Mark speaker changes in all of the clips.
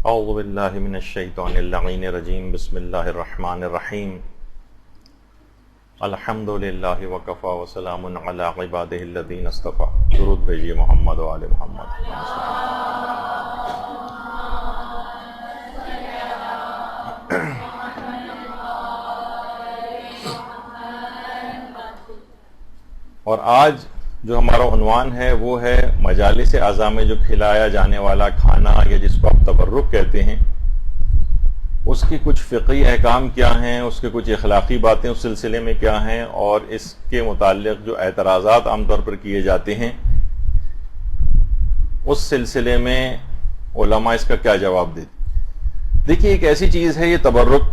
Speaker 1: اعوذ باللہ من الشیطان اللعین الرجیم بسم اللہ الرحمن الرحیم الحمد للہ وکفی وسلام علی عبادہ الذین اصطفی. درود بھیجیے محمد و آل محمد. اور آج جو ہمارا عنوان ہے وہ ہے مجالس اعضاء میں جو کھلایا جانے والا کھانا یا جس کو آپ تبرک کہتے ہیں، اس کی کچھ فقہی احکام کیا ہیں، اس کے کچھ اخلاقی باتیں اس سلسلے میں کیا ہیں، اور اس کے متعلق جو اعتراضات عام طور پر کیے جاتے ہیں اس سلسلے میں علماء اس کا کیا جواب دیتے. دیکھیے، ایک ایسی چیز ہے یہ تبرک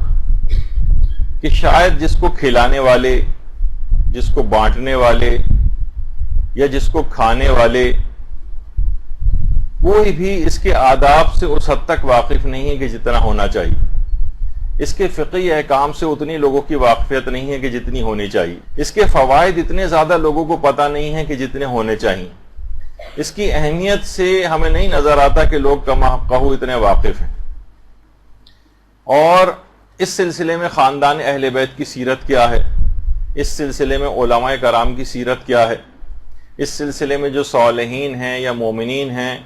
Speaker 1: کہ شاید جس کو کھلانے والے، جس کو بانٹنے والے یا جس کو کھانے والے، کوئی بھی اس کے آداب سے اس حد تک واقف نہیں ہے کہ جتنا ہونا چاہیے. اس کے فقہی احکام سے اتنی لوگوں کی واقفیت نہیں ہے کہ جتنی ہونی چاہیے. اس کے فوائد اتنے زیادہ لوگوں کو پتہ نہیں ہے کہ جتنے ہونے چاہیے. اس کی اہمیت سے ہمیں نہیں نظر آتا کہ لوگ کما کہو اتنے واقف ہیں. اور اس سلسلے میں خاندان اہل بیت کی سیرت کیا ہے، اس سلسلے میں علماء کرام کی سیرت کیا ہے، اس سلسلے میں جو صالحین ہیں یا مومنین ہیں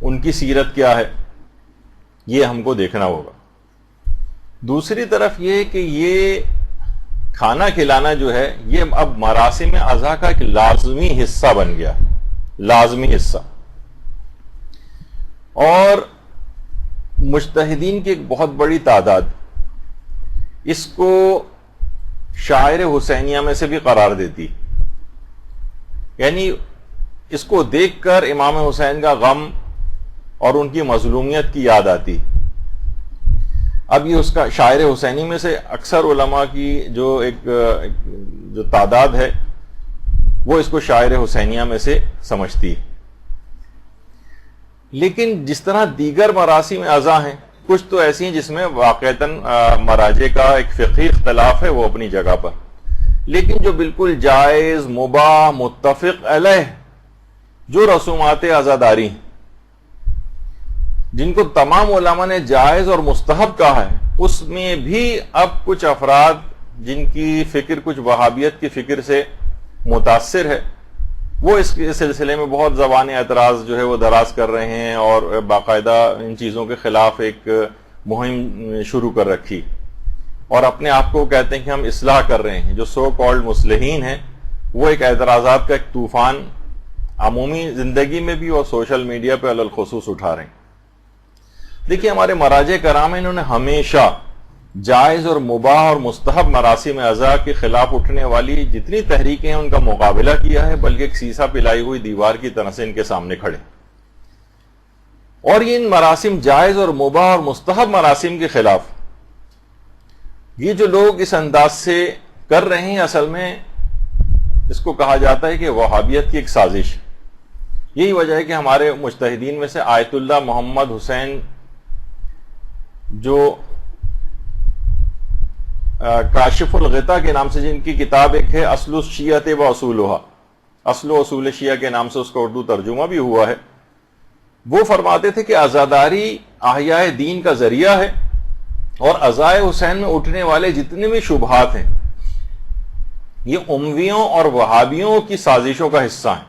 Speaker 1: ان کی سیرت کیا ہے، یہ ہم کو دیکھنا ہوگا. دوسری طرف یہ کہ یہ کھانا کھلانا جو ہے یہ اب مراسم اعضاء کا ایک لازمی حصہ بن گیا، لازمی حصہ. اور مجتہدین کی ایک بہت بڑی تعداد اس کو شاعر حسینیہ میں سے بھی قرار دیتی، یعنی اس کو دیکھ کر امام حسین کا غم اور ان کی مظلومیت کی یاد آتی. اب یہ اس کا شاعر حسینی میں سے اکثر علماء کی جو تعداد ہے وہ اس کو شاعر حسینیہ میں سے سمجھتی. لیکن جس طرح دیگر مراسم اعضاء ہیں، کچھ تو ایسی ہیں جس میں واقعتاً مراجع کا ایک فقہی اختلاف ہے، وہ اپنی جگہ پر، لیکن جو بالکل جائز، مباح، متفق علیہ جو رسومات عزاداری ہیں جن کو تمام علماء نے جائز اور مستحب کہا ہے، اس میں بھی اب کچھ افراد جن کی فکر کچھ وہابیت کی فکر سے متاثر ہے، وہ اس سلسلے میں بہت زبان اعتراض جو ہے وہ دراز کر رہے ہیں اور باقاعدہ ان چیزوں کے خلاف ایک مہم شروع کر رکھی، اور اپنے آپ کو کہتے ہیں کہ ہم اصلاح کر رہے ہیں. جو سو کالڈ مصلحین ہیں وہ ایک اعتراضات کا ایک طوفان عمومی زندگی میں بھی اور سوشل میڈیا پہ علی الخصوص اٹھا رہے ہیں. دیکھیے، ہمارے مراجع کرام انہوں نے ہمیشہ جائز اور مباح اور مستحب مراسم اعضاء کے خلاف اٹھنے والی جتنی تحریکیں ہیں ان کا مقابلہ کیا ہے، بلکہ ایک سیسا پلائی ہوئی دیوار کی طرح سے ان کے سامنے کھڑے. اور یہ ان مراسم جائز اور مباح اور مستحب مراسم کے خلاف یہ جو لوگ اس انداز سے کر رہے ہیں، اصل میں اس کو کہا جاتا ہے کہ وہابیت کی ایک سازش. یہی وجہ ہے کہ ہمارے مجتہدین میں سے آیت اللہ محمد حسین جو کاشف الغطا کے نام سے جن کی کتاب ایک ہے اصل الشیعۃ و اصولھا، اصل و اصول شیعہ کے نام سے اس کا اردو ترجمہ بھی ہوا ہے، وہ فرماتے تھے کہ عزاداری احیاء دین کا ذریعہ ہے اور عزائے حسین میں اٹھنے والے جتنے بھی شبہات ہیں یہ امویوں اور وہابیوں کی سازشوں کا حصہ ہیں.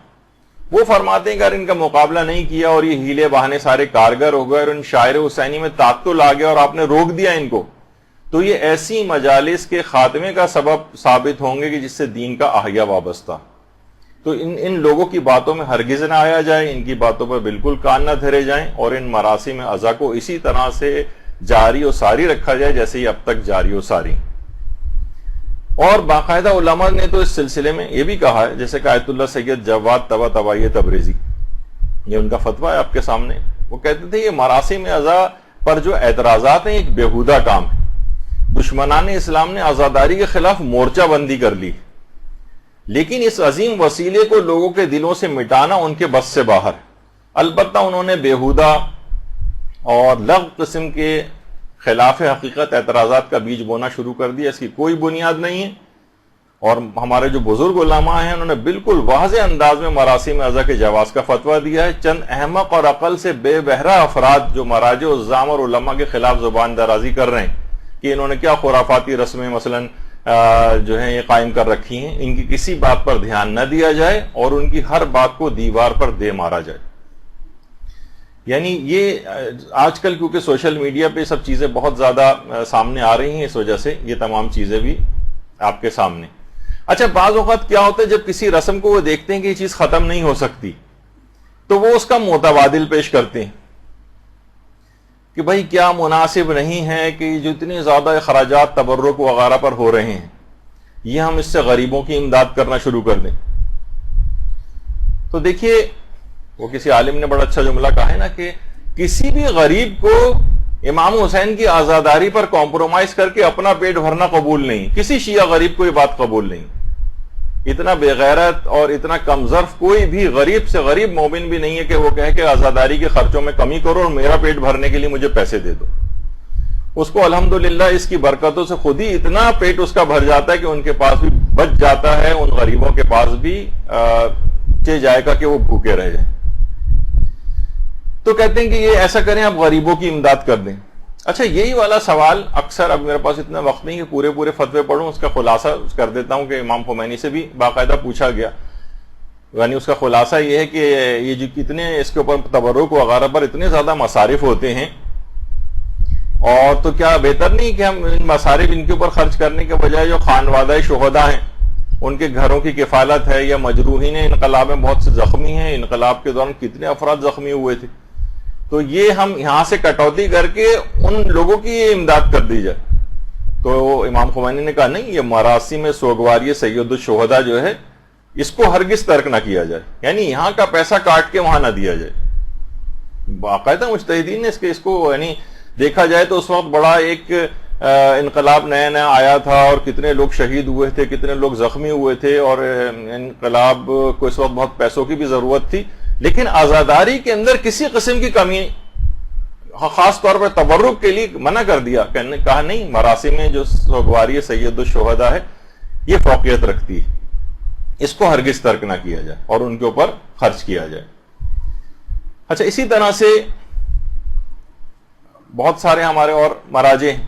Speaker 1: وہ فرماتے ہیں کہ اگر ان کا مقابلہ نہیں کیا اور یہ ہیلے بہانے سارے کارگر ہو گئے اور ان شاعر حسینی میں تعطل آ گیا اور آپ نے روک دیا ان کو، تو یہ ایسی مجالس کے خاتمے کا سبب ثابت ہوں گے کہ جس سے دین کا احیا وابستہ. تو ان لوگوں کی باتوں میں ہرگز نہ آیا جائے، ان کی باتوں پر بالکل کان نہ دھرے جائیں، اور ان مراسم اعضاء کو اسی طرح سے جاری و ساری رکھا جائے جیسے یہ اب تک جاری و ساری. اور باقاعدہ علماء نے تو اس سلسلے میں یہ بھی کہا ہے، جیسے کہ آیت اللہ سید جواد طباطبائی تبریزی، یہ ان کا فتویٰ ہے آپ کے سامنے. وہ کہتے تھے یہ مراسم اعضاء پر جو اعتراضات ہیں ایک بیہودہ کام ہے. دشمنان اسلام نے عزاداری کے خلاف مورچہ بندی کر لی، لیکن اس عظیم وسیلے کو لوگوں کے دلوں سے مٹانا ان کے بس سے باہر ہے. البتہ انہوں نے بیہودہ اور لغو قسم کے خلاف حقیقت اعتراضات کا بیج بونا شروع کر دیا. اس کی کوئی بنیاد نہیں ہے، اور ہمارے جو بزرگ علماء ہیں انہوں نے بالکل واضح انداز میں مراسم اعضا کے جواز کا فتویٰ دیا ہے. چند احمق اور عقل سے بے بہرہ افراد جو مراجع الزام اور علماء کے خلاف زبان درازی کر رہے ہیں کہ انہوں نے کیا خرافاتی رسمیں مثلا جو ہیں یہ قائم کر رکھی ہیں, ان کی کسی بات پر دھیان نہ دیا جائے اور ان کی ہر بات کو دیوار پر دے مارا جائے. یعنی یہ آج کل کیونکہ سوشل میڈیا پہ سب چیزیں بہت زیادہ سامنے آ رہی ہیں, اس وجہ سے یہ تمام چیزیں بھی آپ کے سامنے. اچھا, بعض اوقات کیا ہوتا ہے جب کسی رسم کو وہ دیکھتے ہیں کہ یہ چیز ختم نہیں ہو سکتی تو وہ اس کا متبادل پیش کرتے ہیں کہ بھائی کیا مناسب نہیں ہے کہ جو اتنے زیادہ اخراجات تبرک وغیرہ پر ہو رہے ہیں یہ ہم اس سے غریبوں کی امداد کرنا شروع کر دیں. تو دیکھیے وہ کسی عالم نے بڑا اچھا جملہ کہا ہے نا کہ کسی بھی غریب کو امام حسین کی آزاداری پر کمپرومائز کر کے اپنا پیٹ بھرنا قبول نہیں. کسی شیعہ غریب کو یہ بات قبول نہیں. اتنا بے غیرت اور اتنا کم ظرف کوئی بھی غریب سے غریب مومن بھی نہیں ہے کہ وہ کہے کہ آزاداری کے خرچوں میں کمی کرو اور میرا پیٹ بھرنے کے لیے مجھے پیسے دے دو. اس کو الحمدللہ اس کی برکتوں سے خود ہی اتنا پیٹ اس کا بھر جاتا ہے کہ ان کے پاس بھی بچ جاتا ہے, ان غریبوں کے پاس بھی جائے گا کہ وہ بھوکے رہ جائیں. تو کہتے ہیں کہ یہ ایسا کریں, آپ غریبوں کی امداد کر دیں. اچھا, یہی والا سوال اکثر, اب میرے پاس اتنا وقت نہیں کہ پورے فتوے پڑھوں, اس کا خلاصہ کر دیتا ہوں کہ امام خمینی سے بھی باقاعدہ پوچھا گیا. یعنی اس کا خلاصہ یہ ہے کہ یہ جو کتنے اس کے اوپر تبرک وغیرہ پر اتنے زیادہ مصارف ہوتے ہیں, اور تو کیا بہتر نہیں کہ ہم ان مصارف ان کے اوپر خرچ کرنے کے بجائے جو خانوادہ شہداء ہیں ان کے گھروں کی کفالت ہے, یا مجروحین انقلاب میں بہت سے زخمی ہیں, انقلاب کے دوران کتنے افراد زخمی ہوئے تھے, تو یہ ہم یہاں سے کٹوتی کر کے ان لوگوں کی امداد کر دی جائے. تو امام خمینی نے کہا نہیں, یہ مراسم سوگواری سید الشہداء جو ہے اس کو ہرگز ترک نہ کیا جائے. یعنی یہاں کا پیسہ کاٹ کے وہاں نہ دیا جائے. باقاعدہ مجتہدین نے اس کو یعنی دیکھا جائے تو اس وقت بڑا ایک انقلاب نیا آیا تھا اور کتنے لوگ شہید ہوئے تھے, کتنے لوگ زخمی ہوئے تھے, اور انقلاب کو اس وقت بہت پیسوں کی بھی ضرورت تھی, لیکن آزاداری کے اندر کسی قسم کی کمی, خاص طور پر تبرک کے لیے منع کر دیا. کہا نہیں, مراسم میں جو سوگواری سید الشہداء ہے یہ فوقیت رکھتی ہے, اس کو ہرگز ترک نہ کیا جائے اور ان کے اوپر خرچ کیا جائے. اچھا, اسی طرح سے بہت سارے ہمارے اور مراجع ہیں,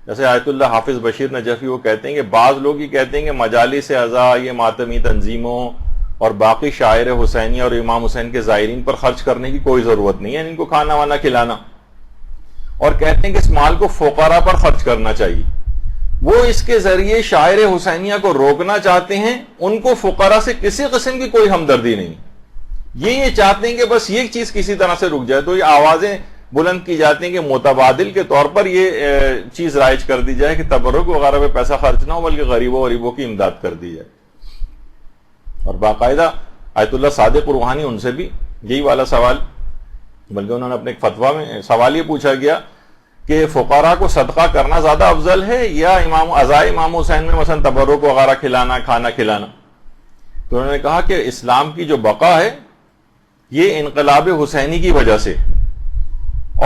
Speaker 1: جیسے آیت اللہ حافظ بشیر نجفی, وہ کہتے ہیں کہ بعض لوگ ہی کہتے ہیں کہ مجالس اعضاء, یہ ماتمی تنظیموں اور باقی شاعر حسینی اور امام حسین کے زائرین پر خرچ کرنے کی کوئی ضرورت نہیں ہے, یعنی ان کو کھانا وانا کھلانا, اور کہتے ہیں کہ اس مال کو فقراء پر خرچ کرنا چاہیے. وہ اس کے ذریعے شاعر حسینیہ کو روکنا چاہتے ہیں, ان کو فقراء سے کسی قسم کی کوئی ہمدردی نہیں. یہ چاہتے ہیں کہ بس یہ چیز کسی طرح سے رک جائے, تو یہ آوازیں بلند کی جاتی ہیں کہ متبادل کے طور پر یہ چیز رائج کر دی جائے کہ تبرک وغیرہ پہ پیسہ خرچ نہ ہو بلکہ غریبوں کی امداد کر دی جائے. اور باقاعدہ آیت اللہ صادق روحانی, ان سے بھی یہی والا سوال, بلکہ انہوں نے اپنے ایک فتویٰ میں سوال یہ پوچھا گیا کہ فقراء کو صدقہ کرنا زیادہ افضل ہے یا عزائے امام حسین میں مثلا تبرک وغیرہ کھلانا, کھانا کھلانا. تو انہوں نے کہا کہ اسلام کی جو بقا ہے یہ انقلاب حسینی کی وجہ سے,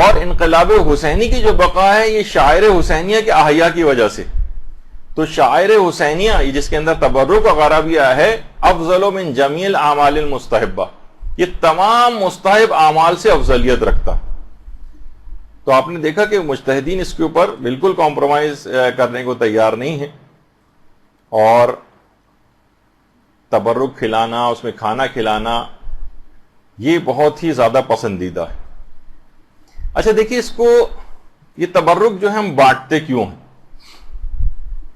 Speaker 1: اور انقلاب حسینی کی جو بقا ہے یہ شاعر حسینیہ کے احیاء کی وجہ سے. تو شاعر حسینیہ جس کے اندر تبرک وغیرہ بھی آیا ہے, افضل من جمیع الاعمال المستحبہ, یہ تمام مستحب اعمال سے افضلیت رکھتا. تو آپ نے دیکھا کہ مجتہدین اس کے اوپر بالکل کمپرومائز کرنے کو تیار نہیں ہیں, اور تبرک کھلانا, اس میں کھانا کھلانا, یہ بہت ہی زیادہ پسندیدہ ہے. اچھا دیکھیے, اس کو یہ تبرک جو ہے ہم بانٹتے کیوں ہیں؟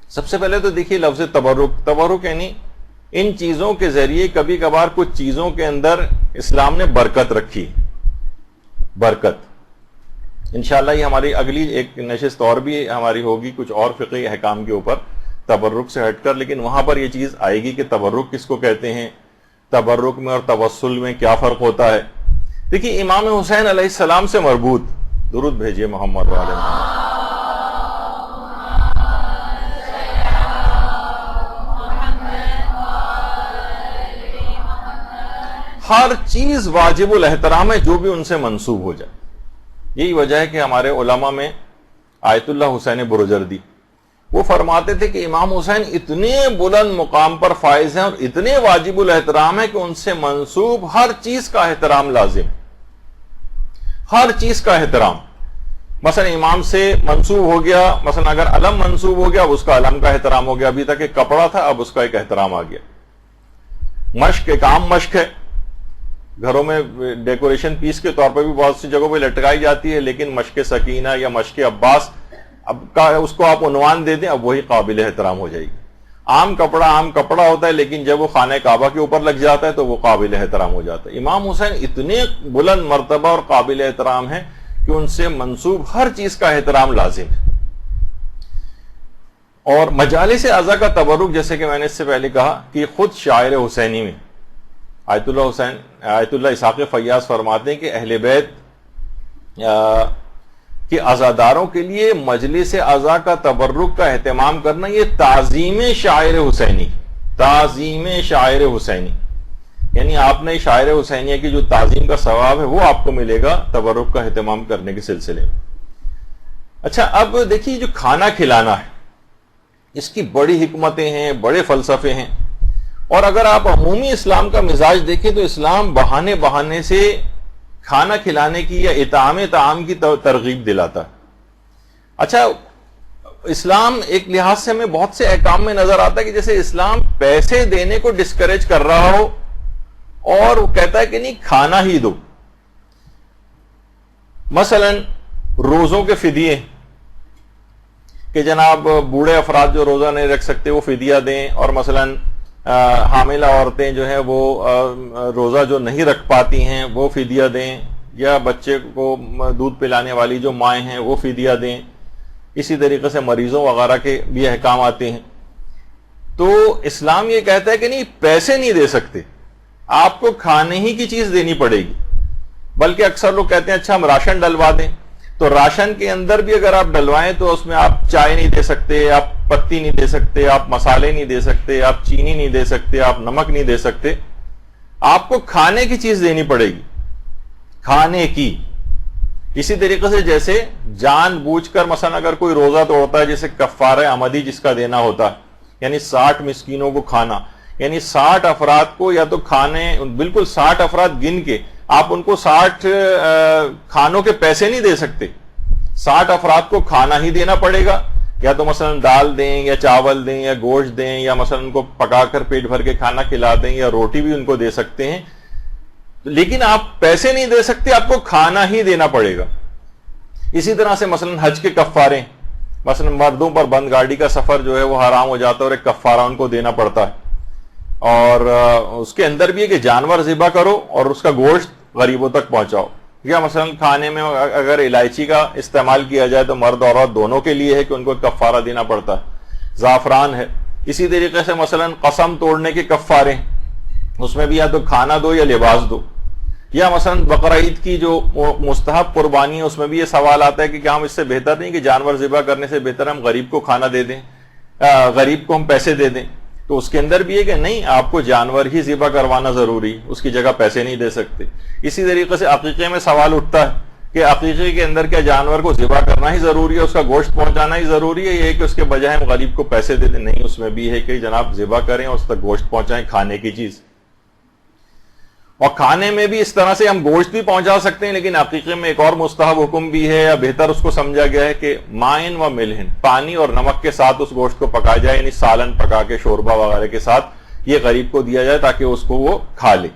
Speaker 1: سب سے پہلے تو دیکھیے لفظ تبرک یعنی ان چیزوں کے ذریعے کبھی کبھار کچھ چیزوں کے اندر اسلام نے برکت رکھی. برکت انشاءاللہ یہ ہماری اگلی ایک نشست اور بھی ہماری ہوگی کچھ اور فقہی احکام کے اوپر تبرک سے ہٹ کر, لیکن وہاں پر یہ چیز آئے گی کہ تبرک کس کو کہتے ہیں, تبرک میں اور توسل میں کیا فرق ہوتا ہے. دیکھیے امام حسین علیہ السلام سے مربوط, درود بھیجیے محمد وعلیہ محمد, ہر چیز واجب الاحترام ہے جو بھی ان سے منسوب ہو جائے. یہی وجہ ہے کہ ہمارے علماء میں آیت اللہ حسین برجردی وہ فرماتے تھے کہ امام حسین اتنے بلند مقام پر فائز ہیں اور اتنے واجب الاحترام ہیں کہ ان سے منسوب ہر چیز کا احترام لازم، ہر چیز کا احترام. مثلا امام سے منسوب ہو گیا، مثلا اگر علم منسوب ہو گیا اب اس کا علم کا احترام ہو گیا، ابھی تک ایک کپڑا تھا اب اس کا ایک احترام آ گیا. مشق ایک عام مشق ہے، گھروں میں ڈیکوریشن پیس کے طور پر بھی بہت سی جگہوں پہ لٹکائی جاتی ہے، لیکن مشق سکینہ یا مشق عباس اب اس کو آپ عنوان دے دیں اب وہی قابل احترام ہو جائے گی. عام کپڑا ہوتا ہے، لیکن جب وہ خانہ کعبہ کے اوپر لگ جاتا ہے تو وہ قابل احترام ہو جاتا ہے. امام حسین اتنے بلند مرتبہ اور قابل احترام ہیں کہ ان سے منسوب ہر چیز کا احترام لازم ہے. اور مجالس اعضاء کا تبرک، جیسے کہ میں نے اس سے پہلے کہا کہ خود شاعر حسینی میں آیت اللہ اسحاق فیاض فرماتے ہیں کہ اہل بیت کہ عزاداروں کے لیے مجلس اعضاء کا تبرک کا اہتمام کرنا یہ تعظیم شاعر حسینی، تعظیم شاعر حسینی، یعنی آپ نے شاعر حسینیہ کی جو تعظیم کا ثواب ہے وہ آپ کو ملے گا تبرک کا اہتمام کرنے کے سلسلے میں. اچھا اب دیکھیے جو کھانا کھلانا ہے اس کی بڑی حکمتیں ہیں، بڑے فلسفے ہیں، اور اگر آپ عمومی اسلام کا مزاج دیکھیں تو اسلام بہانے سے کھانا کھلانے کی یا اطعام طعام کی ترغیب دلاتا ہے. اچھا اسلام ایک لحاظ سے ہمیں بہت سے احکام میں نظر آتا ہے کہ جیسے اسلام پیسے دینے کو ڈسکریج کر رہا ہو اور وہ کہتا ہے کہ نہیں کھانا ہی دو. مثلا روزوں کے فدیے کہ جناب بوڑھے افراد جو روزہ نہیں رکھ سکتے وہ فدیہ دیں، اور مثلا حاملہ عورتیں جو ہیں وہ روزہ جو نہیں رکھ پاتی ہیں وہ فدیہ دیں، یا بچے کو دودھ پلانے والی جو مائیں ہیں وہ فدیہ دیں. اسی طریقے سے مریضوں وغیرہ کے بھی احکام آتے ہیں. تو اسلام یہ کہتا ہے کہ نہیں پیسے نہیں دے سکتے، آپ کو کھانے ہی کی چیز دینی پڑے گی. بلکہ اکثر لوگ کہتے ہیں اچھا ہم راشن ڈلوا دیں، تو راشن کے اندر بھی اگر آپ ڈلوائیں تو اس میں آپ چائے نہیں دے سکتے، آپ پتی نہیں دے سکتے، آپ مسالے نہیں دے سکتے، آپ چینی نہیں دے سکتے، آپ نمک نہیں دے سکتے. آپ کو کھانے کی چیز دینی پڑے گی، کھانے کی. اسی طریقے سے جیسے جان بوجھ کر مثلا اگر کوئی روزہ توڑتا ہے، جیسے کفارہ عمدی جس کا دینا ہوتا ہے، یعنی 60 مسکینوں کو کھانا، یعنی 60 افراد کو یا تو کھانے، بالکل 60 افراد گن کے آپ ان کو 60 کھانوں کے پیسے نہیں دے سکتے، 60 افراد کو کھانا ہی دینا پڑے گا. یا تو مثلا دال دیں یا چاول دیں یا گوشت دیں، یا مثلا ان کو پکا کر پیٹ بھر کے کھانا کھلا دیں، یا روٹی بھی ان کو دے سکتے ہیں، لیکن آپ پیسے نہیں دے سکتے، آپ کو کھانا ہی دینا پڑے گا. اسی طرح سے مثلا حج کے کفارے، مثلا مردوں پر بند گاڑی کا سفر جو ہے وہ حرام ہو جاتا ہے اور ایک کفارہ ان کو دینا پڑتا ہے. اور اس کے اندر بھی ہے کہ جانور ذبح کرو اور اس کا گوشت غریبوں تک پہنچاؤ. یا مثلا کھانے میں اگر الائچی کا استعمال کیا جائے تو مرد اور عورت دونوں کے لیے ہے کہ ان کو کفارہ دینا پڑتا ہے. زعفران ہے. اسی طریقے سے مثلا قسم توڑنے کے کفارے، اس میں بھی یا تو کھانا دو یا لباس دو. یا مثلا بقرہ عید کی جو مستحب قربانی ہے اس میں بھی یہ سوال آتا ہے کہ کیا ہم اس سے بہتر نہیں کہ جانور ذبح کرنے سے بہتر ہم غریب کو کھانا دے دیں، غریب کو ہم پیسے دے دیں. تو اس کے اندر بھی ہے کہ نہیں، آپ کو جانور ہی ذبح کروانا ضروری، اس کی جگہ پیسے نہیں دے سکتے. اسی طریقے سے عقیقے میں سوال اٹھتا ہے کہ عقیقے کے اندر کیا جانور کو ذبح کرنا ہی ضروری ہے، اس کا گوشت پہنچانا ہی ضروری ہے، یہ کہ اس کے بجائے ہم غریب کو پیسے دے دیں؟ نہیں، اس میں بھی ہے کہ جناب ذبح کریں اور اس تک گوشت پہنچائیں، کھانے کی چیز. اور کھانے میں بھی اس طرح سے ہم گوشت بھی پہنچا سکتے ہیں، لیکن عقیقے میں ایک اور مستحب حکم بھی ہے، یا بہتر اس کو سمجھا گیا ہے کہ مائن و ملہن، پانی اور نمک کے ساتھ اس گوشت کو پکایا جائے، یعنی سالن پکا کے شوربہ وغیرہ کے ساتھ یہ غریب کو دیا جائے تاکہ اس کو وہ کھا لے.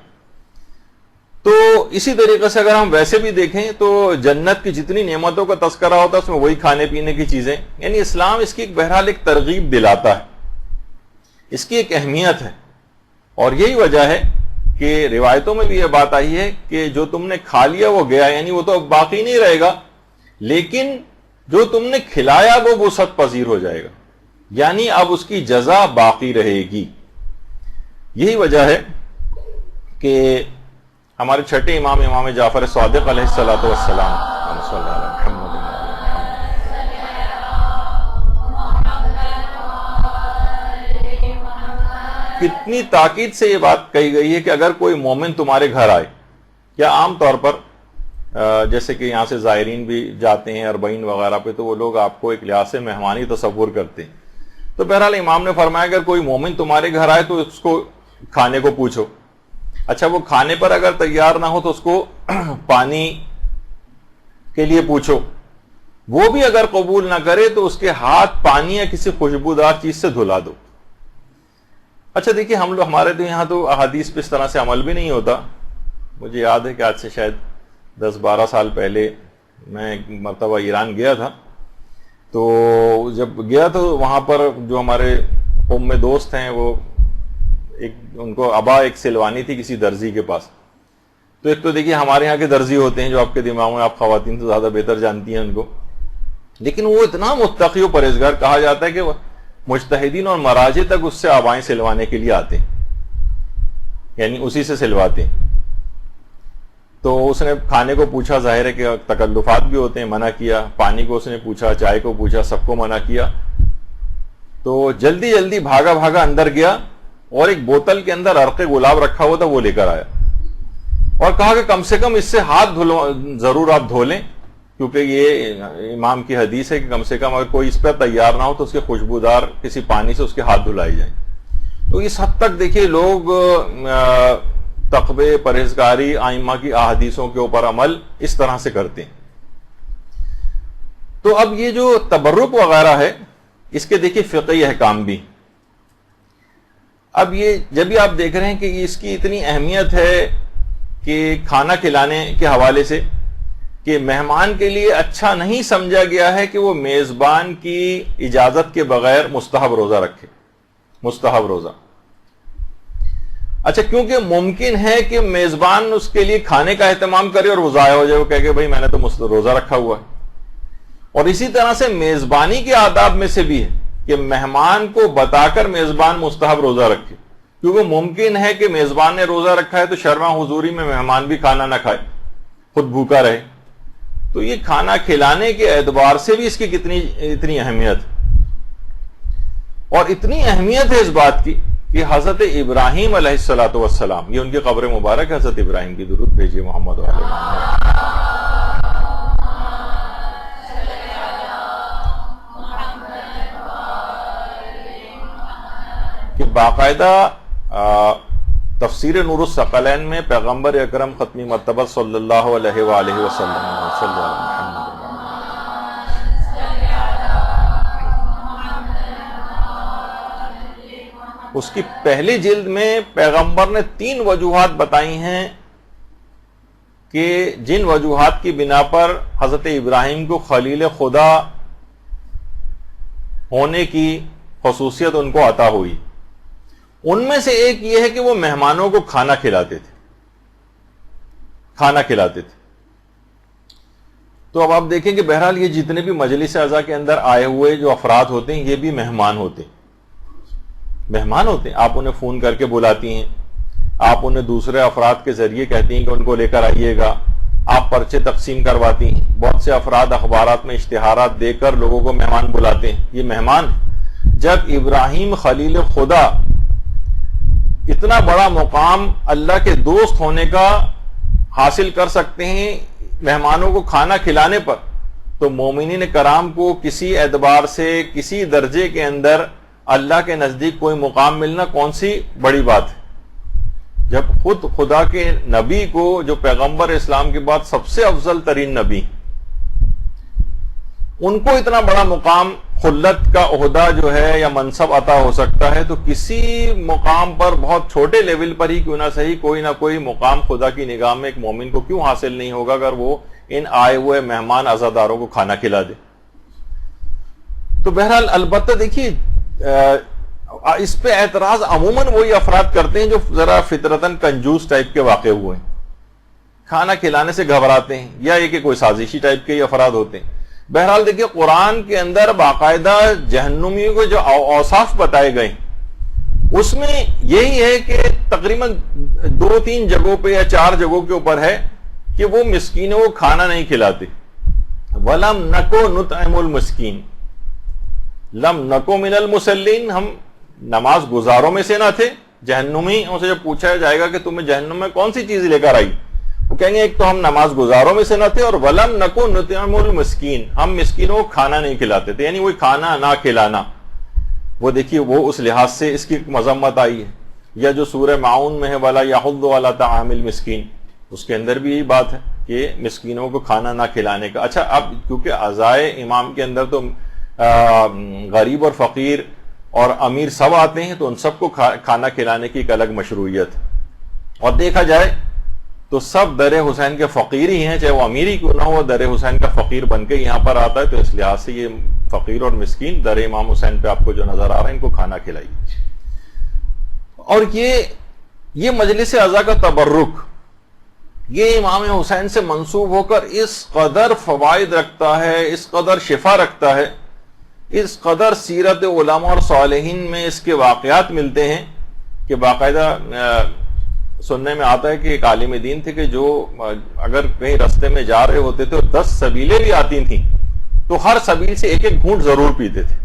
Speaker 1: تو اسی طریقے سے اگر ہم ویسے بھی دیکھیں تو جنت کی جتنی نعمتوں کا تذکرہ ہوتا ہے اس میں وہی کھانے پینے کی چیزیں، یعنی اسلام اس کی بہرحال ایک ترغیب دلاتا ہے، اس کی ایک اہمیت ہے. اور یہی وجہ ہے کہ روایتوں میں بھی یہ بات آئی ہے کہ جو تم نے کھا لیا وہ گیا، یعنی وہ تو اب باقی نہیں رہے گا، لیکن جو تم نے کھلایا وہ وسعت پذیر ہو جائے گا، یعنی اب اس کی جزا باقی رہے گی. یہی وجہ ہے کہ ہمارے چھٹے امام جعفر صادق علیہ الصلوۃ والسلام کتنی تاکید سے یہ بات کہی گئی ہے کہ اگر کوئی مومن تمہارے گھر آئے، یا عام طور پر جیسے کہ یہاں سے زائرین بھی جاتے ہیں اربعین وغیرہ پہ، تو وہ لوگ آپ کو ایک لحاظ سے مہمانی تصور کرتے ہیں، تو بہرحال امام نے فرمایا اگر کوئی مومن تمہارے گھر آئے تو اس کو کھانے کو پوچھو. اچھا وہ کھانے پر اگر تیار نہ ہو تو اس کو پانی کے لیے پوچھو. وہ بھی اگر قبول نہ کرے تو اس کے ہاتھ پانی یا کسی خوشبودار چیز سے دھلا دو. اچھا دیکھیے ہمارے تو یہاں تو احادیث پہ اس طرح سے عمل بھی نہیں ہوتا. مجھے یاد ہے کہ آج سے شاید 10-12 سال پہلے میں ایک مرتبہ ایران گیا تھا. تو جب گیا تو وہاں پر جو ہمارے قوم میں دوست ہیں وہ ان کو ابا ایک سلوانی تھی کسی درزی کے پاس. تو ایک تو دیکھیے ہمارے یہاں کے درزی ہوتے ہیں جو آپ کے دماغ میں، آپ خواتین تو زیادہ بہتر جانتی ہیں ان کو، لیکن وہ اتنا متقی و پرہیزگار کہا جاتا ہے کہ وہ مجتہدین اور مراجع تک اس سے آبائیں سلوانے کے لیے آتے ہیں، یعنی اسی سے سلواتے ہیں. تو اس نے کھانے کو پوچھا، ظاہر ہے کہ تکلفات بھی ہوتے ہیں، منع کیا. پانی کو اس نے پوچھا، چائے کو پوچھا، سب کو منع کیا. تو جلدی جلدی بھاگا بھاگا اندر گیا اور ایک بوتل کے اندر عرق گلاب رکھا ہوا تھا وہ لے کر آیا اور کہا کہ کم سے کم اس سے ہاتھ ضرور آپ دھو لیں، کیونکہ یہ امام کی حدیث ہے کہ کم سے کم اگر کوئی اس پر تیار نہ ہو تو اس کے خوشبودار کسی پانی سے اس کے ہاتھ دھلائے جائیں. تو اس حد تک دیکھیے لوگ تقوی، پرہیزگاری، ائمہ کی احادیثوں کے اوپر عمل اس طرح سے کرتے ہیں. تو اب یہ جو تبرک وغیرہ ہے اس کے دیکھیے فقہی احکام بھی. اب یہ جب بھی آپ دیکھ رہے ہیں کہ اس کی اتنی اہمیت ہے کہ کھانا کھلانے کے حوالے سے کہ مہمان کے لیے اچھا نہیں سمجھا گیا ہے کہ وہ میزبان کی اجازت کے بغیر مستحب روزہ رکھے. مستحب روزہ اچھا کیونکہ ممکن ہے کہ میزبان اس کے لیے کھانے کا اہتمام کرے اور وہ ضائع ہو جائے، وہ کہے کہ بھائی میں نے تو روزہ رکھا ہوا ہے. اور اسی طرح سے میزبانی کے آداب میں سے بھی ہے کہ مہمان کو بتا کر میزبان مستحب روزہ رکھے، کیونکہ ممکن ہے کہ میزبان نے روزہ رکھا ہے تو شرما حضوری میں مہمان بھی کھانا نہ کھائے، خود بھوکا رہے. تو یہ کھانا کھلانے کے اعتبار سے بھی اس کی اتنی اہمیت، اور اتنی اہمیت ہے اس بات کی کہ حضرت ابراہیم علیہ الصلوۃ والسلام، یہ ان کی قبر مبارک ہے، حضرت ابراہیم کی درود بھیجیے محمد علیہ محمد، کہ باقاعدہ تفسیر نور الثقلین میں پیغمبر اکرم ختمی مرتبہ صلی اللہ علیہ وآلہ وسلم اس کی پہلی جلد میں پیغمبر نے 3 وجوہات بتائی ہیں کہ جن وجوہات کی بنا پر حضرت ابراہیم کو خلیل خدا ہونے کی خصوصیت ان کو عطا ہوئی. ان میں سے ایک یہ ہے کہ وہ مہمانوں کو کھانا کھلاتے تھے. تو اب آپ دیکھیں کہ بہرحال یہ جتنے بھی مجلس اعضاء کے اندر آئے ہوئے جو افراد ہوتے ہیں یہ بھی مہمان ہوتے ہیں. آپ انہیں فون کر کے بلاتی ہیں، آپ انہیں دوسرے افراد کے ذریعے کہتی ہیں کہ ان کو لے کر آئیے گا، آپ پرچے تقسیم کرواتی ہیں. بہت سے افراد اخبارات میں اشتہارات دے کر لوگوں کو مہمان بلاتے ہیں، یہ مہمان. جب ابراہیم خلیل خدا اتنا بڑا مقام اللہ کے دوست ہونے کا حاصل کر سکتے ہیں مہمانوں کو کھانا کھلانے پر، تو مومنین کرام کو کسی اعتبار سے کسی درجے کے اندر اللہ کے نزدیک کوئی مقام ملنا کون سی بڑی بات ہے. جب خود خدا کے نبی کو، جو پیغمبر اسلام کے بعد سب سے افضل ترین نبی، ان کو اتنا بڑا مقام، خلت کا عہدہ جو ہے یا منصب عطا ہو سکتا ہے، تو کسی مقام پر بہت چھوٹے لیول پر ہی کیوں نہ صحیح کوئی نہ کوئی مقام خدا کی نگاہ میں ایک مومن کو کیوں حاصل نہیں ہوگا اگر وہ ان آئے ہوئے مہمان عزاداروں کو کھانا کھلا دے. تو بہرحال البتہ دیکھیے اس پہ اعتراض عموماً وہی افراد کرتے ہیں جو ذرا فطرتاً کنجوس ٹائپ کے واقع ہوئے ہیں، کھانا کھلانے سے گھبراتے ہیں، یا یہ کہ کوئی سازشی ٹائپ کے ہی افراد ہوتے ہیں. بہرحال دیکھیے قرآن کے اندر باقاعدہ جہنمیوں کو جو اوصاف بتائے گئے اس میں یہی ہے کہ تقریباً 2-3 جگہوں پہ یا 4 جگہوں کے اوپر ہے کہ وہ مسکینوں کو کھانا نہیں کھلاتے. وَلَمْ نَكُ نُطْعِمُ الْمِسْكِينَ، لم نکو من المصلین، ہم نماز گزاروں میں سے نہ تھے. جہنمی ان سے جب پوچھا جائے گا کہ تمہیں جہنم میں کون سی چیز لے کر آئی، وہ کہیں گے ایک تو ہم نماز گزاروں میں سے نہ تھے، اور ولم نکو نطعم المسکین، ہم مسکینوں کو کھانا نہیں کھلاتے تھے، یعنی وہی کھانا نہ کھلانا. وہ دیکھیے وہ اس لحاظ سے اس کی مذمت آئی ہے. یا جو سورہ معون میں ہے وَلَا يَحُضُّ عَلَىٰ طَعَامِ الْمِسْكِينِ، اس کے اندر بھی یہی بات ہے کہ مسکینوں کو کھانا نہ کھلانے کا. اچھا اب کیونکہ عزائے امام کے اندر تو غریب اور فقیر اور امیر سب آتے ہیں، تو ان سب کو کھانا کھلانے کی ایک الگ مشروعیت ہے. اور دیکھا جائے تو سب در حسین کے فقیر ہی ہیں، چاہے وہ امیر ہی کیوں نہ ہو، در حسین کا فقیر بن کے یہاں پر آتا ہے. تو اس لحاظ سے یہ فقیر اور مسکین در امام حسین پہ آپ کو جو نظر آ رہا ہے، ان کو کھانا کھلائیے. اور یہ مجلس عزا کا تبرک یہ امام حسین سے منسوب ہو کر اس قدر فوائد رکھتا ہے، اس قدر شفا رکھتا ہے، اس قدر سیرت علماء اور صالحین میں اس کے واقعات ملتے ہیں کہ باقاعدہ سننے میں آتا ہے کہ ایک عالم دین تھے کہ جو اگر کہیں رستے میں جا رہے ہوتے تھے اور 10 سبیلیں بھی آتی تھیں تو ہر سبیل سے ایک ایک گھونٹ ضرور پیتے تھے.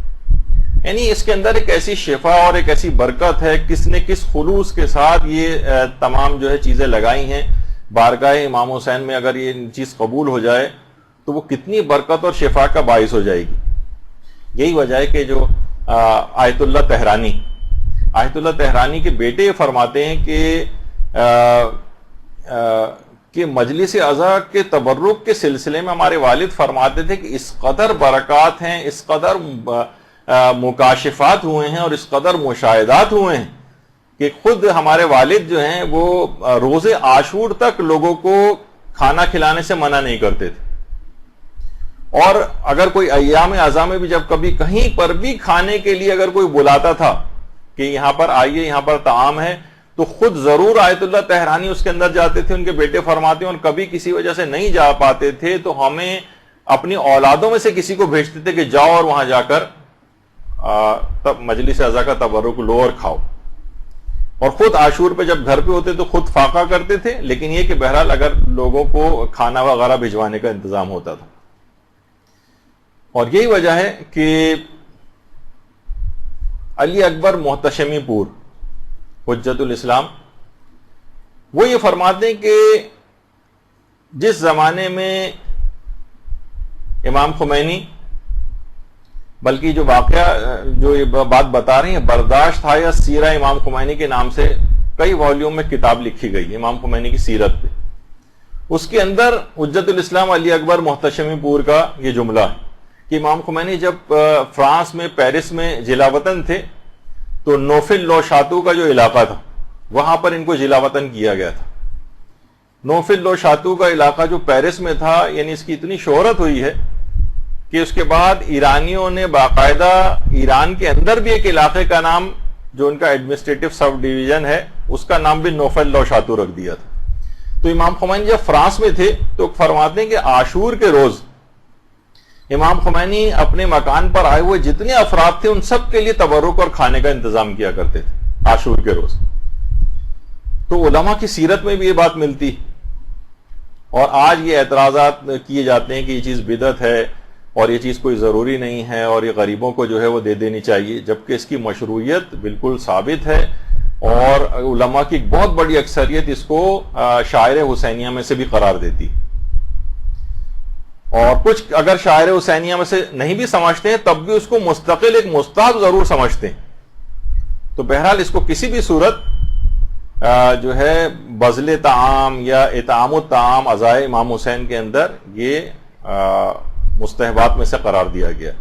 Speaker 1: یعنی اس کے اندر ایک ایسی شفا اور ایک ایسی برکت ہے، کس نے کس خلوص کے ساتھ یہ تمام جو ہے چیزیں لگائی ہیں بارگاہ امام حسین میں. اگر یہ چیز قبول ہو جائے تو وہ کتنی برکت اور شفا کا باعث ہو جائے گی. یہی وجہ ہے کہ جو آیت اللہ تہرانی کے بیٹے فرماتے ہیں کہ مجلس عزا کے تبرک کے سلسلے میں ہمارے والد فرماتے تھے کہ اس قدر برکات ہیں، اس قدر مکاشفات ہوئے ہیں اور اس قدر مشاہدات ہوئے ہیں کہ خود ہمارے والد جو ہیں وہ روز عاشور تک لوگوں کو کھانا کھلانے سے منع نہیں کرتے تھے. اور اگر کوئی ایام عزا میں بھی جب کبھی کہیں پر بھی کھانے کے لیے اگر کوئی بلاتا تھا کہ یہاں پر آئیے، یہاں پر طعام ہے، تو خود ضرور آیت اللہ تہرانی اس کے اندر جاتے تھے. ان کے بیٹے فرماتے ہیں اور کبھی کسی وجہ سے نہیں جا پاتے تھے تو ہمیں اپنی اولادوں میں سے کسی کو بھیجتے تھے کہ جاؤ اور وہاں جا کر تب مجلس عزا کا تبرک لو اور کھاؤ. اور خود عاشور پہ جب گھر پہ ہوتے تو خود فاقہ کرتے تھے، لیکن یہ کہ بہرحال اگر لوگوں کو کھانا وغیرہ بھجوانے کا انتظام ہوتا تھا. اور یہی وجہ ہے کہ علی اکبر محتشمی پور حجت الاسلام وہ یہ فرماتے ہیں کہ جس زمانے میں امام خمینی، بلکہ جو واقعہ جو یہ بات بتا رہی ہیں برداشت تھا یا سیرہ امام خمینی کے نام سے کئی والیوم میں کتاب لکھی گئی امام خمینی کی سیرت پہ، اس کے اندر حجت الاسلام علی اکبر محتشمی پور کا یہ جملہ ہے کہ امام خمینی جب فرانس میں پیرس میں جلا وطن تھے تو نوفل لو شاتو کا جو علاقہ تھا وہاں پر ان کو جلا وطن کیا گیا تھا. نوفل لو شاتو کا علاقہ جو پیرس میں تھا، یعنی اس کی اتنی شہرت ہوئی ہے کہ اس کے بعد ایرانیوں نے باقاعدہ ایران کے اندر بھی ایک علاقے کا نام جو ان کا ایڈمنسٹریٹو سب ڈویژن ہے اس کا نام بھی نوفل لو شاتو رکھ دیا تھا. تو امام خمینی جب فرانس میں تھے تو فرماتے ہیں کہ عاشور کے روز امام خمینی اپنے مکان پر آئے ہوئے جتنے افراد تھے ان سب کے لیے تبرک اور کھانے کا انتظام کیا کرتے تھے عاشور کے روز. تو علماء کی سیرت میں بھی یہ بات ملتی. اور آج یہ اعتراضات کیے جاتے ہیں کہ یہ چیز بدعت ہے اور یہ چیز کوئی ضروری نہیں ہے اور یہ غریبوں کو جو ہے وہ دے دینی چاہیے، جبکہ اس کی مشروعیت بالکل ثابت ہے. اور علماء کی ایک بہت بڑی اکثریت اس کو شاعر حسینیہ میں سے بھی قرار دیتی. اور کچھ اگر شاعر حسینیہ میں سے نہیں بھی سمجھتے ہیں تب بھی اس کو مستقل ایک مستحب ضرور سمجھتے ہیں. تو بہرحال اس کو کسی بھی صورت جو ہے بذل طعام یا اطعام الطعام عزائے امام حسین کے اندر یہ مستحبات میں سے قرار دیا گیا.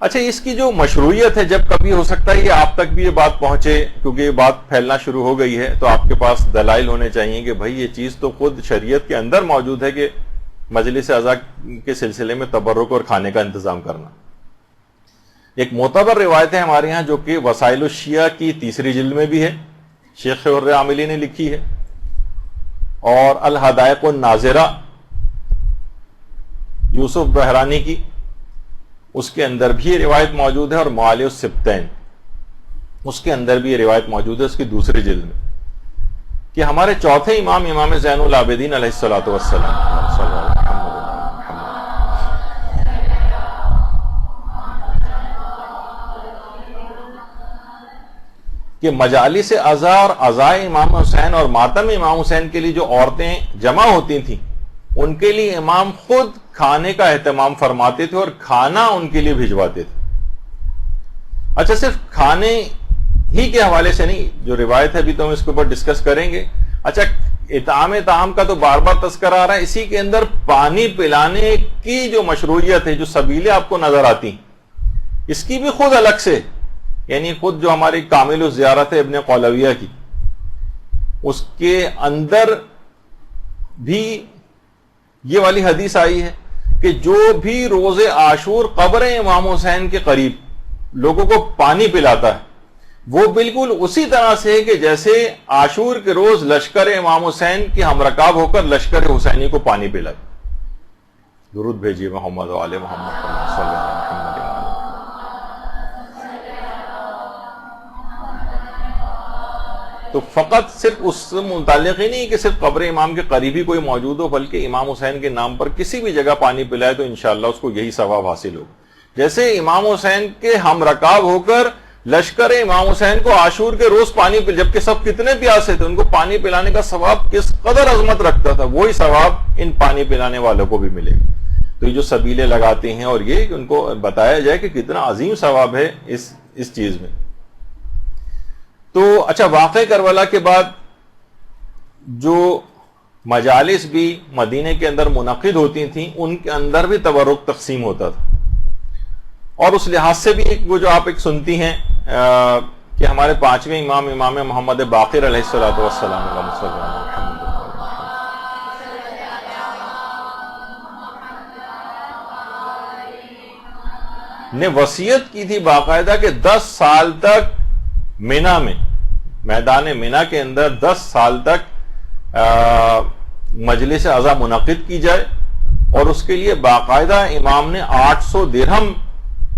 Speaker 1: اچھا اس کی جو مشروعیت ہے، جب کبھی ہو سکتا ہے یہ آپ تک بھی یہ بات پہنچے کیونکہ یہ بات پھیلنا شروع ہو گئی ہے تو آپ کے پاس دلائل ہونے چاہیے کہ بھائی یہ چیز تو خود شریعت کے اندر موجود ہے کہ مجلس عزا کے سلسلے میں تبرک اور کھانے کا انتظام کرنا. ایک معتبر روایت ہے ہمارے ہاں جو کہ وسائل الشیعہ کی 3 جلد میں بھی ہے، شیخ حر عاملی نے لکھی ہے، اور الحدائق الناظرہ یوسف بحرانی کی، اس کے اندر بھی یہ روایت موجود ہے، اور معالی السبتین اس کے اندر بھی یہ روایت موجود ہے اس کی 2 جلد میں، کہ ہمارے چوتھے امام امام زین العابدین علیہ الصلوۃ والسلام کہ مجالس عزا اور عزائے امام حسین اور ماتم امام حسین کے لیے جو عورتیں جمع ہوتی تھیں ان کے لیے امام خود کھانے کا اہتمام فرماتے تھے اور کھانا ان کے لیے بھجواتے تھے. اچھا صرف کھانے ہی کے حوالے سے نہیں، جو روایت ہے ابھی تو ہم اس کے اوپر ڈسکس کریں گے. اچھا اطعام طعام کا تو بار بار تذکرہ آ رہا ہے، اسی کے اندر پانی پلانے کی جو مشروعیت ہے، جو سبیلیں آپ کو نظر آتی اس کی بھی خود الگ سے، یعنی خود جو ہماری کامل الزیارت ہے ابن قولویہ کی، اس کے اندر بھی یہ والی حدیث آئی ہے کہ جو بھی روز عاشور قبر امام حسین کے قریب لوگوں کو پانی پلاتا ہے وہ بالکل اسی طرح سے ہے کہ جیسے عاشور کے روز لشکر امام حسین کے ہمرکاب ہو کر لشکر حسینی کو پانی پلائے. درود بھیجیے محمد و آل محمد صلی اللہ علیہ وسلم. تو فقط صرف اس سے متعلق ہی نہیں کہ صرف قبر امام کے قریبی کوئی موجود ہو، بلکہ امام حسین کے نام پر کسی بھی جگہ پانی پلائے تو انشاءاللہ اس کو یہی ثواب حاصل ہو. جیسے امام حسین کے ہم رکاب ہو کر لشکر امام حسین کو عاشور کے روز پانی پل، جبکہ سب کتنے پیاسے تھے، ان کو پانی پلانے کا ثواب کس قدر عظمت رکھتا تھا، وہی ثواب ان پانی پلانے والوں کو بھی ملے گا. تو یہ جو سبیلیں لگاتے ہیں اور یہ کہ ان کو بتایا جائے کہ کتنا عظیم ثواب ہے اس چیز میں. تو اچھا واقع کربلا کے بعد جو مجالس بھی مدینے کے اندر منعقد ہوتی تھیں ان کے اندر بھی تبرک تقسیم ہوتا تھا. اور اس لحاظ سے بھی وہ جو آپ ایک سنتی ہیں کہ ہمارے پانچویں امام محمد باقر علیہ الصلوۃ والسلام نے وصیت کی تھی باقاعدہ کہ 10 سال تک مینا میں، میدان مینا کے اندر 10 سال تک مجلس عزا منعقد کی جائے، اور اس کے لیے باقاعدہ امام نے 800 درہم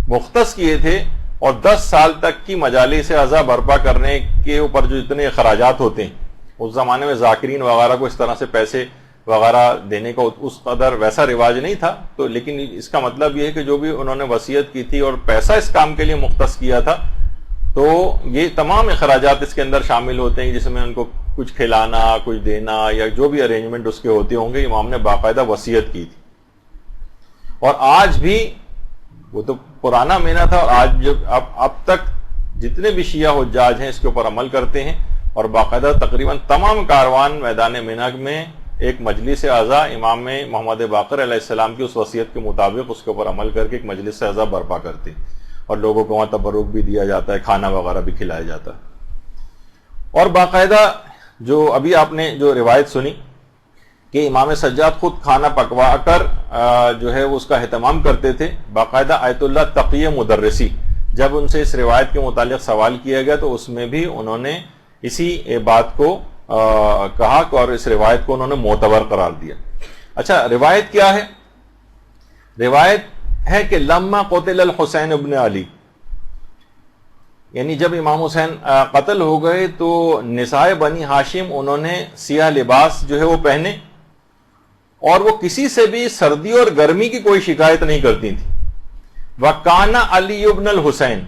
Speaker 1: مختص کیے تھے، اور 10 سال تک کی مجالس عزا برپا کرنے کے اوپر جو اتنے اخراجات ہوتے ہیں، اس زمانے میں ذاکرین وغیرہ کو اس طرح سے پیسے وغیرہ دینے کا اس قدر ویسا رواج نہیں تھا. تو لیکن اس کا مطلب یہ ہے کہ جو بھی انہوں نے وصیت کی تھی اور پیسہ اس کام کے لیے مختص کیا تھا، تو یہ تمام اخراجات اس کے اندر شامل ہوتے ہیں، جس میں ان کو کچھ کھلانا، کچھ دینا، یا جو بھی ارینجمنٹ اس کے ہوتے ہوں گے، امام نے باقاعدہ وصیت کی تھی. اور آج بھی وہ تو پرانا مینا تھا، اور آج اب تک جتنے بھی شیعہ حجاج ہیں اس کے اوپر عمل کرتے ہیں، اور باقاعدہ تقریباً تمام کاروان میدان مینا میں ایک مجلس عزا امام محمد باقر علیہ السلام کی اس وصیت کے مطابق اس کے اوپر عمل کر کے ایک مجلس عزا برپا کرتے ہیں، اور لوگوں کو وہاں تبرک بھی دیا جاتا ہے، کھانا وغیرہ بھی کھلایا جاتا ہے. اور باقاعدہ جو ابھی آپ نے جو روایت سنی کہ امام سجاد خود کھانا پکوا کر جو ہے وہ اس کا اہتمام کرتے تھے، باقاعدہ آیت اللہ تقی مدرسی جب ان سے اس روایت کے متعلق سوال کیا گیا تو اس میں بھی انہوں نے اسی بات کو کہا اور اس روایت کو انہوں نے معتبر قرار دیا. اچھا روایت کیا ہے؟ روایت ہے کہ لما قتل الحسین ابن علی، یعنی جب امام حسین قتل ہو گئے تو نساء بنی ہاشم انہوں نے سیاہ لباس جو ہے وہ پہنے، اور وہ کسی سے بھی سردی اور گرمی کی کوئی شکایت نہیں کرتی تھی. وَقَانَ علی ابن الحسین،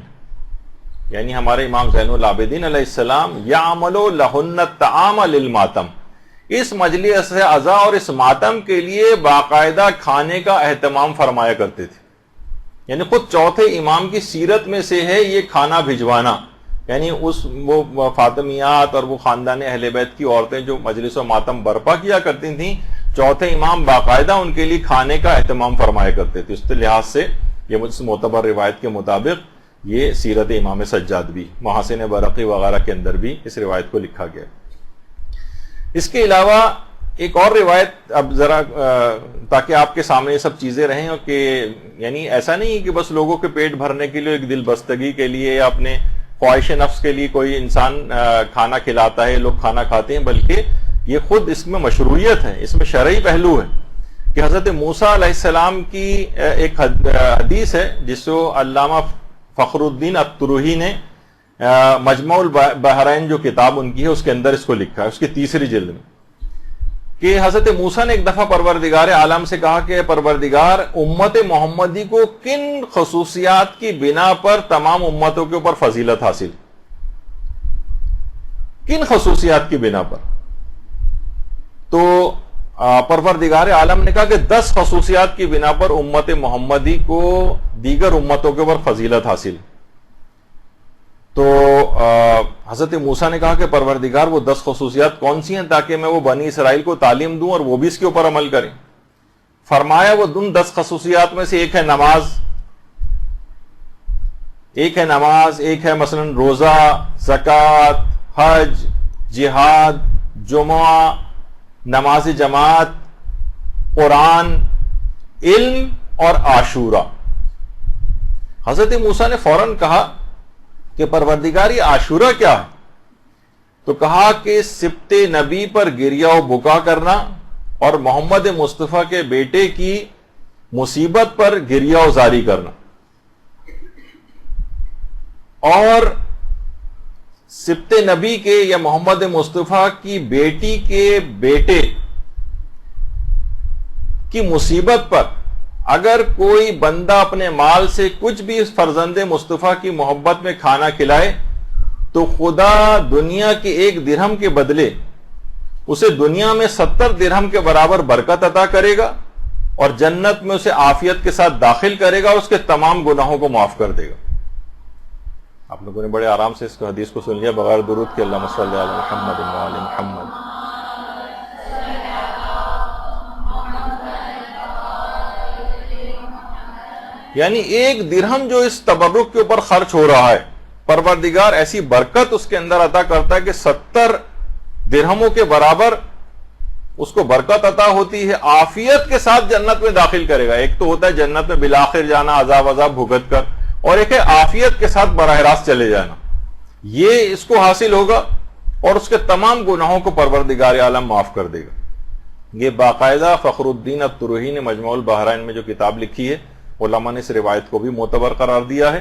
Speaker 1: یعنی ہمارے امام زین العابدین علیہ السلام یعملوا لہن الطعام للماتم، اس مجلس عزا اور اس ماتم کے لیے باقاعدہ کھانے کا اہتمام فرمایا کرتے تھے. یعنی خود چوتھے امام کی سیرت میں سے ہے یہ کھانا بھجوانا، یعنی وہ فاطمیات اور وہ خاندان اہل بیت کی عورتیں جو مجلس و ماتم برپا کیا کرتی تھیں، چوتھے امام باقاعدہ ان کے لیے کھانے کا اہتمام فرمایا کرتے تھے. اس لحاظ سے یہ معتبر روایت کے مطابق یہ سیرت امام سجاد بھی، محاسن برقی وغیرہ کے اندر بھی اس روایت کو لکھا گیا. اس کے علاوہ ایک اور روایت اب ذرا تاکہ آپ کے سامنے یہ سب چیزیں رہیں، اور کہ یعنی ایسا نہیں کہ بس لوگوں کے پیٹ بھرنے کے لیے، ایک دل بستگی کے لیے یا اپنے خواہش نفس کے لیے کوئی انسان کھانا کھلاتا ہے، لوگ کھانا کھاتے ہیں، بلکہ یہ خود اس میں مشروعیت ہے، اس میں شرعی پہلو ہے. کہ حضرت موسیٰ علیہ السلام کی ایک حدیث ہے جس کو علامہ فخر الدین الطروحی نے مجمع البحرین جو کتاب ان کی ہے اس کے اندر اس کو لکھا ہے، اس کی 3 جلد میں، کہ حضرت موسیٰ نے ایک دفعہ پروردگار عالم سے کہا کہ پروردگار، امت محمدی کو کن خصوصیات کی بنا پر تمام امتوں کے اوپر فضیلت حاصل، کن خصوصیات کی بنا پر؟ تو پروردگار عالم نے کہا کہ 10 خصوصیات کی بنا پر امت محمدی کو دیگر امتوں کے اوپر فضیلت حاصل. تو حضرت موسیٰ نے کہا کہ پروردگار وہ 10 خصوصیات کون سی ہیں تاکہ میں وہ بنی اسرائیل کو تعلیم دوں اور وہ بھی اس کے اوپر عمل کریں. فرمایا وہ 10 خصوصیات میں سے ایک ہے نماز، ایک ہے مثلا روزہ، زکوٰۃ، حج، جہاد، جمعہ، نماز جماعت، قرآن، علم اور عاشورہ. حضرت موسیٰ نے فوراً کہا کہ پروردگار یہ عاشورہ کیا ہے؟ تو کہا کہ سبت نبی پر گریہ و بکا کرنا اور محمد مصطفیٰ کے بیٹے کی مصیبت پر گریہ و زاری کرنا. اور سبت نبی کے یا محمد مصطفیٰ کی بیٹی کے بیٹے کی مصیبت پر اگر کوئی بندہ اپنے مال سے کچھ بھی اس فرزند مصطفیٰ کی محبت میں کھانا کھلائے تو خدا دنیا کے 1 درہم کے بدلے اسے دنیا میں 70 درہم کے برابر برکت عطا کرے گا اور جنت میں اسے عافیت کے ساتھ داخل کرے گا اور اس کے تمام گناہوں کو معاف کر دے گا. آپ لوگوں نے بڑے آرام سے اس حدیث کو سن لیا بغیر درود کے. اللہم صلی علی محمد و علی محمد. یعنی 1 درہم جو اس تبرک کے اوپر خرچ ہو رہا ہے، پروردگار ایسی برکت اس کے اندر عطا کرتا ہے کہ 70 درہموں کے برابر اس کو برکت عطا ہوتی ہے، عافیت کے ساتھ جنت میں داخل کرے گا. ایک تو ہوتا ہے جنت میں بالآخر جانا عذاب بھگت کر، اور ایک ہے عافیت کے ساتھ براہ راست چلے جانا. یہ اس کو حاصل ہوگا اور اس کے تمام گناہوں کو پروردگار عالم معاف کر دے گا. یہ باقاعدہ فخر الدین الترہی نے مجموع البحرین میں جو کتاب لکھی ہے، علماء نے اس روایت کو بھی معتبر قرار دیا ہے،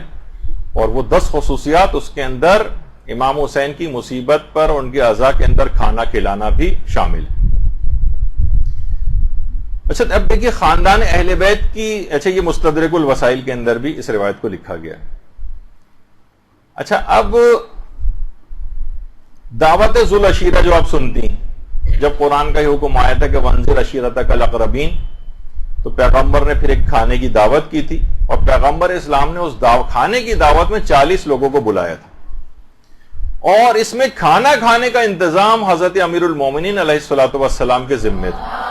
Speaker 1: اور وہ 10 خصوصیات اس کے اندر امام حسین کی مصیبت پر ان کے عزا کے اندر کھانا کھلانا بھی شامل ہے. اچھا اب دیکھیے خاندان اہل بیت کی، اچھا یہ مستدرک الوسائل کے اندر بھی اس روایت کو لکھا گیا ہے. اچھا اب دعوت ذو العشیرہ جو آپ سنتی ہیں، جب قرآن کا یہ حکم آیا تھا کہ وانذر عشیرتک الاقربین، تو پیغمبر نے پھر ایک کھانے کی دعوت کی تھی، اور پیغمبر اسلام نے اس کھانے کی دعوت میں 40 لوگوں کو بلایا تھا، اور اس میں کھانا کھانے کا انتظام حضرت امیر المومنین علیہ الصلوۃ والسلام کے ذمے تھا.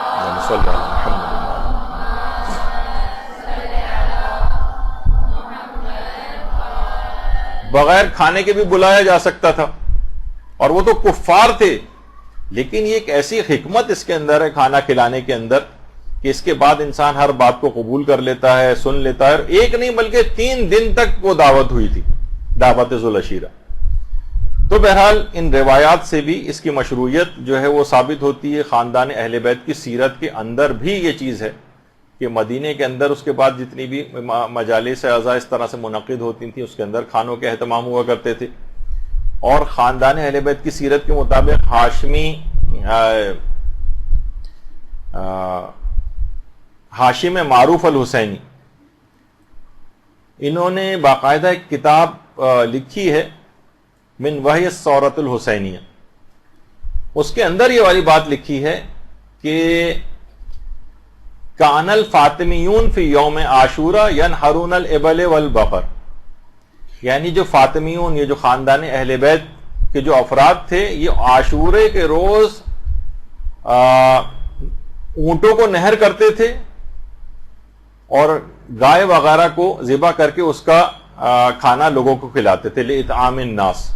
Speaker 1: بغیر کھانے کے بھی بلایا جا سکتا تھا، اور وہ تو کفار تھے، لیکن یہ ایک ایسی حکمت اس کے اندر ہے کھانا کھلانے کے اندر کہ اس کے بعد انسان ہر بات کو قبول کر لیتا ہے، سن لیتا ہے. ایک نہیں بلکہ 3 دن تک وہ دعوت ہوئی تھی، دعوت ذو العشیرہ. تو بہرحال ان روایات سے بھی اس کی مشروعیت جو ہے وہ ثابت ہوتی ہے. خاندان اہل بیت کی سیرت کے اندر بھی یہ چیز ہے کہ مدینے کے اندر اس کے بعد جتنی بھی مجالس عزا اس طرح سے منعقد ہوتی تھیں اس کے اندر کھانوں کے اہتمام ہوا کرتے تھے. اور خاندان اہل بیت کی سیرت کے مطابق ہاشم معروف الحسینی، انہوں نے باقاعدہ ایک کتاب لکھی ہے من وحی الثورۃ الحسینیہ. اس کے اندر یہ والی بات لکھی ہے کہ کان الفاطمیون فی یوم عاشورہ ینحرون الابل والبقر، یعنی جو فاطمیون، یہ جو خاندان اہل بیت کے جو افراد تھے، یہ عاشورے کے روز اونٹوں کو نہر کرتے تھے اور گائے وغیرہ کو ذبح کر کے اس کا کھانا لوگوں کو کھلاتے تھے، لِإِطْعَامِ النَّاسِ،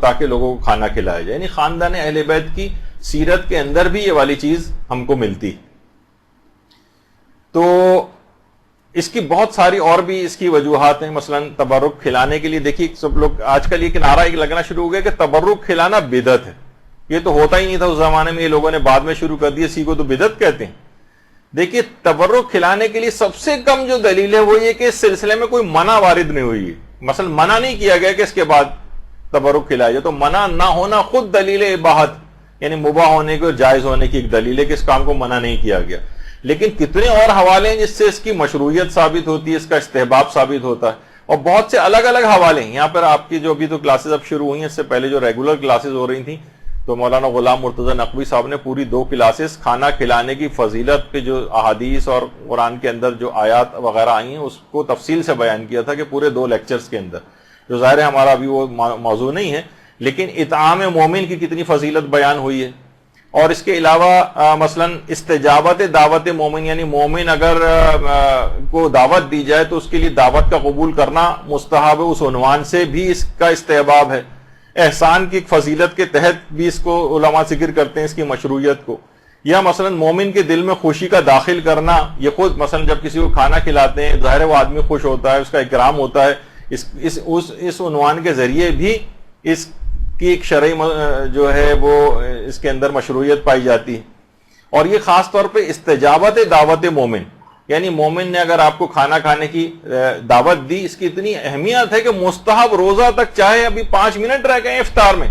Speaker 1: تاکہ لوگوں کو کھانا کھلایا جائے. یعنی خاندان اہل بیت کی سیرت کے اندر بھی یہ والی چیز ہم کو ملتی. تو اس کی بہت ساری اور بھی اس کی وجوہات ہیں. مثلا تبرک کھلانے کے لیے دیکھیے سب لوگ آج کل یہ نعرہ ایک لگنا شروع ہو گیا کہ تبرک کھلانا بدعت ہے. یہ تو ہوتا ہی نہیں تھا اس زمانے میں، یہ لوگوں نے بعد میں شروع کر دیا، اسی کو تو بدعت کہتے ہیں. دیکھیے تبرک کھلانے کے لیے سب سے کم جو دلیل ہے وہ یہ کہ اس سلسلے میں کوئی منع وارد نہیں ہوئی ہے. مثلا منع نہیں کیا گیا کہ اس کے بعد تبرک کھلایا جائے، تو منع نہ ہونا خود دلیل اباحت، یعنی مباح ہونے کی اور جائز ہونے کی ایک دلیل ہے کہ اس کام کو منع نہیں کیا گیا. لیکن کتنے اور حوالے ہیں جس سے اس کی مشروعیت ثابت ہوتی ہے، اس کا استحباب ثابت ہوتا ہے، اور بہت سے الگ الگ حوالے ہیں. یہاں پر آپ کی جو ابھی تو کلاسز اب شروع ہوئی ہیں، اس سے پہلے جو ریگولر کلاسز ہو رہی تھیں تو مولانا غلام مرتضی نقوی صاحب نے پوری 2 کلاسز کھانا کھلانے کی فضیلت پہ جو احادیث اور قرآن کے اندر جو آیات وغیرہ آئی ہیں اس کو تفصیل سے بیان کیا تھا کہ پورے 2 لیکچرز کے اندر. جو ظاہر ہے ہمارا ابھی وہ موضوع نہیں ہے، لیکن اطعام مومن کی کتنی فضیلت بیان ہوئی ہے. اور اس کے علاوہ مثلا استجابت دعوت مومن، یعنی مومن اگر کو دعوت دی جائے تو اس کے لیے دعوت کا قبول کرنا مستحب ہے، اس عنوان سے بھی اس کا استحباب ہے. احسان کی ایک فضیلت کے تحت بھی اس کو علماء ذکر کرتے ہیں اس کی مشروعیت کو. یا مثلا مومن کے دل میں خوشی کا داخل کرنا، یہ خود مثلا جب کسی کو کھانا کھلاتے ہیں ظاہر ہے وہ آدمی خوش ہوتا ہے، اس کا اکرام ہوتا ہے، اس عنوان کے ذریعے بھی اس کی ایک شرعی جو ہے وہ اس کے اندر مشروعیت پائی جاتی ہے. اور یہ خاص طور پہ استجابت دعوت مومن، یعنی مومن نے اگر آپ کو کھانا کھانے کی دعوت دی، اس کی اتنی اہمیت ہے کہ مستحب روزہ تک چاہے ابھی 5 منٹ رہ گئے افطار میں،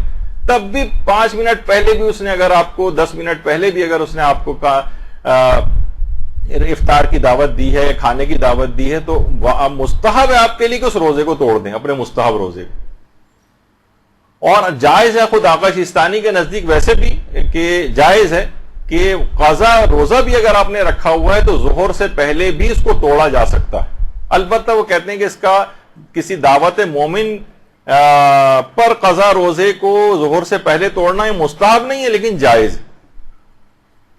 Speaker 1: تب بھی 5 منٹ پہلے بھی اس نے اگر آپ کو 10 منٹ پہلے بھی اگر اس نے آپ کو افطار کی دعوت دی ہے، کھانے کی دعوت دی ہے، تو مستحب ہے آپ کے لیے کہ اس روزے کو توڑ دیں، اپنے مستحب روزے کو. اور جائز ہے خود آقا سیستانی کے نزدیک ویسے بھی کہ جائز ہے کہ قضا روزہ بھی اگر آپ نے رکھا ہوا ہے تو ظہر سے پہلے بھی اس کو توڑا جا سکتا ہے. البتہ وہ کہتے ہیں کہ اس کا کسی دعوت مومن پر قضا روزے کو ظہر سے پہلے توڑنا یہ مستحب نہیں ہے، لیکن جائز ہے.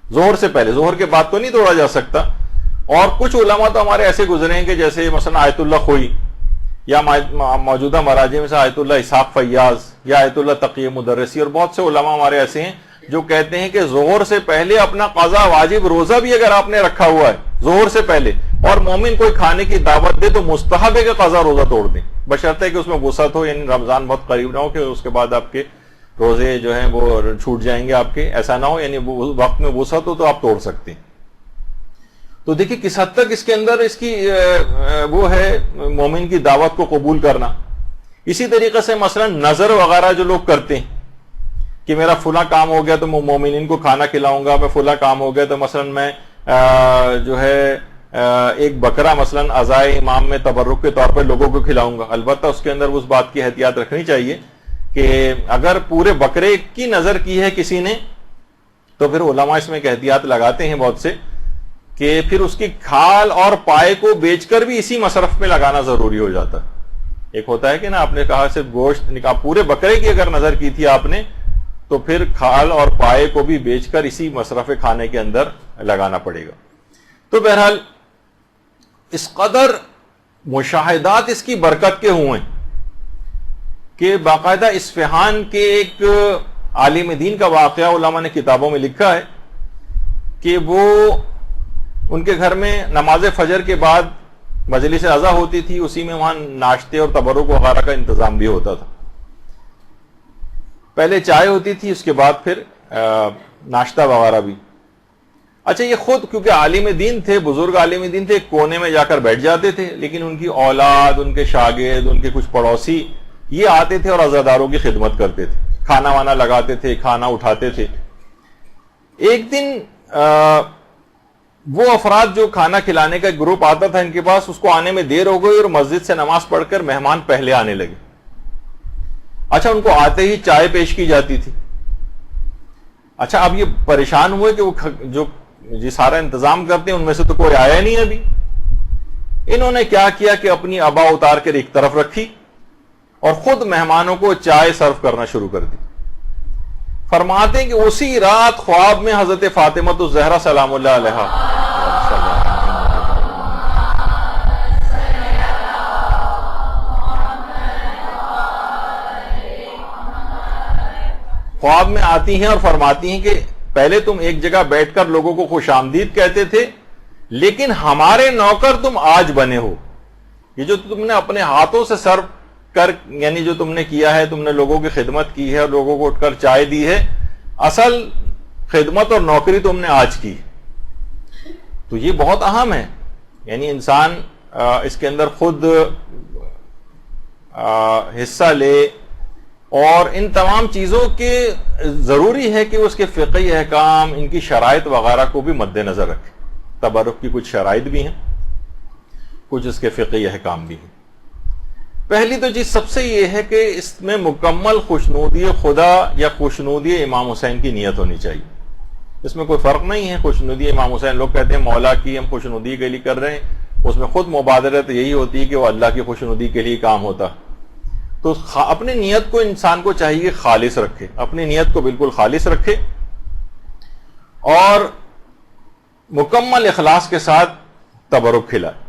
Speaker 1: ظہر سے پہلے، ظہر کے بعد تو نہیں توڑا جا سکتا. اور کچھ علماء تو ہمارے ایسے گزرے ہیں کہ جیسے مثلا آیت اللہ خوئی یا موجودہ مراجع میں سے آیت اللہ اسحاق فیاض یا آیت اللہ تقی مدرسی، اور بہت سے علماء ہمارے ایسے ہیں جو کہتے ہیں کہ ظہر سے پہلے اپنا قضا واجب روزہ بھی اگر آپ نے رکھا ہوا ہے ظہر سے پہلے اور مومن کوئی کھانے کی دعوت دے تو مستحب ہے کہ قضا روزہ توڑ دیں، بشرطے کہ اس میں وسعت ہو، یعنی رمضان بہت قریب نہ ہو کہ اس کے بعد آپ کے روزے جو ہیں وہ چھوٹ جائیں گے آپ کے، ایسا نہ ہو، یعنی وقت میں وسعت ہو تو آپ توڑ سکتے ہیں. تو دیکھیں کس حد تک اس کے اندر اس کی وہ ہے مومن کی دعوت کو قبول کرنا. اسی طریقے سے مثلا نظر وغیرہ جو لوگ کرتے ہیں کہ میرا فلاں کام ہو گیا تو میں مومنین کو کھانا کھلاؤں گا، میں فلاں کام ہو گیا تو مثلا میں جو ہے ایک بکرا مثلا عزائے امام میں تبرک کے طور پر لوگوں کو کھلاؤں گا. البتہ اس کے اندر اس بات کی احتیاط رکھنی چاہیے کہ اگر پورے بکرے کی نظر کی ہے کسی نے تو پھر علماء اس میں ایک احتیاط لگاتے ہیں بہت سے کہ پھر اس کی کھال اور پائے کو بیچ کر بھی اسی مصرف میں لگانا ضروری ہو جاتا. ایک ہوتا ہے کہ نا آپ نے کہا صرف گوشت نکاح، پورے بکرے کی اگر نظر کی تھی آپ نے تو پھر کھال اور پائے کو بھی بیچ کر اسی مصرف کھانے کے اندر لگانا پڑے گا. تو بہرحال اس قدر مشاہدات اس کی برکت کے ہوئے کہ باقاعدہ اصفہان کے ایک عالم دین کا واقعہ علماء نے کتابوں میں لکھا ہے کہ وہ ان کے گھر میں نماز فجر کے بعد مجلس عزا ہوتی تھی، اسی میں وہاں ناشتے اور تبرک وغیرہ کا انتظام بھی ہوتا تھا. پہلے چائے ہوتی تھی، اس کے بعد پھر ناشتہ وغیرہ بھی. اچھا یہ خود کیونکہ عالم دین تھے، بزرگ عالم دین تھے، ایک کونے میں جا کر بیٹھ جاتے تھے، لیکن ان کی اولاد، ان کے شاگرد، ان کے کچھ پڑوسی یہ آتے تھے اور عزاداروں کی خدمت کرتے تھے، کھانا وانا لگاتے تھے، کھانا اٹھاتے تھے. ایک دن وہ افراد جو کھانا کھلانے کا ایک گروپ آتا تھا ان کے پاس، اس کو آنے میں دیر ہو گئی اور مسجد سے نماز پڑھ کر مہمان پہلے آنے لگے. اچھا ان کو آتے ہی چائے پیش کی جاتی تھی. اچھا اب یہ پریشان ہوئے کہ وہ جو سارا انتظام کرتے ہیں ان میں سے تو کوئی آیا نہیں ابھی. انہوں نے کیا کیا کہ اپنی ابا اتار کر ایک طرف رکھی اور خود مہمانوں کو چائے سرو کرنا شروع کر دی. فرماتے ہیں کہ اسی رات خواب میں حضرت فاطمہ الزہرا سلام اللہ علیہا خواب میں آتی ہیں اور فرماتی ہیں کہ پہلے تم ایک جگہ بیٹھ کر لوگوں کو خوش آمدید کہتے تھے، لیکن ہمارے نوکر تم آج بنے ہو. یہ جو تم نے اپنے ہاتھوں سے سرو کر، یعنی جو تم نے کیا ہے، تم نے لوگوں کی خدمت کی ہے اور لوگوں کو اٹھ کر چائے دی ہے، اصل خدمت اور نوکری تم نے آج کی. تو یہ بہت اہم ہے، یعنی انسان اس کے اندر خود حصہ لے اور ان تمام چیزوں کے ضروری ہے کہ اس کے فقہی احکام، ان کی شرائط وغیرہ کو بھی مد نظر رکھے. تبرک کی کچھ شرائط بھی ہیں، کچھ اس کے فقہی احکام بھی ہیں. پہلی تو چیز سب سے یہ ہے کہ اس میں مکمل خوشنودی خدا یا خوشنودی امام حسین کی نیت ہونی چاہیے. اس میں کوئی فرق نہیں ہے. خوشنودی امام حسین، لوگ کہتے ہیں مولا کی ہم خوشنودی کے لیے کر رہے ہیں، اس میں خود مبادرت یہی ہوتی ہے کہ وہ اللہ کی خوشنودی کے لیے کام ہوتا. تو اپنی نیت کو انسان کو چاہیے کہ خالص رکھے، اپنی نیت کو بالکل خالص رکھے اور مکمل اخلاص کے ساتھ تبرک کھلائے۔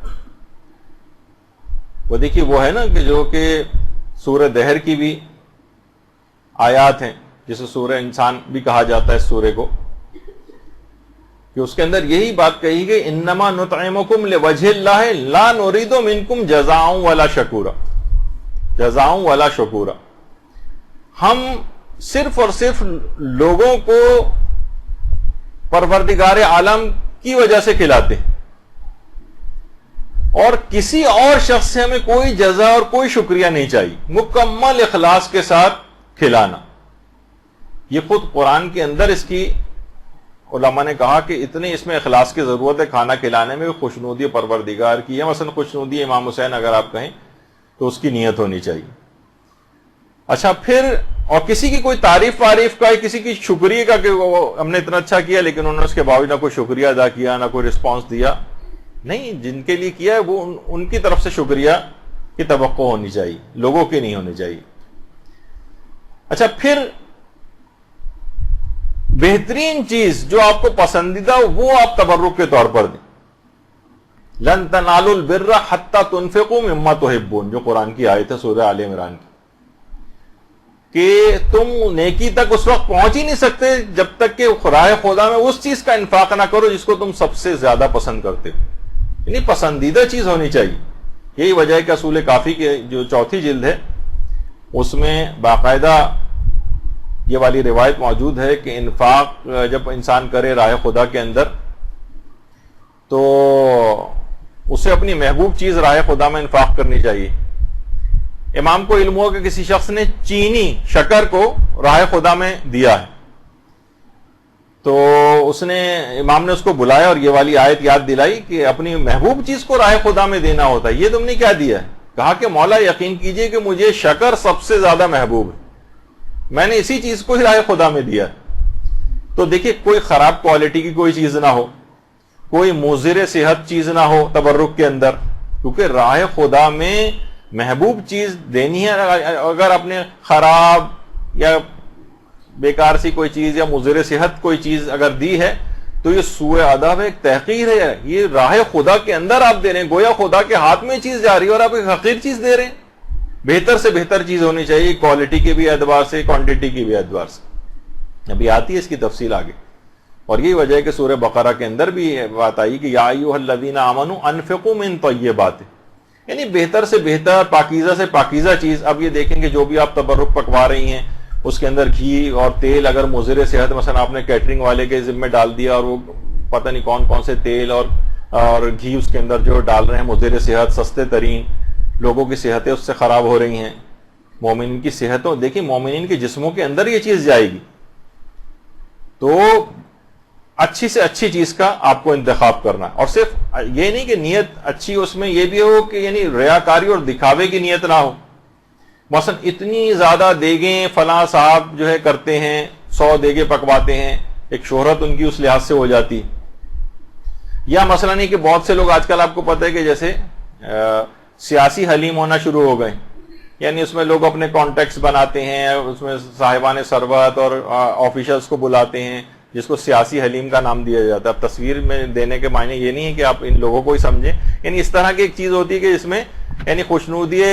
Speaker 1: وہ دیکھیے وہ ہے نا کہ جو کہ سورہ دہر کی بھی آیات ہیں، جسے سورہ انسان بھی کہا جاتا ہے اس سورے کو، کہ اس کے اندر یہی بات کہی گئی، انما نطعمکم لوجہ اللہ لا نرید منکم جزاء ولا شکورا، جزاء ولا شکورا، ہم صرف اور صرف لوگوں کو پروردگار عالم کی وجہ سے کھلاتے ہیں، اور کسی اور شخص سے ہمیں کوئی جزا اور کوئی شکریہ نہیں چاہیے، مکمل اخلاص کے ساتھ کھلانا۔ یہ خود قرآن کے اندر اس کی علماء نے کہا کہ اتنے اس میں اخلاص کی ضرورت ہے، کھانا کھلانے میں خوشنودی پروردگار کی ہے، مثلا خوشنودی امام حسین اگر آپ کہیں تو اس کی نیت ہونی چاہیے۔ اچھا پھر اور کسی کی کوئی تعریف وعریف کا، کسی کی شکریہ کا کہ ہم نے اتنا اچھا کیا لیکن انہوں نے اس کے باوجود نہ کوئی شکریہ ادا کیا، نہ کوئی رسپانس دیا، نہیں، جن کے لیے کیا ہے وہ ان کی طرف سے شکریہ کی توقع ہونی چاہیے، لوگوں کی نہیں ہونی چاہیے۔ اچھا پھر بہترین چیز جو آپ کو پسندیدہ وہ آپ تبرک کے طور پر دیں۔ لن تنالوا البر حتى تنفقوا مما تحبون، جو قرآن کی آیت ہے سورہ آل عمران کی، کہ تم نیکی تک اس وقت پہنچ ہی نہیں سکتے جب تک کہ راہ خدا میں اس چیز کا انفاق نہ کرو جس کو تم سب سے زیادہ پسند کرتے ہو، یعنی پسندیدہ چیز ہونی چاہیے۔ یہی وجہ ہے کہ اصول کافی کی جو چوتھی جلد ہے اس میں باقاعدہ یہ والی روایت موجود ہے کہ انفاق جب انسان کرے راہ خدا کے اندر تو اسے اپنی محبوب چیز راہ خدا میں انفاق کرنی چاہیے۔ امام کو علم ہوا کہ کسی شخص نے چینی شکر کو راہ خدا میں دیا ہے، تو اس نے امام نے اس کو بلایا اور یہ والی آیت یاد دلائی کہ اپنی محبوب چیز کو راہ خدا میں دینا ہوتا ہے، یہ تم نے کیا دیا ہے؟ کہا کہ مولا یقین کیجئے کہ مجھے شکر سب سے زیادہ محبوب ہے، میں نے اسی چیز کو ہی راہ خدا میں دیا ہے۔ تو دیکھیے کوئی خراب کوالٹی کی کوئی چیز نہ ہو، کوئی مضر صحت چیز نہ ہو تبرک کے اندر، کیونکہ راہ خدا میں محبوب چیز دینی ہے۔ اگر آپ نے خراب یا بیکار سی کوئی چیز یا مضر صحت کوئی چیز اگر دی ہے تو یہ سوء ادب ہے، ایک تحقیر ہے، یہ راہ خدا کے اندر آپ دے رہے ہیں، گویا خدا کے ہاتھ میں چیز جا رہی ہے اور آپ ایک حقیر چیز دے رہے ہیں۔ بہتر سے بہتر چیز ہونی چاہیے، کوالٹی کے بھی اعتبار سے، کوانٹٹی کی بھی اعتبار سے۔ ابھی آتی ہے اس کی تفصیل آگے، اور یہی وجہ ہے کہ سورہ بقرہ کے اندر بھی بات آئی کہ یا ایھا الذین آمنوا انفقوا من طیبات، یعنی بہتر سے بہتر، پاکیزہ سے پاکیزہ چیز۔ اب یہ دیکھیں کہ جو بھی آپ تبرک پکوا رہی ہیں اس کے اندر گھی اور تیل اگر مضر صحت، مثلا آپ نے کیٹرنگ والے کے ذمہ ڈال دیا اور وہ پتہ نہیں کون کون سے تیل اور گھی اس کے اندر جو ڈال رہے ہیں مضر صحت، سستے ترین، لوگوں کی صحتیں اس سے خراب ہو رہی ہیں۔ مومنین کی صحتوں، دیکھیں مومنین کے جسموں کے اندر یہ چیز جائے گی، تو اچھی سے اچھی چیز کا آپ کو انتخاب کرنا، اور صرف یہ نہیں کہ نیت اچھی، اس میں یہ بھی ہو کہ یعنی ریاکاری اور دکھاوے کی نیت نہ ہو۔ مثلا اتنی زیادہ دیگیں فلاں صاحب جو ہے کرتے ہیں، 100 دیگیں پکواتے ہیں، ایک شہرت ان کی اس لحاظ سے ہو جاتی۔ یا مثلا نہیں کہ بہت سے لوگ آج کل آپ کو پتہ ہے کہ جیسے سیاسی حلیم ہونا شروع ہو گئے، یعنی اس میں لوگ اپنے کانٹیکٹس بناتے ہیں، اس میں صاحبان ثروت اور آفیشلز کو بلاتے ہیں، جس کو سیاسی حلیم کا نام دیا جاتا ہے۔ اب تصویر میں دینے کے معنی یہ نہیں ہے کہ آپ ان لوگوں کو ہی سمجھیں، یعنی اس طرح کی ایک چیز ہوتی ہے کہ اس میں یعنی خوشنودی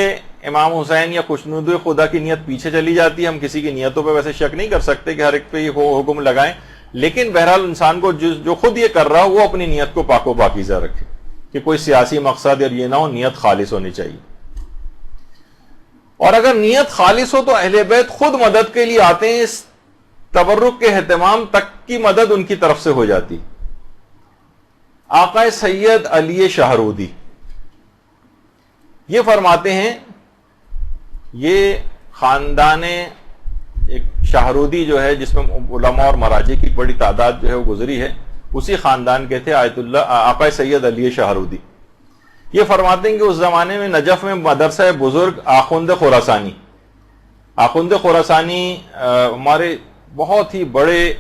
Speaker 1: امام حسین یا خوشنودی خدا کی نیت پیچھے چلی جاتی ہے۔ ہم کسی کی نیتوں پہ ویسے شک نہیں کر سکتے کہ ہر ایک پہ یہ حکم لگائیں، لیکن بہرحال انسان کو جو خود یہ کر رہا ہو وہ اپنی نیت کو پاک و پاکیزہ رکھے، کہ کوئی سیاسی مقصد اور یہ نہ ہو، نیت خالص ہونی چاہیے۔ اور اگر نیت خالص ہو تو اہل بیت خود مدد کے لیے آتے ہیں، اس تبرک کے اہتمام تک کی مدد ان کی طرف سے ہو جاتی۔ آقا سید علی شہرودی یہ فرماتے ہیں، یہ خاندان ایک شہرودی جو ہے جس میں علماء اور مراجع کی بڑی تعداد جو ہے وہ گزری ہے، اسی خاندان کے تھے آیت اللہ آقا سید علی شہرودی۔ یہ فرماتے ہیں کہ اس زمانے میں نجف میں مدرسہ بزرگ آخوند خراسانی، آخوند خراسانی ہمارے بہت ہی بڑے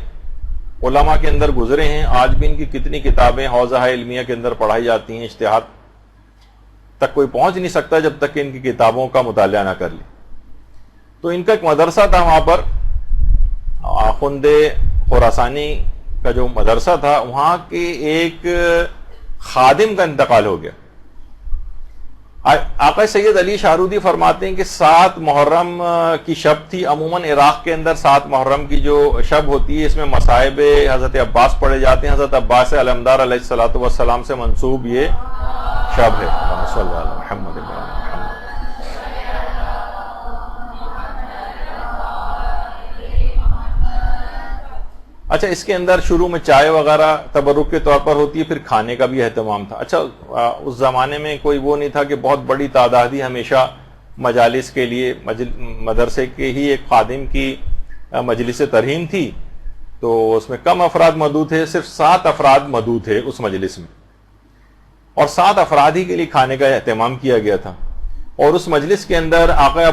Speaker 1: علماء کے اندر گزرے ہیں، آج بھی ان کی کتنی کتابیں حوزہ علمیہ کے اندر پڑھائی جاتی ہیں، اجتہاد تک کوئی پہنچ نہیں سکتا جب تک کہ ان کی کتابوں کا مطالعہ نہ کر لے۔ تو ان کا ایک مدرسہ تھا وہاں پر، آخوند خراسانی کا جو مدرسہ تھا، وہاں کے ایک خادم کا انتقال ہو گیا. آقا سید علی شاہرودی فرماتے ہیں کہ 7 محرم کی شب تھی. عموماً عراق کے اندر 7 محرم کی جو شب ہوتی ہے، اس میں مصائب حضرت عباس پڑھے جاتے ہیں. حضرت عباس علمدار علیہ الصلوۃ والسلام سے منسوب یہ شب ہے. صلی اللہ علیہ محمد. اچھا، اس کے اندر شروع میں چائے وغیرہ تبرک کے طور پر ہوتی ہے، پھر کھانے کا بھی اہتمام تھا. اچھا، اس زمانے میں کوئی وہ نہیں تھا کہ بہت بڑی تعداد ہی ہمیشہ مجالس کے لیے، مدرسے کے ہی ایک خادم کی مجلس ترہیم تھی، تو اس میں کم افراد مدعو تھے. صرف 7 افراد مدعو تھے اس مجلس میں، اور 7 افراد ہی کے لیے کھانے کا اہتمام کیا گیا تھا. اور اس مجلس کے اندر آقا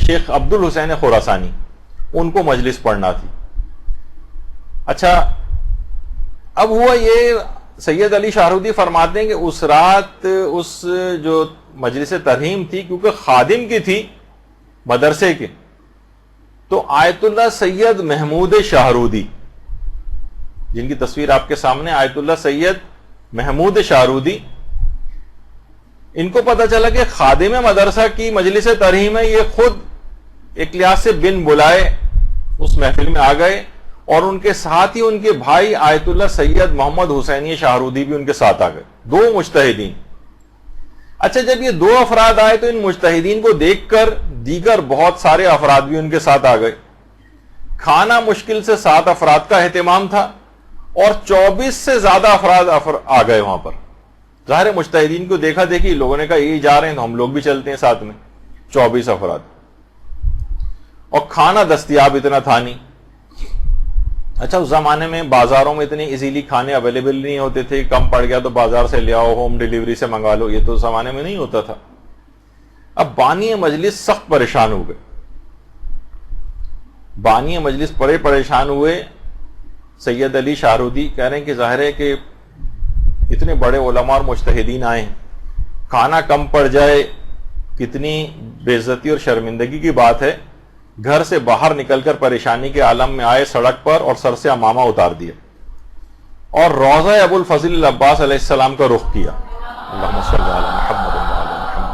Speaker 1: شیخ عبد الحسین خراسانی، ان کو مجلس پڑھنا تھی. اچھا، اب ہوا یہ، سید علی شاہرودی فرماتے ہیں کہ اس رات اس جو مجلس ترہیم تھی، کیونکہ خادم کی تھی مدرسے کے، تو آیت اللہ سید محمود شاہرودی، جن کی تصویر آپ کے سامنے، آیت اللہ سید محمود شاہرودی، ان کو پتہ چلا کہ خادم مدرسہ کی مجلس ترہیم ہے. یہ خود ایک لحاظ سے بن بلائے اس محفل میں آ گئے، اور ان کے ساتھ ہی ان کے بھائی آیت اللہ سید محمد حسینی شاہرودی بھی ان کے ساتھ آ گئے، 2 مجتہدین. اچھا، جب یہ 2 افراد آئے تو ان مجتہدین کو دیکھ کر دیگر بہت سارے افراد بھی ان کے ساتھ آ گئے. کھانا مشکل سے 7 افراد کا اہتمام تھا، اور 24 سے زیادہ افراد آ گئے وہاں پر. ظاہر مجتہدین کو دیکھا دیکھی لوگوں نے کہا یہ جا رہے ہیں تو ہم لوگ بھی چلتے ہیں ساتھ میں. 24 افراد، اور کھانا دستیاب اتنا تھا نہیں. اچھا، اس زمانے میں بازاروں میں اتنے ایزیلی کھانے اویلیبل نہیں ہوتے تھے. کم پڑ گیا تو بازار سے لے آؤ، ہوم ڈیلیوری سے منگا لو، یہ تو اس زمانے میں نہیں ہوتا تھا. اب بانی مجلس سخت پریشان ہو گئے. بانی مجلس بڑے پریشان ہوئے. سید علی شاہرودی کہہ رہے ہیں کہ ظاہر ہے کہ اتنے بڑے علماء اور مجتہدین آئے ہیں، کھانا کم پڑ جائے کتنی بے عزتی اور شرمندگی کی بات ہے. گھر سے باہر نکل کر پریشانی کے عالم میں آئے سڑک پر، اور سر سے عمامہ اتار دیا، اور روضہ ابو الفضل العباس علیہ السلام کا رخ کیا. اللہم صلی علی محمد و علی محمد.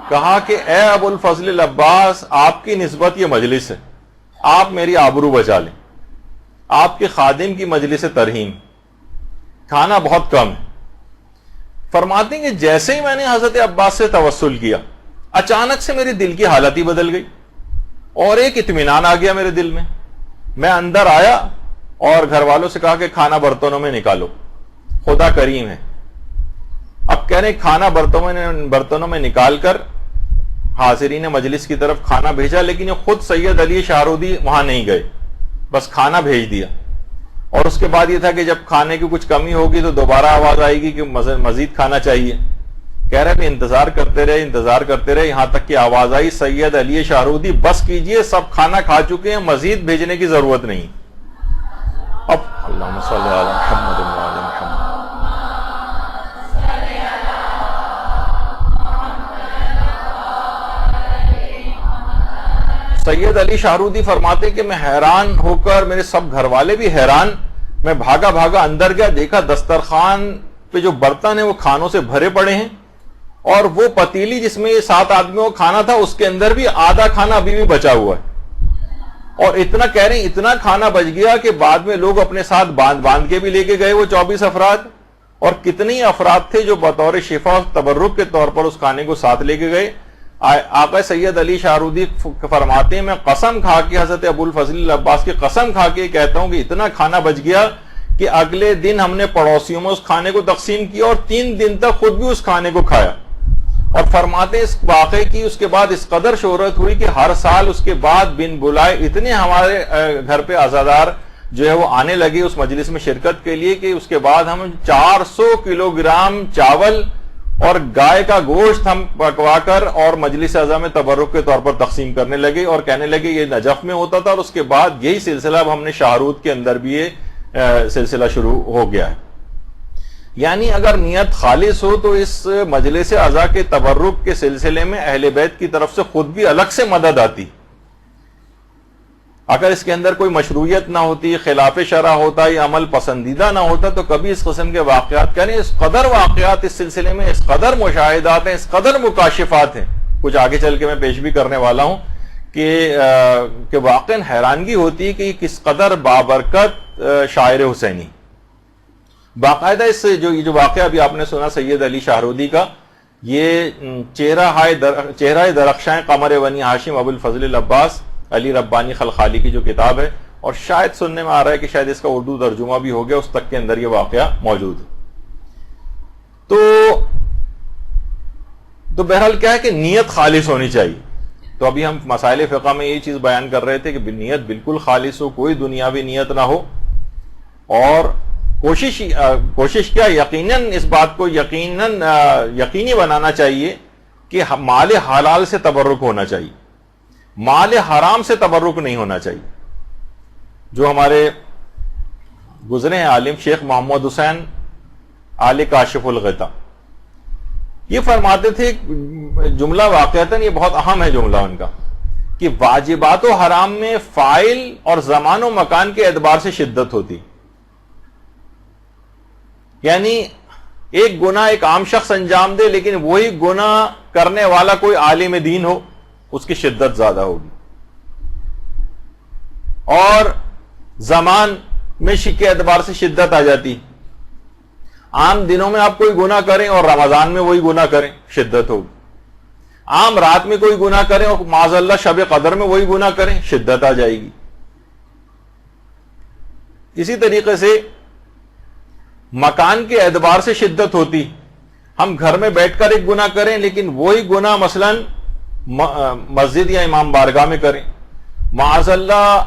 Speaker 1: کہا کہ اے ابو الفضل العباس، آپ کی نسبت یہ مجلس ہے، آپ میری آبرو بچا لیں. آپ کے خادم کی مجلس ترہیم، کھانا بہت کم ہے. فرماتے ہیں کہ جیسے ہی میں نے حضرت عباس سے توسل کیا، اچانک سے میری دل کی حالت ہی بدل گئی، اور ایک اطمینان آ گیا میرے دل میں. میں اندر آیا اور گھر والوں سے کہا کہ کھانا برتنوں میں نکالو، خدا کریم ہے. اب کہہ رہے کھانا برتنوں میں نکال کر حاضرین مجلس کی طرف کھانا بھیجا، لیکن یہ خود سید علی شاہرودی وہاں نہیں گئے، بس کھانا بھیج دیا. اور اس کے بعد یہ تھا کہ جب کھانے کی کچھ کمی ہوگی تو دوبارہ آواز آئے گی کہ مزید کھانا چاہیے. کہہ رہے بھی انتظار کرتے رہے یہاں تک کہ آواز آئی سید علی شاہرودی بس کیجئے، سب کھانا کھا چکے ہیں، مزید بھیجنے کی ضرورت نہیں. اب اللہم صلی علی محمد و علی محمد. سید علی شاہرودی فرماتے کہ میں حیران ہو کر، میرے سب گھر والے بھی حیران، میں بھاگا اندر گیا، دیکھا دسترخوان پہ جو برتن ہیں وہ کھانوں سے بھرے پڑے ہیں، اور وہ پتیلی جس میں یہ 7 آدمیوں کا کھانا تھا اس کے اندر بھی آدھا کھانا ابھی بھی بچا ہوا ہے. اور اتنا کہہ رہے ہیں اتنا کھانا بچ گیا کہ بعد میں لوگ اپنے ساتھ باندھ کے بھی لے کے گئے وہ 24 افراد. اور کتنے افراد تھے جو بطور شفا تبرک کے طور پر اس کھانے کو ساتھ لے کے گئے. آقا سید علی شاہرودی فرماتے ہیں میں قسم کھا کے، حضرت ابو الفضل العباس کی قسم کھا کے کہتا ہوں کہ اتنا کھانا بچ گیا کہ اگلے دن ہم نے پڑوسیوں میں اس کھانے کو تقسیم کیا، اور 3 دن تک خود بھی اس کھانے کو کھایا. اور فرماتے ہیں اس واقعے کی اس کے بعد اس قدر شہرت ہوئی کہ ہر سال اس کے بعد بن بلائے اتنے ہمارے گھر پہ عزادار جو ہے وہ آنے لگے اس مجلس میں شرکت کے لیے کہ اس کے بعد ہم 400 کلو گرام چاول اور گائے کا گوشت ہم پکوا کر اور مجلس اعظم میں تبرک کے طور پر تقسیم کرنے لگے، اور کہنے لگے یہ نجف میں ہوتا تھا، اور اس کے بعد یہی سلسلہ اب ہم نے شاہرود کے اندر بھی یہ سلسلہ شروع ہو گیا ہے. یعنی اگر نیت خالص ہو تو اس مجلس عزا کے تبرک کے سلسلے میں اہل بیت کی طرف سے خود بھی الگ سے مدد آتی. اگر اس کے اندر کوئی مشروعیت نہ ہوتی، خلاف شرع ہوتا یا عمل پسندیدہ نہ ہوتا، تو کبھی اس قسم کے واقعات یعنی اس قدر واقعات اس سلسلے میں، اس قدر مشاہدات ہیں، اس قدر مکاشفات ہیں، کچھ آگے چل کے میں پیش بھی کرنے والا ہوں کہ واقعاً حیرانگی ہوتی ہے کہ کس قدر بابرکت شاعر حسینی. باقاعدہ اس جو واقعہ ابھی آپ نے سنا سید علی شاہرودی کا، یہ چہرہ درخشاں قمر بنی ہاشم ابو الفضل العباس علی ربانی خلخالی کی جو کتاب ہے، اور شاید سننے میں آ رہا ہے کہ شاید اس کا اردو ترجمہ بھی ہو گیا، اس تک کے اندر یہ واقعہ موجود ہے. تو بہرحال کیا ہے کہ نیت خالص ہونی چاہیے. تو ابھی ہم مسائل فقہ میں یہی چیز بیان کر رہے تھے کہ نیت بالکل خالص ہو، کوئی دنیاوی نیت نہ ہو، اور کوشش کیا یقیناً اس بات کو یقینی بنانا چاہیے کہ مال حلال سے تبرک ہونا چاہیے، مال حرام سے تبرک نہیں ہونا چاہیے. جو ہمارے گزرے ہیں عالم شیخ محمد حسین آل کاشف الغطا، یہ فرماتے تھے جملہ واقعتاً یہ بہت اہم ہے جملہ ان کا، کہ واجبات و حرام میں فاعل اور زمان و مکان کے اعتبار سے شدت ہوتی. یعنی ایک گناہ ایک عام شخص انجام دے، لیکن وہی گناہ کرنے والا کوئی عالم دین ہو، اس کی شدت زیادہ ہوگی. اور زمان میں کے اعتبار سے شدت آ جاتی. عام دنوں میں آپ کوئی گناہ کریں اور رمضان میں وہی گناہ کریں، شدت ہوگی. عام رات میں کوئی گناہ کریں اور معاذ اللہ شب قدر میں وہی گناہ کریں، شدت آ جائے گی. اسی طریقے سے مکان کے اعتبار سے شدت ہوتی. ہم گھر میں بیٹھ کر ایک گناہ کریں، لیکن وہی گناہ مثلا مسجد یا امام بارگاہ میں کریں. معاذ اللہ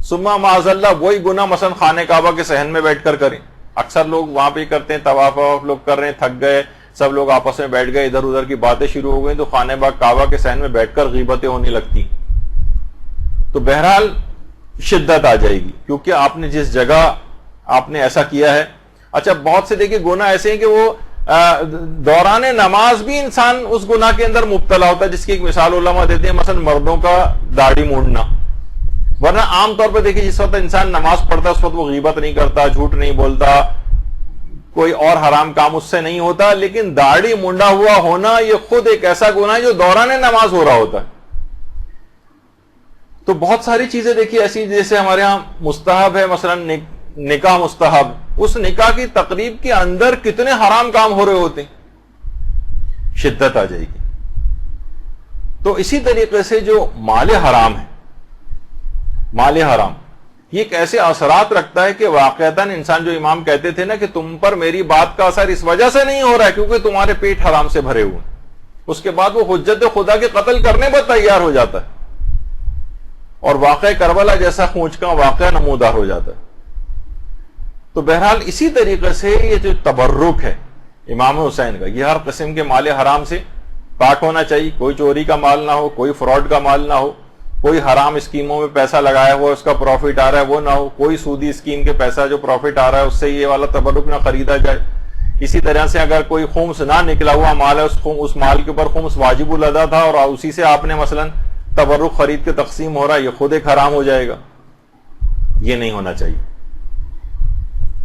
Speaker 1: ثم معاذ اللہ وہی گناہ مثلا خانہ کعبہ کے صحن میں بیٹھ کر کریں. اکثر لوگ وہاں پہ کرتے ہیں، طواف لوگ کر رہے ہیں، تھک گئے، سب لوگ آپس میں بیٹھ گئے، ادھر ادھر کی باتیں شروع ہو گئی، تو خانہ کعبہ کے صحن میں بیٹھ کر غیبتیں ہونے لگتی. تو بہرحال شدت آ جائے گی، کیونکہ آپ نے جس جگہ آپ نے ایسا کیا ہے. اچھا بہت سے دیکھیں گناہ ایسے ہیں کہ وہ دوران نماز بھی انسان اس گناہ کے اندر مبتلا ہوتا ہے، جس کی ایک مثال علماء دیتے ہیں، مثلا مردوں کا داڑھی مونڈنا. ورنہ عام طور پہ دیکھیں جس وقت انسان نماز پڑھتا ہے اس وقت وہ غیبت نہیں کرتا، جھوٹ نہیں بولتا، کوئی اور حرام کام اس سے نہیں ہوتا. لیکن داڑھی مونڈا ہوا ہونا یہ خود ایک ایسا گناہ ہے جو دوران نماز ہو رہا ہوتا ہے. تو بہت ساری چیزیں دیکھیے ایسی، جیسے ہمارے ہاں مستحب ہے، مثلا نکاح مستحب، اس نکاح کی تقریب کے اندر کتنے حرام کام ہو رہے ہوتے ہیں، شدت آ جائے گی. تو اسی طریقے سے جو مال حرام ہے، مال حرام یہ ایک ایسے اثرات رکھتا ہے کہ واقعتاً انسان، جو امام کہتے تھے نا کہ تم پر میری بات کا اثر اس وجہ سے نہیں ہو رہا ہے کیونکہ تمہارے پیٹ حرام سے بھرے ہوئے، اس کے بعد وہ حجت خدا کے قتل کرنے پر تیار ہو جاتا ہے، اور واقعہ کربلا جیسا خونچ کا واقعہ نمودار ہو جاتا ہے. تو بہرحال اسی طریقے سے یہ جو تبرک ہے امام حسین کا، یہ ہر قسم کے مال حرام سے پاک ہونا چاہیے. کوئی چوری کا مال نہ ہو، کوئی فراڈ کا مال نہ ہو، کوئی حرام اسکیموں میں پیسہ لگایا ہوا اس کا پروفٹ آ رہا ہے وہ نہ ہو، کوئی سودی اسکیم کے پیسہ جو پروفٹ آ رہا ہے اس سے یہ والا تبرک نہ خریدا جائے. اسی طرح سے اگر کوئی خمس نہ نکلا ہوا مال ہے، اس مال کے اوپر خمس واجب الادا تھا اور اسی سے آپ نے مثلا تبرک خرید کے تقسیم ہو رہا ہے، یہ خود ایک حرام ہو جائے گا، یہ نہیں ہونا چاہیے.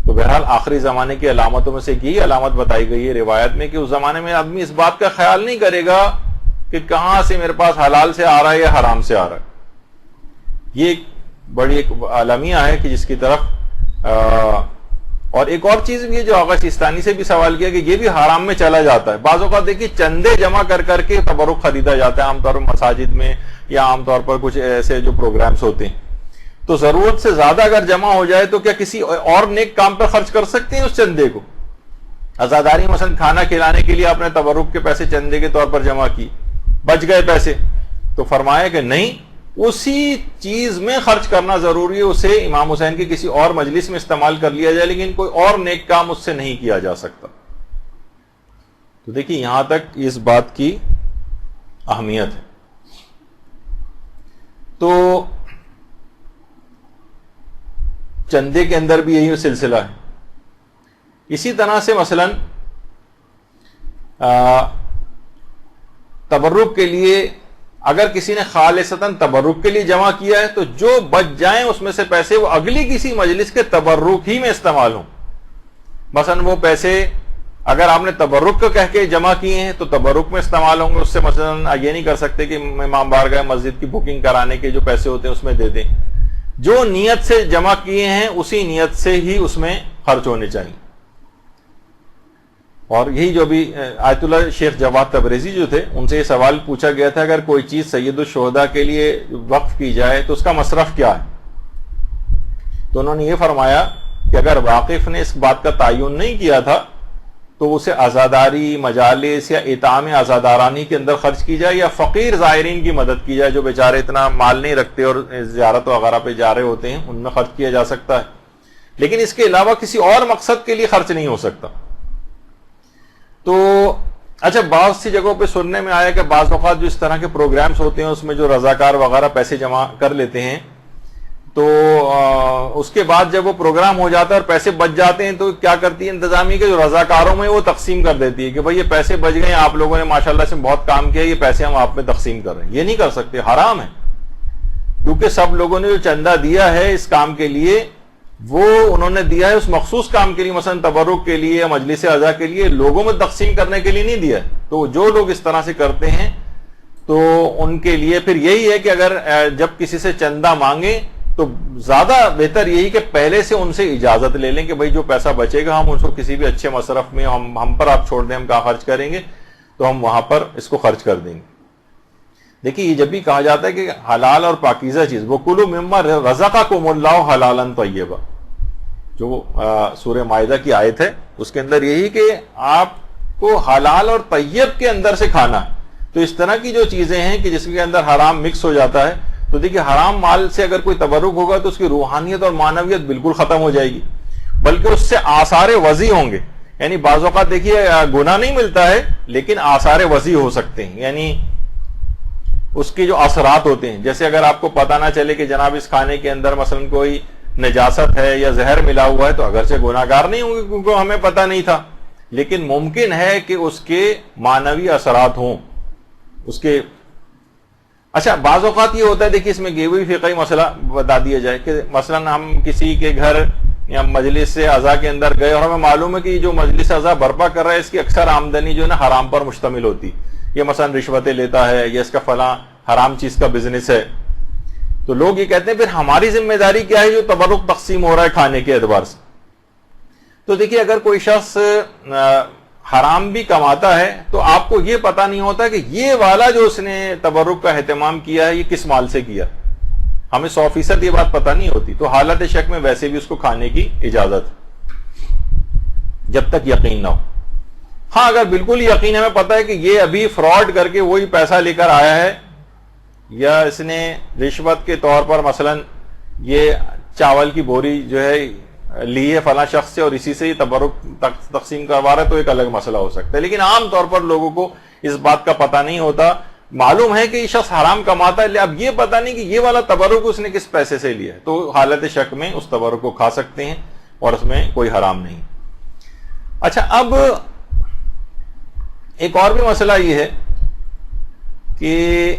Speaker 1: تو بہرحال آخری زمانے کی علامتوں میں سے یہی علامت بتائی گئی ہے روایت میں کہ اس زمانے میں آدمی اس بات کا خیال نہیں کرے گا کہ کہاں سے میرے پاس حلال سے آ رہا ہے یا حرام سے آ رہا ہے. یہ ایک بڑی ایک عالمیہ ہے کہ جس کی طرف اور ایک اور چیز بھی ہے جو آغا سیستانی سے بھی سوال کیا کہ یہ بھی حرام میں چلا جاتا ہے. بعض اوقات دیکھیے چندے جمع کر کر کے تبرک خریدا جاتا ہے، عام طور پر مساجد میں یا عام طور پر کچھ ایسے جو پروگرامز ہوتے ہیں. تو ضرورت سے زیادہ اگر جمع ہو جائے تو کیا کسی اور نیک کام پر خرچ کر سکتے ہیں اس چندے کو؟ عزاداری مثلا کھانا کھلانے کے لیے آپ نے تبرک کے پیسے چندے کے طور پر جمع کی، بچ گئے پیسے، تو فرمایا کہ نہیں، اسی چیز میں خرچ کرنا ضروری ہے. اسے امام حسین کی کسی اور مجلس میں استعمال کر لیا جائے، لیکن کوئی اور نیک کام اس سے نہیں کیا جا سکتا. تو دیکھیے یہاں تک اس بات کی اہمیت ہے. تو چندے کے اندر بھی یہی سلسلہ ہے اسی طرح سے مثلا تبرک کے لیے اگر کسی نے خالصتاً تبرک کے لیے جمع کیا ہے تو جو بچ جائیں اس میں سے پیسے وہ اگلی کسی مجلس کے تبرک ہی میں استعمال ہوں. مثلا وہ پیسے اگر آپ نے تبرک کا کہہ کے جمع کیے ہیں تو تبرک میں استعمال ہوں گے. اس سے مثلا یہ نہیں کر سکتے کہ امام بارگاہ مسجد کی بکنگ کرانے کے جو پیسے ہوتے ہیں اس میں دے دیں. جو نیت سے جمع کیے ہیں اسی نیت سے ہی اس میں خرچ ہونے چاہیے. اور یہی جو بھی آیت اللہ شیخ جواد تبریزی جو تھے ان سے یہ سوال پوچھا گیا تھا اگر کوئی چیز سید الشہداء کے لیے وقف کی جائے تو اس کا مصرف کیا ہے, تو انہوں نے یہ فرمایا کہ اگر واقف نے اس بات کا تعین نہیں کیا تھا تو اسے عزاداری, مجالس یا اطعام عزادارانی کے اندر خرچ کی جائے یا فقیر زائرین کی مدد کی جائے جو بیچارے اتنا مال نہیں رکھتے اور زیارت وغیرہ پہ جا رہے ہوتے ہیں, ان میں خرچ کیا جا سکتا ہے. لیکن اس کے علاوہ کسی اور مقصد کے لیے خرچ نہیں ہو سکتا. تو اچھا بعض سی جگہوں پہ سننے میں آیا کہ بعض اوقات جو اس طرح کے پروگرامز ہوتے ہیں اس میں جو رضاکار وغیرہ پیسے جمع کر لیتے ہیں تو اس کے بعد جب وہ پروگرام ہو جاتا ہے اور پیسے بچ جاتے ہیں تو کیا کرتی ہے انتظامیہ کے جو رضاکاروں میں وہ تقسیم کر دیتی ہے کہ بھائی یہ پیسے بچ گئے, آپ لوگوں نے ماشاءاللہ سے بہت کام کیا, یہ پیسے ہم آپ میں تقسیم کر رہے ہیں. یہ نہیں کر سکتے, حرام ہے, کیونکہ سب لوگوں نے جو چندہ دیا ہے اس کام کے لیے وہ انہوں نے دیا ہے اس مخصوص کام کے لیے, مثلا تبرک کے لیے, مجلس اعضاء کے لیے, لوگوں میں تقسیم کرنے کے لیے نہیں دیا ہے. تو جو لوگ اس طرح سے کرتے ہیں تو ان کے لیے پھر یہی ہے کہ اگر جب کسی سے چندہ مانگیں تو زیادہ بہتر یہی کہ پہلے سے ان سے اجازت لے لیں کہ بھائی جو پیسہ بچے گا ہم اس کو کسی بھی اچھے مصرف میں ہم پر آپ چھوڑ دیں, ہم کہاں خرچ کریں گے تو ہم وہاں پر اس کو خرچ کر دیں گے. دیکھیے یہ جب بھی کہا جاتا ہے کہ حلال اور پاکیزہ چیز, وَكُلُوا مِمَّا رَزَقَكُمُ اللَّهُ حَلَالًا طَيِّبًا, جو سورہ مائدہ کی آیت ہے اس کے اندر یہی کہ آپ کو حلال اور طیب کے اندر سے کھانا ہے. تو اس طرح کی جو چیزیں ہیں کہ جس کے اندر حرام مکس ہو جاتا ہے تو دیکھیے حرام مال سے اگر کوئی تبرک ہوگا تو اس کی روحانیت اور معنویت بالکل ختم ہو جائے گی, بلکہ اس سے آثار وضع ہوں گے. یعنی بعض اوقات دیکھیے گناہ نہیں ملتا ہے لیکن آثار وضع ہو سکتے ہیں, یعنی اس کے جو اثرات ہوتے ہیں. جیسے اگر آپ کو پتہ نہ چلے کہ جناب اس کھانے کے اندر مثلا کوئی نجاست ہے یا زہر ملا ہوا ہے تو اگرچہ گناہ گار نہیں ہوں گے کیونکہ ہمیں پتہ نہیں تھا, لیکن ممکن ہے کہ اس کے معنوی اثرات ہوں اس کے. اچھا بعض اوقات یہ ہوتا ہے, دیکھیے اس میں یہ بھی فقہی مسئلہ بتا دیا جائے کہ مثلا ہم کسی کے گھر یا مجلس اعضاء کے اندر گئے اور ہمیں معلوم ہے کہ جو مجلس اعضاء برپا کر رہا ہے اس کی اکثر آمدنی جو ہے نا حرام پر مشتمل ہوتی, یہ مثلا رشوتیں لیتا ہے یا اس کا فلاں حرام چیز کا بزنس ہے. تو لوگ یہ کہتے ہیں پھر ہماری ذمہ داری کیا ہے جو تبرک تقسیم ہو رہا ہے کھانے کے اعتبار سے. تو دیکھیے اگر کوئی شخص حرام بھی کماتا ہے تو آپ کو یہ پتہ نہیں ہوتا کہ یہ والا جو اس نے تبرک کا اہتمام کیا ہے یہ کس مال سے کیا, ہمیں 100% یہ بات پتہ نہیں ہوتی. تو حالت شک میں ویسے بھی اس کو کھانے کی اجازت جب تک یقین نہ ہو. ہاں اگر بالکل یقین ہمیں پتہ ہے کہ یہ ابھی فراڈ کر کے وہی پیسہ لے کر آیا ہے یا اس نے رشوت کے طور پر مثلا یہ چاول کی بوری جو ہے لی ہے فلاں شخص سے اور اسی سے ہی تبرک تقسیم کروا رہا ہے تو ایک الگ مسئلہ ہو سکتا ہے. لیکن عام طور پر لوگوں کو اس بات کا پتہ نہیں ہوتا, معلوم ہے کہ یہ شخص حرام کماتا ہے, اب یہ پتہ نہیں کہ یہ والا تبرک اس نے کس پیسے سے لیا ہے. تو حالت شک میں اس تبرک کو کھا سکتے ہیں اور اس میں کوئی حرام نہیں. اچھا اب ایک اور بھی مسئلہ یہ ہے کہ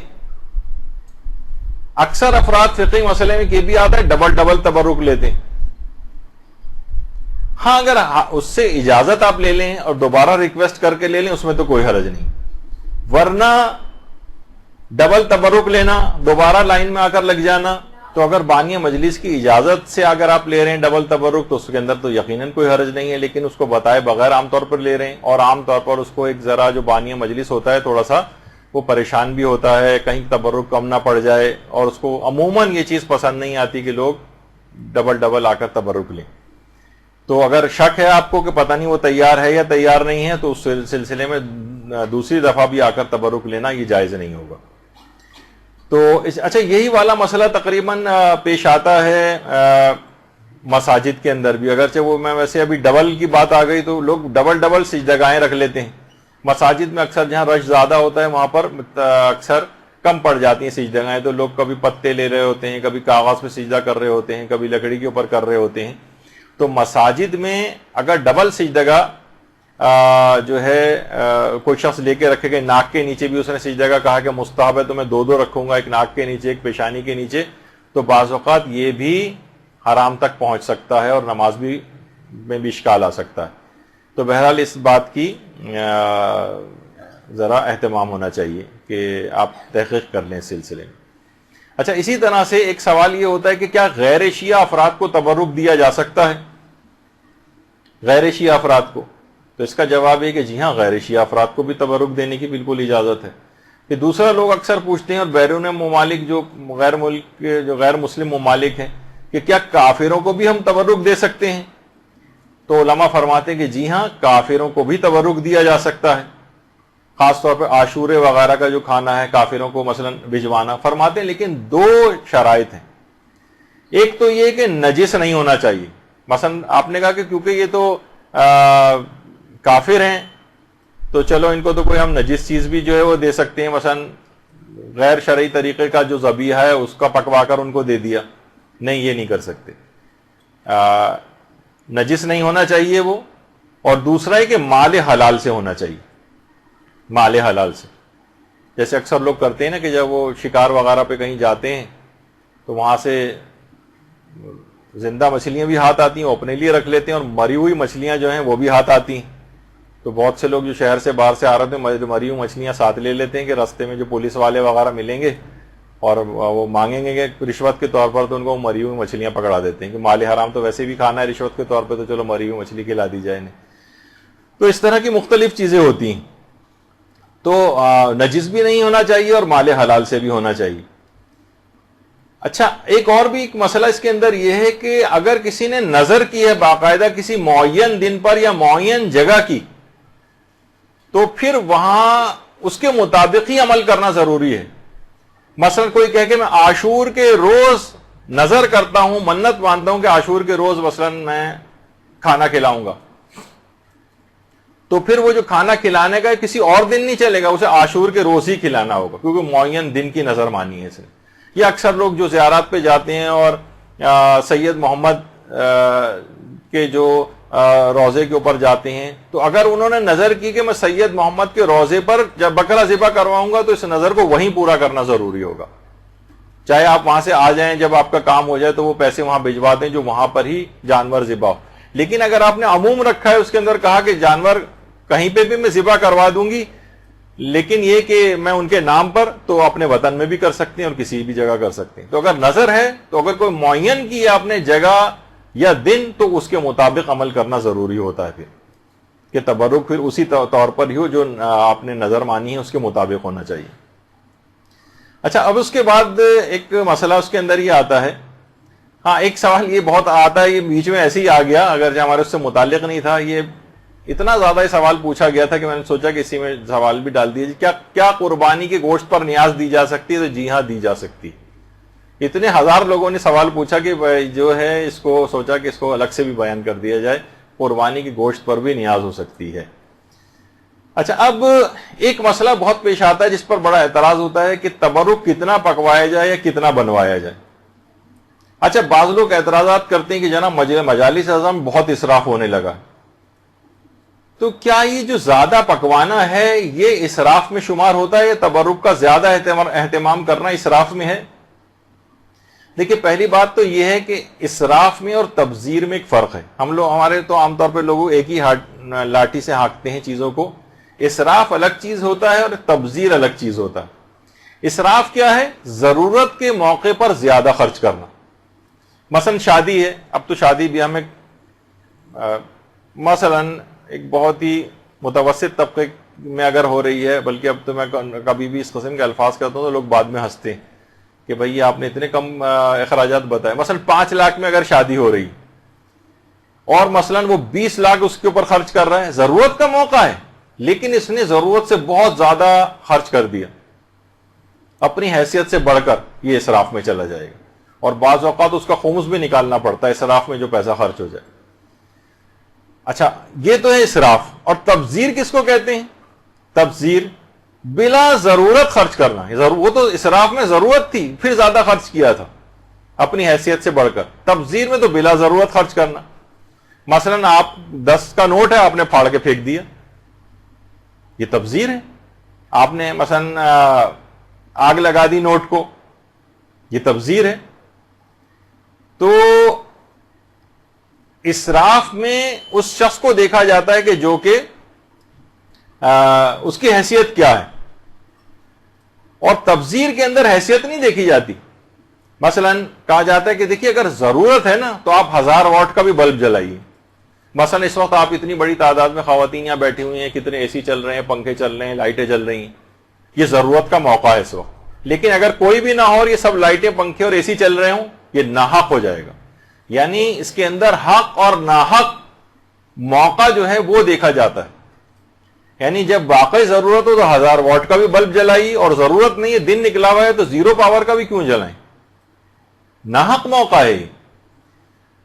Speaker 1: اکثر افراد فقہی مسئلے میں یہ بھی آتا ہے ڈبل تبرک لیتے ہیں. ہاں اگر اس سے اجازت آپ لے لیں اور دوبارہ ریکویسٹ کر کے لے لیں اس میں تو کوئی حرج نہیں, ورنہ ڈبل تبرک لینا, دوبارہ لائن میں آ کر لگ جانا, تو اگر بانی مجلس کی اجازت سے اگر آپ لے رہے ہیں ڈبل تبرک تو اس کے اندر تو یقیناً کوئی حرج نہیں ہے, لیکن اس کو بتائے بغیر عام طور پر لے رہے ہیں اور عام طور پر اس کو ایک ذرا جو بانی مجلس ہوتا ہے تھوڑا سا وہ پریشان بھی ہوتا ہے کہیں تبرک کم نہ پڑ جائے, اور اس کو عموماً یہ چیز پسند نہیں آتی کہ لوگ ڈبل آ کر تبرک لیں. تو اگر شک ہے آپ کو کہ پتہ نہیں وہ تیار ہے یا تیار نہیں ہے تو اس سلسلے میں دوسری دفعہ بھی آ کر تبرک لینا یہ جائز نہیں ہوگا. تو اچھا یہی والا مسئلہ تقریباً پیش آتا ہے مساجد کے اندر بھی, اگرچہ وہ میں ویسے ابھی ڈبل کی بات آ گئی تو لوگ ڈبل سجدگاہیں رکھ لیتے ہیں. مساجد میں اکثر جہاں رش زیادہ ہوتا ہے وہاں پر اکثر کم پڑ جاتی ہیں سجدگاہیں, تو لوگ کبھی پتے لے رہے ہوتے ہیں, کبھی کاغذ پہ سجدہ کر رہے ہوتے ہیں, کبھی لکڑی کے اوپر کر رہے ہوتے ہیں. تو مساجد میں اگر ڈبل سجدگاہ جو ہے کوئی شخص لے کے رکھے گا، ناک کے نیچے بھی اس نے سجدگاہ کہا کہ مستحب ہے تو میں دو دو رکھوں گا، ایک ناک کے نیچے ایک پیشانی کے نیچے، تو بعض اوقات یہ بھی حرام تک پہنچ سکتا ہے اور نماز بھی میں بھی اشکال آ سکتا ہے. تو بہرحال اس بات کی ذرا اہتمام ہونا چاہیے کہ آپ تحقیق کر لیں اس سلسلے میں. اچھا، اسی طرح سے ایک سوال یہ ہوتا ہے کہ کیا غیر شیعہ افراد کو تبرک دیا جا سکتا ہے؟ غیر شیعہ افراد کو؟ تو اس کا جواب ہے کہ جی ہاں، غیر شیعہ افراد کو بھی تبرک دینے کی بالکل اجازت ہے. کہ دوسرا لوگ اکثر پوچھتے ہیں اور بیرون ممالک جو غیر مسلم ممالک ہیں کہ کیا کافروں کو بھی ہم تبرک دے سکتے ہیں؟ تو علماء فرماتے ہیں کہ جی ہاں، کافروں کو بھی تبرک دیا جا سکتا ہے، خاص طور پہ عاشورے وغیرہ کا جو کھانا ہے کافروں کو مثلا بھجوانا. فرماتے ہیں لیکن دو شرائط ہیں. ایک تو یہ کہ نجس نہیں ہونا چاہیے. مثلا آپ نے کہا کہ کیونکہ یہ تو کافر ہیں تو چلو ان کو تو کوئی ہم نجس چیز بھی جو ہے وہ دے سکتے ہیں، مثلا غیر شرعی طریقے کا جو ذبیحہ ہے اس کا پکوا کر ان کو دے دیا. نہیں، یہ نہیں کر سکتے. نجس نہیں ہونا چاہیے وہ. اور دوسرا ہے کہ مال حلال سے ہونا چاہیے، مال حلال سے. جیسے اکثر لوگ کرتے ہیں نا کہ جب وہ شکار وغیرہ پہ کہیں جاتے ہیں تو وہاں سے زندہ مچھلیاں بھی ہاتھ آتی ہیں، وہ اپنے لیے رکھ لیتے ہیں، اور مری ہوئی مچھلیاں جو ہیں وہ بھی ہاتھ آتی ہیں. تو بہت سے لوگ جو شہر سے باہر سے آ رہے تھے مری ہوئی مچھلیاں ساتھ لے لیتے ہیں کہ راستے میں جو پولیس والے وغیرہ ملیں گے اور وہ مانگیں گے کہ رشوت کے طور پر، تو ان کو مری ہوئی مچھلیاں پکڑا دیتے ہیں کہ مال حرام تو ویسے بھی کھانا ہے رشوت کے طور پہ، تو چلو مری ہوئی مچھلی کھلا دی جائے انہیں. تو اس طرح کی مختلف چیزیں ہوتی ہیں. تو نجس بھی نہیں ہونا چاہیے اور مال حلال سے بھی ہونا چاہیے. اچھا، ایک اور بھی ایک مسئلہ اس کے اندر یہ ہے کہ اگر کسی نے نظر کی ہے باقاعدہ کسی معین دن پر یا معین جگہ کی، تو پھر وہاں اس کے مطابق ہی عمل کرنا ضروری ہے. مثلا کوئی کہے کہ میں عاشور کے روز نظر کرتا ہوں، منت مانتا ہوں کہ عاشور کے روز مثلا میں کھانا کھلاؤں گا، تو پھر وہ جو کھانا کھلانے کا کسی اور دن نہیں چلے گا، اسے عاشور کے روز ہی کھلانا ہوگا کیونکہ معین دن کی نظر مانی ہے اس نے. یہ اکثر لوگ جو زیارات پہ جاتے ہیں اور سید محمد کے جو روزے کے اوپر جاتے ہیں، تو اگر انہوں نے نظر کی کہ میں سید محمد کے روزے پر جب بکرا ذبح کرواؤں گا تو اس نظر کو وہیں پورا کرنا ضروری ہوگا. چاہے آپ وہاں سے آ جائیں، جب آپ کا کام ہو جائے تو وہ پیسے وہاں بھجوا دیں جو وہاں پر ہی جانور ذبح ہو. لیکن اگر آپ نے عموم رکھا ہے، اس کے اندر کہا کہ جانور کہیں پہ بھی میں ذبح کروا دوں گی، لیکن یہ کہ میں ان کے نام پر، تو اپنے وطن میں بھی کر سکتے ہیں اور کسی بھی جگہ کر سکتے ہیں. تو اگر نظر ہے تو اگر کوئی معین کی ہے آپ نے جگہ یا دن، تو اس کے مطابق عمل کرنا ضروری ہوتا ہے پھر کہ تبرک پھر اسی طور پر ہی ہو جو آپ نے نظر مانی ہے اس کے مطابق ہونا چاہیے. اچھا، اب اس کے بعد ایک مسئلہ اس کے اندر یہ آتا ہے. ہاں، ایک سوال یہ بہت آتا ہے، یہ بیچ میں ایسے ہی آ گیا، اگر ہمارے اس سے متعلق نہیں تھا. یہ اتنا زیادہ یہ سوال پوچھا گیا تھا کہ میں نے سوچا کہ اسی میں سوال بھی ڈال دیجیے. کیا قربانی کے گوشت پر نیاز دی جا سکتی ہے؟ تو جی ہاں، دی جا سکتی. اتنے ہزار لوگوں نے سوال پوچھا کہ جو ہے اس کو سوچا کہ اس کو الگ سے بھی بیان کر دیا جائے. قربانی کے گوشت پر بھی نیاز ہو سکتی ہے. اچھا، اب ایک مسئلہ بہت پیش آتا ہے جس پر بڑا اعتراض ہوتا ہے کہ تبرک کتنا پکوایا جائے یا کتنا بنوایا جائے. اچھا، بعض لوگ اعتراضات کرتے ہیں کہ جناب مجالس اعظم میں بہت اسراف ہونے لگا. تو کیا یہ جو زیادہ پکوانا ہے یہ اسراف میں شمار ہوتا ہے یا تبرک کا زیادہ اہتمام کرنا اسراف میں ہے؟ دیکھیے، پہلی بات تو یہ ہے کہ اسراف میں اور تبذیر میں ایک فرق ہے. ہمارے تو عام طور پہ لوگ ایک ہی لاٹھی سے ہانکتے ہیں چیزوں کو. اسراف الگ چیز ہوتا ہے اور تبذیر الگ چیز ہوتا ہے. اسراف کیا ہے؟ ضرورت کے موقع پر زیادہ خرچ کرنا. مثلا شادی ہے، اب تو شادی بھی ہمیں مثلا ایک بہت ہی متوسط طبقے میں اگر ہو رہی ہے، بلکہ اب تو میں کبھی بھی اس قسم کے الفاظ کرتا ہوں تو لوگ بعد میں ہنستے ہیں کہ بھئی آپ نے اتنے کم اخراجات بتائے. مثلا 5 لاکھ میں اگر شادی ہو رہی اور مثلا وہ 20 لاکھ اس کے اوپر خرچ کر رہا ہے، ضرورت کا موقع ہے لیکن اس نے ضرورت سے بہت زیادہ خرچ کر دیا، اپنی حیثیت سے بڑھ کر، یہ اسراف میں چلا جائے گا. اور بعض اوقات اس کا خمس بھی نکالنا پڑتا ہے اسراف میں جو پیسہ خرچ ہو جائے. اچھا، یہ تو ہے اسراف. اور تبذیر کس کو کہتے ہیں؟ تبذیر بلا ضرورت خرچ کرنا. وہ تو اسراف میں ضرورت تھی پھر زیادہ خرچ کیا تھا اپنی حیثیت سے بڑھ کر. تبذیر میں تو بلا ضرورت خرچ کرنا. مثلاً آپ 10 کا نوٹ ہے، آپ نے پھاڑ کے پھینک دیا، یہ تبذیر ہے. آپ نے مثلاً آگ لگا دی نوٹ کو، یہ تبذیر ہے. تو اسراف میں اس شخص کو دیکھا جاتا ہے کہ جو کہ اس کی حیثیت کیا ہے، اور تبذیر کے اندر حیثیت نہیں دیکھی جاتی. مثلا کہا جاتا ہے کہ دیکھیے اگر ضرورت ہے نا تو آپ 1000 واٹ کا بھی بلب جلائیے. مثلا اس وقت آپ اتنی بڑی تعداد میں خواتین یہاں بیٹھی ہوئی ہیں، کتنے اے سی چل رہے ہیں، پنکھے چل رہے ہیں، لائٹیں چل رہی ہیں، یہ ضرورت کا موقع ہے اس وقت. لیکن اگر کوئی بھی نہ ہو اور یہ سب لائٹیں، پنکھے اور اے سی چل رہے ہوں، یہ ناحق ہو جائے گا. یعنی اس کے اندر حق اور ناحق موقع جو ہے وہ دیکھا جاتا ہے. یعنی جب واقعی ضرورت ہو تو 1000 واٹ کا بھی بلب جلائیے، اور ضرورت نہیں ہے، دن نکلا ہوا ہے تو 0 پاور کا بھی کیوں جلائیں؟ ناحق موقع ہے.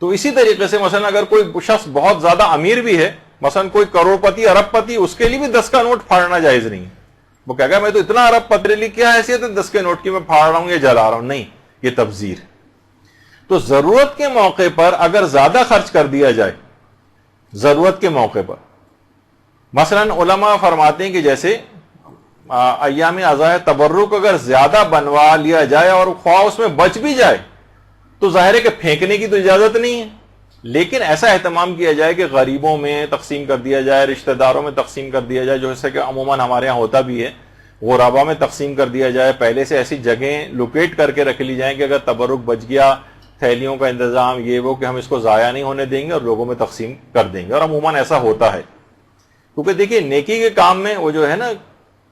Speaker 1: تو اسی طریقے سے مثلا اگر کوئی شخص بہت زیادہ امیر بھی ہے، مثلا کوئی کروڑ پتی، ارب پتی، اس کے لیے بھی 10 کا نوٹ پھاڑنا جائز نہیں. وہ کہے گا میں تو اتنا ارب پتی لی، کیا حیثیت ہے 10 کے نوٹ کی میں پھاڑ رہا ہوں یا جلا رہا ہوں؟ نہیں، یہ تبذیر. تو ضرورت کے موقع پر اگر زیادہ خرچ کر دیا جائے، ضرورت کے موقع پر، مثلا علماء فرماتے ہیں کہ جیسے ایام عزائے تبرک اگر زیادہ بنوا لیا جائے اور خواہ اس میں بچ بھی جائے تو ظاہر ہے کہ پھینکنے کی تو اجازت نہیں ہے، لیکن ایسا اہتمام کیا جائے کہ غریبوں میں تقسیم کر دیا جائے، رشتہ داروں میں تقسیم کر دیا جائے، جیسے کہ عموماً ہمارے یہاں ہوتا بھی ہے، غربا میں تقسیم کر دیا جائے. پہلے سے ایسی جگہیں لوکیٹ کر کے رکھ لی جائیں کہ اگر تبرک بچ گیا، تھیلیوں کا انتظام یہ وہ کہ ہم اس کو ضائع نہیں ہونے دیں گے اور لوگوں میں تقسیم کر دیں گے. اور عموماً ایسا ہوتا ہے، کیونکہ دیکھیے نیکی کے کام میں وہ جو ہے نا،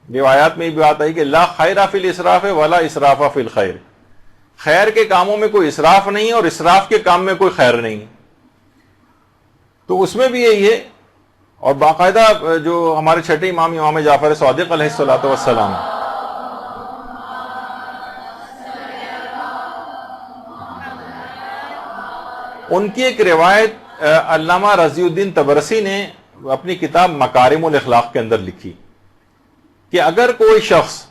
Speaker 1: روایات میں بھی بات آئی کہ لا خیر فی الاسراف ولا اسراف فی الخیر. خیر کے کاموں میں کوئی اسراف نہیں اور اسراف کے کام میں کوئی خیر نہیں. تو اس میں بھی یہی ہے. اور باقاعدہ جو ہمارے چھٹے امام، امام جعفر صادق علیہ الصلوۃ والسلام، ان کی ایک روایت علامہ رضی الدین طبرسی نے اپنی کتاب مکارم الاخلاق کے اندر لکھی کہ اگر کوئی شخص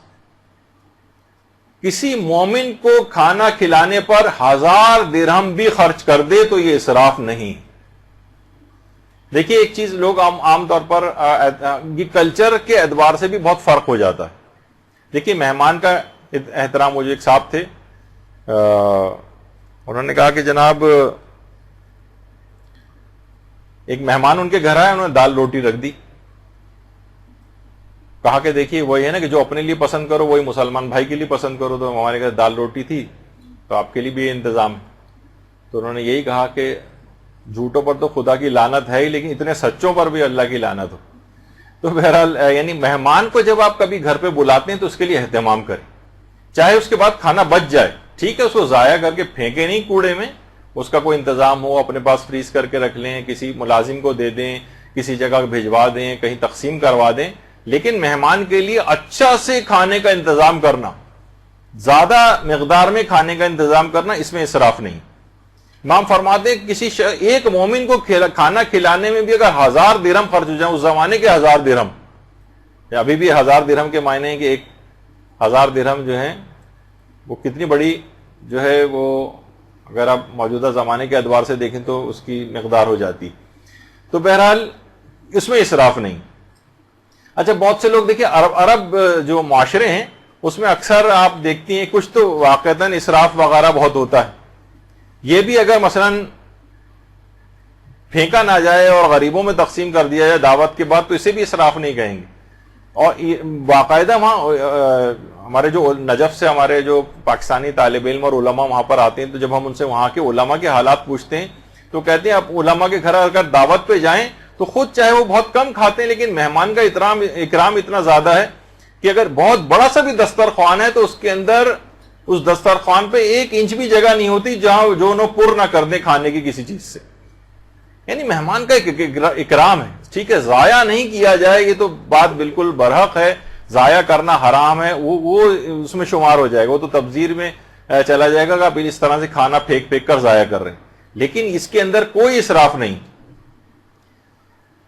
Speaker 1: کسی مومن کو کھانا کھلانے پر 1000 درہم بھی خرچ کر دے تو یہ اسراف نہیں. دیکھیے ایک چیز لوگ عام طور پر یہ کلچر کے اعتبار سے بھی بہت فرق ہو جاتا ہے. دیکھیے مہمان کا احترام، مجھے ایک صاحب تھے، انہوں نے کہا کہ جناب ایک مہمان ان کے گھر آئے، انہوں نے دال روٹی رکھ دی. کہا کہ دیکھیے وہی ہے نا کہ جو اپنے لیے پسند کرو وہی مسلمان بھائی کے لیے پسند کرو. تو ہمارے گھر دال روٹی تھی تو آپ کے لیے بھی یہ انتظام ہے. تو انہوں نے یہی کہا کہ جھوٹوں پر تو خدا کی لعنت ہے ہی، لیکن اتنے سچوں پر بھی اللہ کی لعنت ہو. تو بہرحال یعنی مہمان کو جب آپ کبھی گھر پہ بلاتے ہیں تو اس کے لیے اہتمام کریں، چاہے اس کے بعد کھانا بچ جائے، ٹھیک ہے، اس کو ضائع کر کے پھینکے نہیں کوڑے میں، اس کا کوئی انتظام ہو، اپنے پاس فریز کر کے رکھ لیں، کسی ملازم کو دے دیں، کسی جگہ بھیجوا دیں، کہیں تقسیم کروا دیں. لیکن مہمان کے لیے اچھا سے کھانے کا انتظام کرنا، زیادہ مقدار میں کھانے کا انتظام کرنا، اس میں اسراف نہیں. امام فرماتے ہیں کسی ایک مومن کو کھانا کھلانے میں بھی اگر 1000 درہم خرچ ہو جائیں، اس زمانے کے 1000 درہم، ابھی بھی 1000 درہم کے معنی ہے کہ 1000 درہم جو ہیں وہ کتنی بڑی جو ہے، وہ اگر آپ موجودہ زمانے کے اعتبار سے دیکھیں تو اس کی مقدار ہو جاتی. تو بہرحال اس میں اسراف نہیں. اچھا بہت سے لوگ دیکھیں عرب جو معاشرے ہیں اس میں اکثر آپ دیکھتی ہیں کچھ تو واقعتاً اسراف وغیرہ بہت ہوتا ہے. یہ بھی اگر مثلا پھینکا نہ جائے اور غریبوں میں تقسیم کر دیا جائے دعوت کے بعد تو اسے بھی اسراف نہیں کہیں گے. اور باقاعدہ وہاں ہمارے جو نجف سے ہمارے جو پاکستانی طالب علم اور علماء وہاں پر آتے ہیں، تو جب ہم ان سے وہاں کے علماء کے حالات پوچھتے ہیں تو کہتے ہیں آپ علماء کے گھر اگر دعوت پہ جائیں تو خود چاہے وہ بہت کم کھاتے ہیں لیکن مہمان کا اکرام اتنا زیادہ ہے کہ اگر بہت بڑا سا بھی دسترخوان ہے تو اس کے اندر اس دسترخوان پہ 1 انچ بھی جگہ نہیں ہوتی جہاں جو انہوں پر نہ کر دیں کھانے کی کسی چیز سے. یعنی مہمان کا ایک اکرام ہے، ٹھیک ہے، ضائع نہیں کیا جائے، یہ تو بات بالکل برحق ہے. ضائع کرنا حرام ہے، وہ اس میں شمار ہو جائے گا، وہ تو تبذیر میں چلا جائے گا کہ آپ اس طرح سے کھانا پھینک کر ضائع کر رہے ہیں. لیکن اس کے اندر کوئی اسراف نہیں.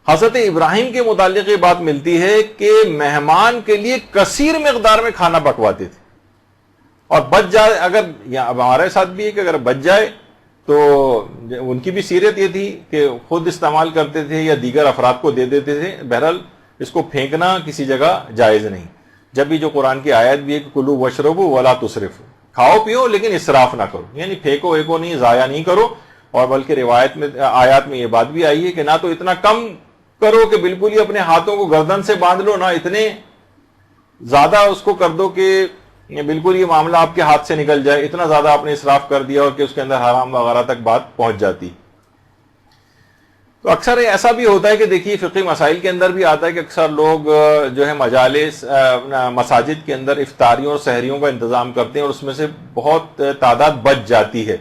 Speaker 1: حضرت ابراہیم کے متعلق یہ بات ملتی ہے کہ مہمان کے لیے کثیر مقدار میں کھانا پکواتے تھے، اور بچ جائے، اگر اب ہمارے ساتھ بھی ہے کہ اگر بچ جائے تو ان کی بھی سیرت یہ تھی کہ خود استعمال کرتے تھے یا دیگر افراد کو دے دیتے تھے. بہرحال اس کو پھینکنا کسی جگہ جائز نہیں. جب بھی جو قرآن کی آیت بھی ہے کہ کلو وشربو ولا تسرفو، کھاؤ پیو لیکن اسراف نہ کرو، یعنی پھینکو ایکو نہیں، ضائع نہیں کرو. اور بلکہ روایت میں آیات میں یہ بات بھی آئی ہے کہ نہ تو اتنا کم کرو کہ بالکل ہی اپنے ہاتھوں کو گردن سے باندھ لو، نہ اتنے زیادہ اس کو کر دو کہ بالکل یہ معاملہ آپ کے ہاتھ سے نکل جائے. اتنا زیادہ آپ نے اسراف کر دیا اور کہ اس کے اندر حرام وغیرہ تک بات پہنچ جاتی. تو اکثر ایسا بھی ہوتا ہے کہ دیکھیے فقہی مسائل کے اندر بھی آتا ہے کہ اکثر لوگ جو ہے مجالس مساجد کے اندر افطاریوں اور سحریوں کا انتظام کرتے ہیں اور اس میں سے بہت تعداد بچ جاتی ہے.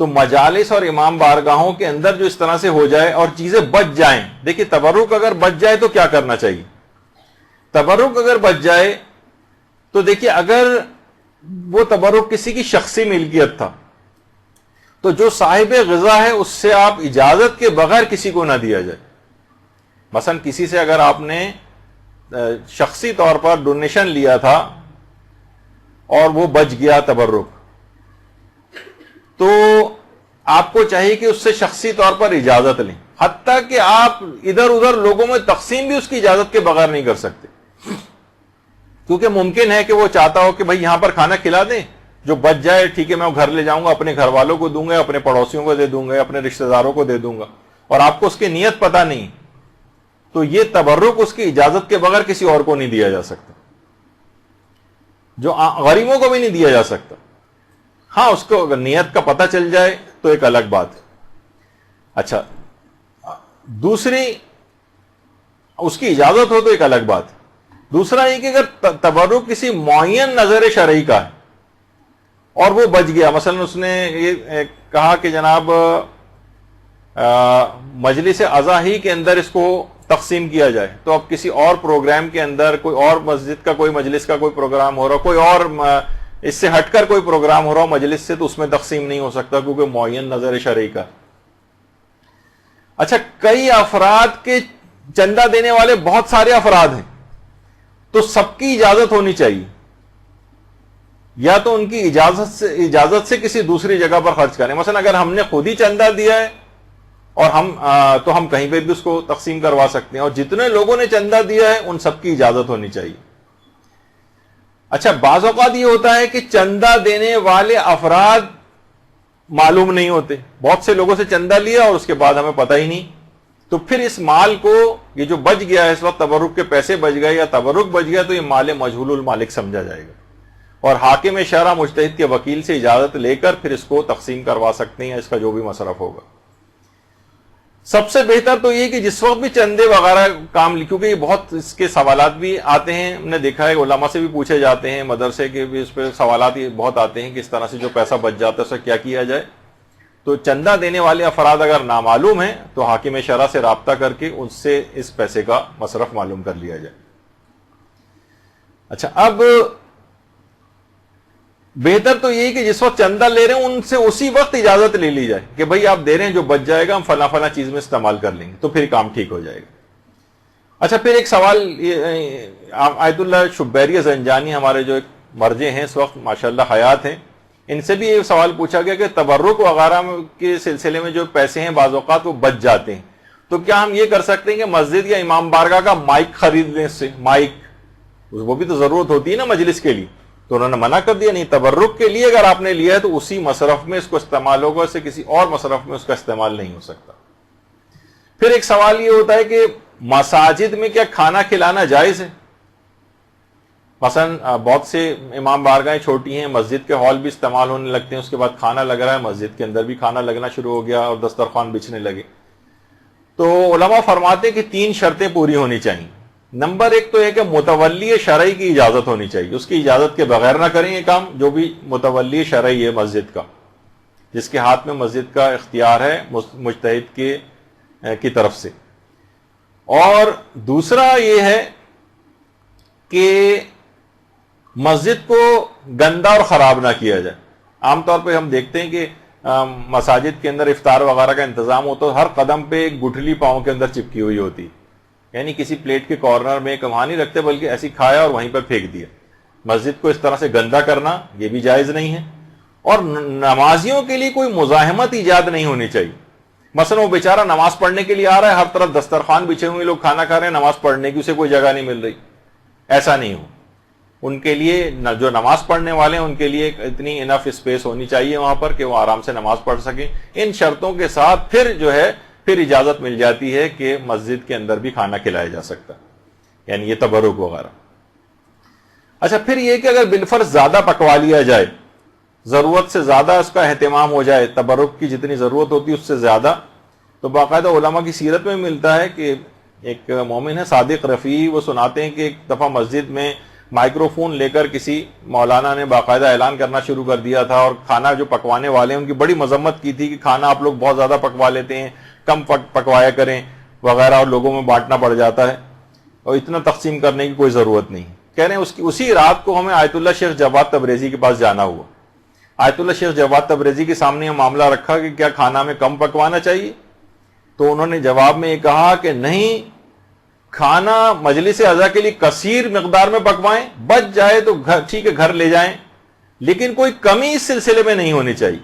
Speaker 1: تو مجالس اور امام بارگاہوں کے اندر جو اس طرح سے ہو جائے اور چیزیں بچ جائیں، دیکھیے تبرک اگر بچ جائے تو کیا کرنا چاہیے؟ تبرک اگر بچ جائے تو دیکھیے اگر وہ تبرک کسی کی شخصی ملکیت تھا تو جو صاحب غذا ہے اس سے آپ اجازت کے بغیر کسی کو نہ دیا جائے. مثلا کسی سے اگر آپ نے شخصی طور پر ڈونیشن لیا تھا اور وہ بچ گیا تبرک، تو آپ کو چاہیے کہ اس سے شخصی طور پر اجازت لیں، حتیٰ کہ آپ ادھر ادھر لوگوں میں تقسیم بھی اس کی اجازت کے بغیر نہیں کر سکتے، کیونکہ ممکن ہے کہ وہ چاہتا ہو کہ بھائی یہاں پر کھانا کھلا دیں، جو بچ جائے ٹھیک ہے میں گھر لے جاؤں گا، اپنے گھر والوں کو دوں گا، اپنے پڑوسیوں کو دے دوں گا، اپنے رشتہ داروں کو دے دوں گا، اور آپ کو اس کی نیت پتہ نہیں. تو یہ تبرک اس کی اجازت کے بغیر کسی اور کو نہیں دیا جا سکتا، جو غریبوں کو بھی نہیں دیا جا سکتا. ہاں اس کو اگر نیت کا پتہ چل جائے تو ایک الگ بات. اچھا دوسری اس کی اجازت ہو تو ایک الگ بات. دوسرا یہ کہ اگر تبرک کسی معین نظر شرعی کا ہے اور وہ بچ گیا، مثلا اس نے یہ کہا کہ جناب مجلس اضاحی کے اندر اس کو تقسیم کیا جائے، تو اب کسی اور پروگرام کے اندر کوئی اور مسجد کا کوئی مجلس کا کوئی پروگرام ہو رہا، کوئی اور اس سے ہٹ کر کوئی پروگرام ہو رہا مجلس سے، تو اس میں تقسیم نہیں ہو سکتا کیونکہ معین نظر شرعی کا. اچھا کئی افراد کے چندہ دینے والے بہت سارے افراد ہیں تو سب کی اجازت ہونی چاہیے، یا تو ان کی اجازت سے کسی دوسری جگہ پر خرچ کریں. مثلا اگر ہم نے خود ہی چندہ دیا ہے اور تو ہم کہیں پہ بھی اس کو تقسیم کروا سکتے ہیں، اور جتنے لوگوں نے چندہ دیا ہے ان سب کی اجازت ہونی چاہیے. اچھا بعض اوقات یہ ہوتا ہے کہ چندہ دینے والے افراد معلوم نہیں ہوتے، بہت سے لوگوں سے چندہ لیا اور اس کے بعد ہمیں پتہ ہی نہیں، تو پھر اس مال کو یہ جو بچ گیا ہے اس وقت تبرک کے پیسے بچ گئے یا تبرک بچ گیا تو یہ مال مجہول المالک سمجھا جائے گا، اور حاکم شرع مجتہد کے وکیل سے اجازت لے کر پھر اس کو تقسیم کروا سکتے ہیں، اس کا جو بھی مصرف ہوگا. سب سے بہتر تو یہ کہ جس وقت بھی چندے وغیرہ کام، کیونکہ یہ بہت اس کے سوالات بھی آتے ہیں، ہم نے دیکھا ہے علماء سے بھی پوچھے جاتے ہیں، مدرسے کے بھی اس پہ سوالات بہت آتے ہیں کہ اس طرح سے جو پیسہ بچ جاتا ہے اسے کیا کیا جائے. تو چندہ دینے والے افراد اگر نامعلوم ہیں تو حاکم شرع سے رابطہ کر کے ان سے اس پیسے کا مصرف معلوم کر لیا جائے. اچھا اب بہتر تو یہی کہ جس وقت چندہ لے رہے ہیں ان سے اسی وقت اجازت لے لی جائے کہ بھائی آپ دے رہے ہیں، جو بچ جائے گا ہم فلاں فلاں چیز میں استعمال کر لیں گے، تو پھر کام ٹھیک ہو جائے گا. اچھا پھر ایک سوال، آیت اللہ شبیری زنجانی ہمارے جو ایک مرجع ہیں اس وقت ماشاءاللہ حیات ہیں، ان سے بھی یہ سوال پوچھا گیا کہ تبرک وغیرہ کے سلسلے میں جو پیسے ہیں بعض اوقات وہ بچ جاتے ہیں، تو کیا ہم یہ کر سکتے ہیں کہ مسجد یا امام بارگاہ کا مائک خرید لیں؟ اس سے مائک وہ بھی تو ضرورت ہوتی ہے نا مجلس کے لیے، تو انہوں نے منع کر دیا نہیں، تبرک کے لیے اگر آپ نے لیا ہے تو اسی مصرف میں اس کو استعمال ہوگا، اس سے کسی اور مصرف میں اس کا استعمال نہیں ہو سکتا. پھر ایک سوال یہ ہوتا ہے کہ مساجد میں کیا کھانا کھلانا جائز ہے؟ مثلا بہت سے امام بارگاہیں چھوٹی ہیں، مسجد کے ہال بھی استعمال ہونے لگتے ہیں، اس کے بعد کھانا لگ رہا ہے، مسجد کے اندر بھی کھانا لگنا شروع ہو گیا اور دسترخوان بچھنے لگے. تو علماء فرماتے ہیں کہ 3 شرطیں پوری ہونی چاہیے. نمبر 1 تو یہ کہ متولی شرعی کی اجازت ہونی چاہیے، اس کی اجازت کے بغیر نہ کریں یہ کام، جو بھی متولی شرعی ہے مسجد کا، جس کے ہاتھ میں مسجد کا اختیار ہے مجتہد کی طرف سے. اور دوسرا یہ ہے کہ مسجد کو گندا اور خراب نہ کیا جائے. عام طور پہ ہم دیکھتے ہیں کہ مساجد کے اندر افطار وغیرہ کا انتظام ہوتا ہے، ہر قدم پہ ایک گٹھلی پاؤں کے اندر چپکی ہوئی ہوتی، یعنی کسی پلیٹ کے کارنر میں کماں نہیں رکھتے بلکہ ایسی کھایا اور وہیں پر پھینک دیا. مسجد کو اس طرح سے گندا کرنا یہ بھی جائز نہیں ہے. اور نمازیوں کے لیے کوئی مزاحمت ایجاد نہیں ہونی چاہیے. مثلا وہ بیچارہ نماز پڑھنے کے لیے آ رہا ہے, ہر طرف دسترخوان بچھے ہوئے, لوگ کھانا کھا رہے ہیں, نماز پڑھنے کی اسے کوئی جگہ نہیں مل رہی. ایسا نہیں ہو. ان کے لیے جو نماز پڑھنے والے ہیں ان کے لیے اتنی انف اسپیس ہونی چاہیے وہاں پر کہ وہ آرام سے نماز پڑھ سکیں. ان شرطوں کے ساتھ پھر اجازت مل جاتی ہے کہ مسجد کے اندر بھی کھانا کھلایا جا سکتا, یعنی یہ تبرک وغیرہ. اچھا, پھر یہ کہ اگر بالفرض زیادہ پکوا لیا جائے, ضرورت سے زیادہ اس کا اہتمام ہو جائے, تبرک کی جتنی ضرورت ہوتی ہے اس سے زیادہ, تو باقاعدہ علماء کی سیرت میں ملتا ہے کہ ایک مومن ہے صادق رفیع, وہ سناتے ہیں کہ ایک دفعہ مسجد میں مائکرو فون لے کر کسی مولانا نے باقاعدہ اعلان کرنا شروع کر دیا تھا, اور کھانا جو پکوانے والے ہیں ان کی بڑی مذمت کی تھی کہ کھانا آپ لوگ بہت زیادہ پکوا لیتے ہیں, کم پکوایا کریں وغیرہ, اور لوگوں میں بانٹنا پڑ جاتا ہے, اور اتنا تقسیم کرنے کی کوئی ضرورت نہیں. کہہ رہے ہیں اسی رات کو ہمیں آیت اللہ شیخ جواد تبریزی کے پاس جانا ہوا. آیت اللہ شیخ جواد تبریزی کے سامنے یہ معاملہ رکھا کہ کیا کھانا میں کم پکوانا چاہیے, تو انہوں نے جواب میں یہ کہا کہ نہیں, کھانا مجلس عزا کے لیے کثیر مقدار میں پکوائیں, بچ جائے تو ٹھیک ہے گھر لے جائیں, لیکن کوئی کمی اس سلسلے میں نہیں ہونی چاہیے.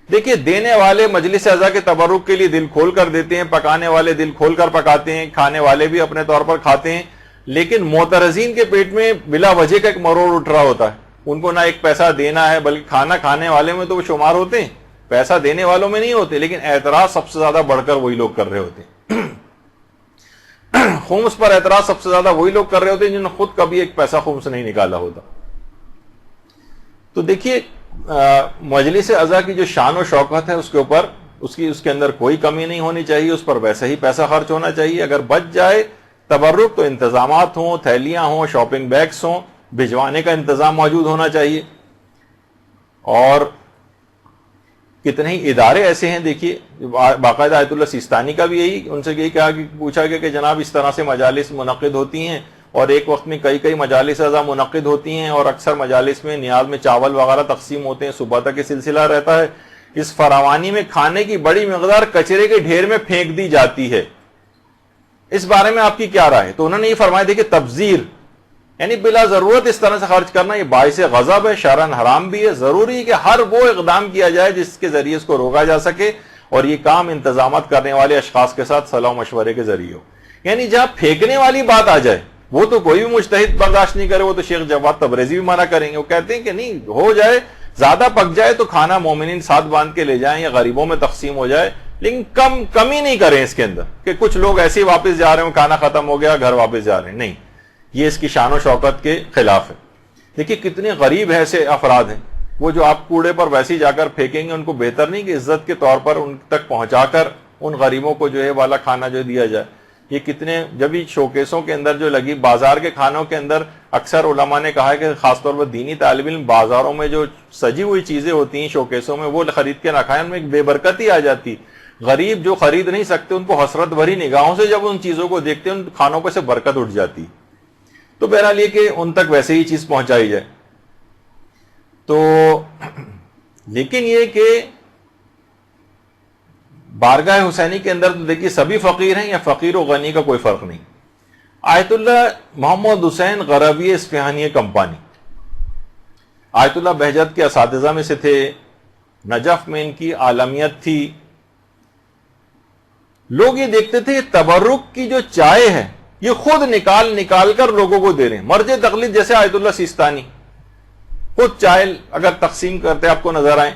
Speaker 1: دیکھیے, دینے والے مجلس عزا کے تبرک کے لیے دل کھول کر دیتے ہیں, پکانے والے دل کھول کر پکاتے ہیں, کھانے والے بھی اپنے طور پر کھاتے ہیں, لیکن معترضین کے پیٹ میں بلا وجہ کا ایک مروڑ اٹھ رہا ہوتا ہے. ان کو نہ ایک پیسہ دینا ہے, بلکہ کھانا کھانے والے میں تو وہ شمار ہوتے ہیں, پیسہ دینے والوں میں نہیں ہوتے, لیکن اعتراض سب سے زیادہ بڑھ کر وہی لوگ کر رہے ہوتے ہیں. خمس پر اعتراض سب سے زیادہ وہی لوگ کر رہے ہوتے ہیں جنہوں نے خود کبھی ایک پیسہ خمس نہیں نکالا ہوتا. تو دیکھیے, مجلس عزا کی جو شان و شوکت ہے اس کے اوپر اس کے اندر کوئی کمی نہیں ہونی چاہیے, اس پر ویسے ہی پیسہ خرچ ہونا چاہیے. اگر بچ جائے تبرک تو انتظامات ہوں, تھیلیاں ہوں, شاپنگ بیگس ہوں, بھجوانے کا انتظام موجود ہونا چاہیے. اور کتنے ہی ادارے ایسے ہیں, دیکھیے باقاعدہ آیت اللہ سیستانی کا بھی یہی, ان سے یہی کہا کہ پوچھا گیا کہ جناب اس طرح سے مجالس منعقد ہوتی ہیں, اور ایک وقت میں کئی مجالس عزا منعقد ہوتی ہیں, اور اکثر مجالس میں نیاز میں چاول وغیرہ تقسیم ہوتے ہیں, صبح تک یہ سلسلہ رہتا ہے. اس فراوانی میں کھانے کی بڑی مقدار کچرے کے ڈھیر میں پھینک دی جاتی ہے, اس بارے میں آپ کی کیا رائے ہے؟ تو انہوں نے یہ فرمایا, دیکھیں تبذیر یعنی بلا ضرورت اس طرح سے خرچ کرنا یہ باعث غضب ہے, شرعاً حرام بھی ہے. ضروری ہے کہ ہر وہ اقدام کیا جائے جس کے ذریعے اس کو روکا جا سکے, اور یہ کام انتظامات کرنے والے اشخاص کے ساتھ صلاح و مشورے کے ذریعے ہو. یعنی جہاں پھینکنے والی بات آ جائے وہ تو کوئی بھی مجتہد برداشت نہیں کرے, وہ تو شیخ جواد تبریزی بھی منع کریں گے. وہ کہتے ہیں کہ نہیں, ہو جائے زیادہ پک جائے تو کھانا مومنین ساتھ باندھ کے لے جائیں یا غریبوں میں تقسیم ہو جائے, لیکن کمی نہیں کریں اس کے اندر کہ کچھ لوگ ایسے ہی واپس جا رہے ہیں, کھانا ختم ہو گیا گھر واپس جا رہے ہیں. نہیں, یہ اس کی شان و شوکت کے خلاف ہے. دیکھیے کتنے غریب ایسے افراد ہیں, وہ جو آپ کوڑے پر ویسے جا کر پھینکیں گے, ان کو بہتر نہیں کہ عزت کے طور پر ان تک پہنچا کر ان غریبوں کو جو ہے والا کھانا جو دیا جائے. یہ کتنے, جب ہی شوکیسوں کے اندر جو لگی بازار کے کھانوں کے اندر, اکثر علماء نے کہا ہے کہ خاص طور پر دینی طالب علم بازاروں میں جو سجی ہوئی چیزیں ہوتی ہیں شوکیسوں میں, وہ خرید کے نہ کھائیں, ان میں ایک بے برکتی آ جاتی. غریب جو خرید نہیں سکتے ان کو حسرت بھری نگاہوں سے جب ان چیزوں کو دیکھتے ہیں, ان کھانوں پہ سے برکت اٹھ جاتی. تو بہرحال یہ کہ ان تک ویسے ہی چیز پہنچائی جائے. تو لیکن یہ کہ بارگاہ حسینی کے اندر تو دیکھیے سبھی فقیر ہیں, یا فقیر و غنی کا کوئی فرق نہیں. آیت اللہ محمد حسین غربی اصفہانی کمپانی آیت اللہ بہجت کے اساتذہ میں سے تھے, نجف میں ان کی عالمیت تھی. لوگ یہ دیکھتے تھے تبرک کی جو چائے ہے یہ خود نکال کر لوگوں کو دے رہے ہیں. مرجع تقلید جیسے آیت اللہ سیستانی خود چائے اگر تقسیم کرتے آپ کو نظر آئیں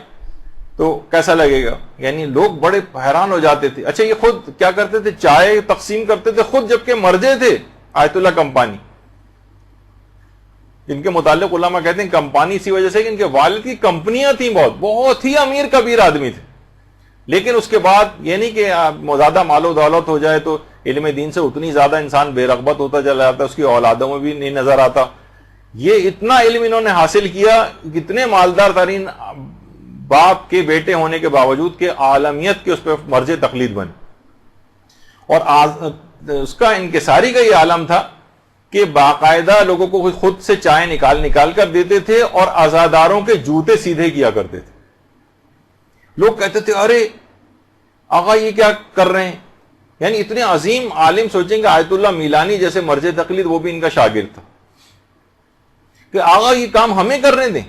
Speaker 1: تو کیسا لگے گا؟ یعنی لوگ بڑے حیران ہو جاتے تھے. اچھا, یہ خود کیا کرتے تھے؟ چائے تقسیم کرتے تھے خود, جبکہ مرجع تھے آیت اللہ کمپانی. جن کے متعلق علماء کہتے ہیں کمپانی اسی وجہ سے کہ ان کے والد کی کمپنیاں تھیں, بہت ہی امیر کبیر آدمی تھے. لیکن اس کے بعد یہ نہیں کہ زیادہ مال و دولت ہو جائے تو علم دین سے اتنی زیادہ انسان بے رغبت ہوتا چلا جاتا ہے, اس کی اولادوں میں بھی نہیں نظر آتا. یہ اتنا علم انہوں نے حاصل کیا, کتنے مالدار ترین باپ کے بیٹے ہونے کے باوجود کہ عالمیت کے اس پہ مرجع تقلید بنے. اور اس کا انکساری کا یہ عالم تھا کہ باقاعدہ لوگوں کو خود سے چائے نکال کر دیتے تھے, اور عزاداروں کے جوتے سیدھے کیا کرتے تھے. لوگ کہتے تھے ارے آقا یہ کیا کر رہے ہیں؟ یعنی اتنے عظیم عالم, سوچیں کہ آیت اللہ میلانی جیسے مرجع تقلید وہ بھی ان کا شاگرد تھا, کہ آقا یہ کام ہمیں کرنے دیں.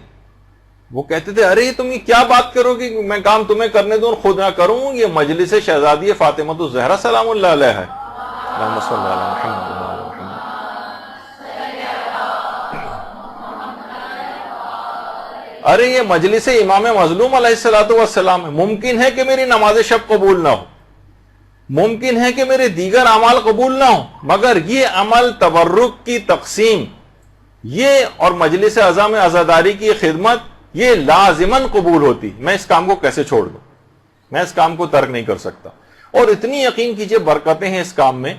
Speaker 1: وہ کہتے تھے ارے تم یہ کیا بات کرو گے، میں کام تمہیں کرنے دوں اور خود نہ کروں، یہ مجلس شہزادی فاطمہ الزہرا سلام اللہ علیہ ہے. اللہم صلی علی محمد. ارے یہ مجلس امام مظلوم علیہ الصلوۃ والسلام ہے، ممکن ہے کہ میری نماز شب قبول نہ ہو، ممکن ہے کہ میرے دیگر اعمال قبول نہ ہو، مگر یہ عمل تبرک کی تقسیم یہ اور مجلس اعظم عزاداری کی خدمت یہ لازماً قبول ہوتی. میں اس کام کو کیسے چھوڑ دوں، میں اس کام کو ترک نہیں کر سکتا. اور اتنی یقین کیجئے برکتیں ہیں اس کام میں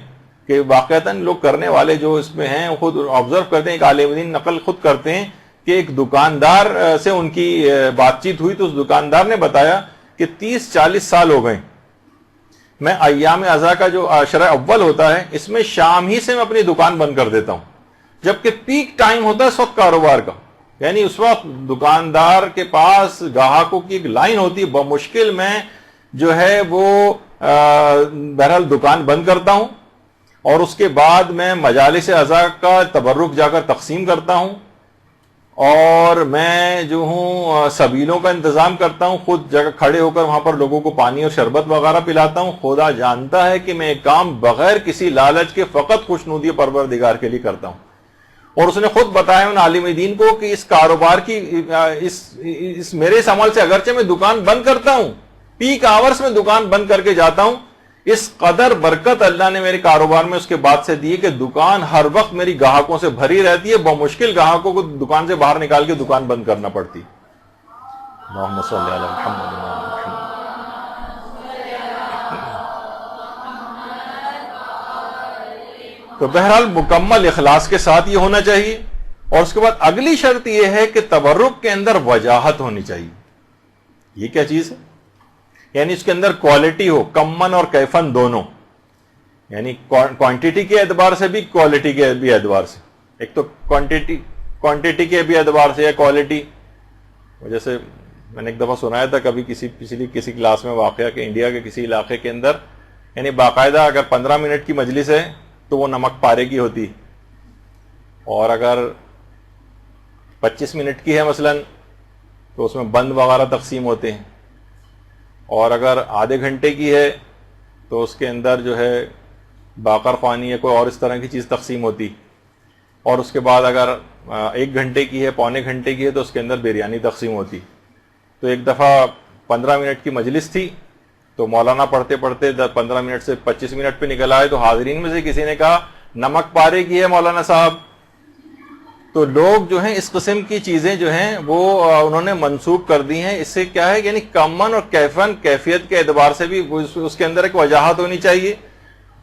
Speaker 1: کہ واقعتاً لوگ کرنے والے جو اس میں ہیں خود آبزرو کرتے ہیں. ایک عالم دین نقل خود کرتے ہیں کہ ایک دکاندار سے ان کی بات چیت ہوئی تو اس دکاندار نے بتایا کہ 30-40 سال ہو گئے میں ایام عزا کا جو عشرہ اول ہوتا ہے اس میں شام ہی سے میں اپنی دکان بند کر دیتا ہوں، جبکہ پیک ٹائم ہوتا ہے اس وقت کاروبار کا. یعنی اس وقت دکاندار کے پاس گاہکوں کی ایک لائن ہوتی ہے، بمشکل میں جو ہے وہ بہرحال دکان بند کرتا ہوں اور اس کے بعد میں مجالس عزا کا تبرک جا کر تقسیم کرتا ہوں اور میں جو ہوں سبیلوں کا انتظام کرتا ہوں، خود جگہ کھڑے ہو کر وہاں پر لوگوں کو پانی اور شربت وغیرہ پلاتا ہوں. خدا جانتا ہے کہ میں ایک کام بغیر کسی لالچ کے فقط خوشنودی پروردگار کے لیے کرتا ہوں. اور اس نے خود بتایا ان عالم دین کو کہ اس کاروبار کی اس میرے اس عمل سے اگرچہ میں دکان بند کرتا ہوں، پیک آورز میں دکان بند کر کے جاتا ہوں، اس قدر برکت اللہ نے میرے کاروبار میں اس کے بعد سے دی کہ دکان ہر وقت میری گاہکوں سے بھری رہتی ہے. بمشکل گاہکوں کو دکان سے باہر نکال کے دکان بند کرنا پڑتی. اللہم صلی علی محمد. تو بہرحال مکمل اخلاص کے ساتھ یہ ہونا چاہیے. اور اس کے بعد اگلی شرط یہ ہے کہ تبرک کے اندر وجاہت ہونی چاہیے. یہ کیا چیز ہے؟ یعنی اس کے اندر کوالٹی ہو، کمن اور کیفن دونوں، یعنی کوانٹٹی کے اعتبار سے بھی کوالٹی کے بھی اعتبار سے. ایک تو کوانٹٹی کے بھی اعتبار سے یا کوالٹی. جیسے میں نے ایک دفعہ سنایا تھا کبھی کسی کلاس میں واقعہ کہ انڈیا کے کسی علاقے کے اندر یعنی باقاعدہ اگر 15 منٹ کی مجلس ہے تو وہ نمک پارے کی ہوتی، اور اگر 25 منٹ کی ہے مثلا تو اس میں بند وغیرہ تقسیم ہوتے ہیں، اور اگر آدھے گھنٹے کی ہے تو اس کے اندر جو ہے باقر خوانی یا کوئی اور اس طرح کی چیز تقسیم ہوتی، اور اس کے بعد اگر 1 گھنٹے کی ہے، پونے گھنٹے کی ہے تو اس کے اندر بریانی تقسیم ہوتی. تو ایک دفعہ 15 منٹ کی مجلس تھی تو مولانا پڑھتے پڑھتے 15 منٹ سے 25 منٹ پہ نکل آئے تو حاضرین میں سے کسی نے کہا نمک پارے کی ہے مولانا صاحب. تو لوگ جو ہیں اس قسم کی چیزیں جو ہیں وہ انہوں نے منسوب کر دی ہیں. اس سے کیا ہے یعنی کمن اور کیفن کیفیت کے اعتبار سے بھی اس کے اندر ایک وجاہت ہونی چاہیے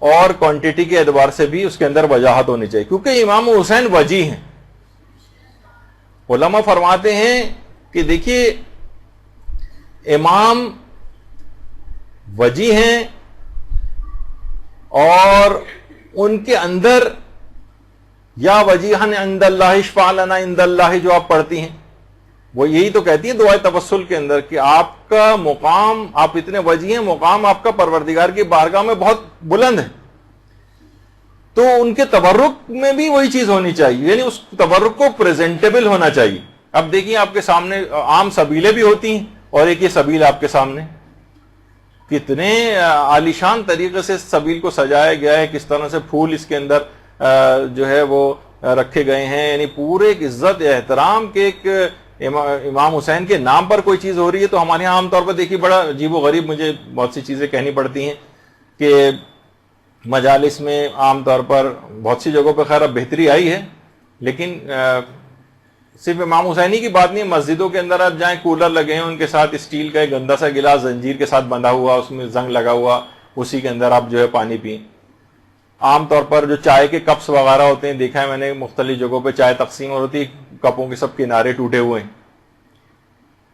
Speaker 1: اور کوانٹٹی کے اعتبار سے بھی اس کے اندر وجاہت ہونی چاہیے، کیونکہ امام حسین وجی ہیں. علماء فرماتے ہیں کہ دیکھیے امام وجی ہیں اور ان کے اندر یا وجیحن عند اللہ اشفع لنا عند اللہ جو آپ پڑھتی ہیں وہ یہی تو کہتی ہیں دعائے توسل کے اندر کہ آپ کا مقام، آپ اتنے وجی ہیں، مقام آپ کا پروردگار کی بارگاہ میں بہت بلند ہے. تو ان کے تبرک میں بھی وہی چیز ہونی چاہیے، یعنی اس تبرک کو پریزنٹیبل ہونا چاہیے. اب دیکھیے آپ کے سامنے عام سبیلیں بھی ہوتی ہیں اور ایک یہ سبیل آپ کے سامنے کتنے عالیشان طریقے سے سبیل کو سجایا گیا ہے، کس طرح سے پھول اس کے اندر جو ہے وہ رکھے گئے ہیں. یعنی پورے ایک عزت احترام کے ایک امام حسین کے نام پر کوئی چیز ہو رہی ہے. تو ہمارے یہاں عام طور پر دیکھیے بڑا عجیب و غریب مجھے بہت سی چیزیں کہنی پڑتی ہیں کہ مجالس میں عام طور پر بہت سی جگہوں پہ خیر اب بہتری آئی ہے، لیکن صرف امام حسینی کی بات نہیں، مسجدوں کے اندر آپ جائیں کولر لگے ہیں ان کے ساتھ اسٹیل کا ایک گندا سا گلاس زنجیر کے ساتھ بندھا ہوا، اس میں زنگ لگا ہوا، اسی کے اندر آپ جو ہے پانی پئیں. عام طور پر جو چائے کے کپس وغیرہ ہوتے ہیں دیکھا ہے میں نے مختلف جگہوں پہ چائے تقسیم ہوتی ہے، کپوں کے سب کنارے ٹوٹے ہوئے ہیں.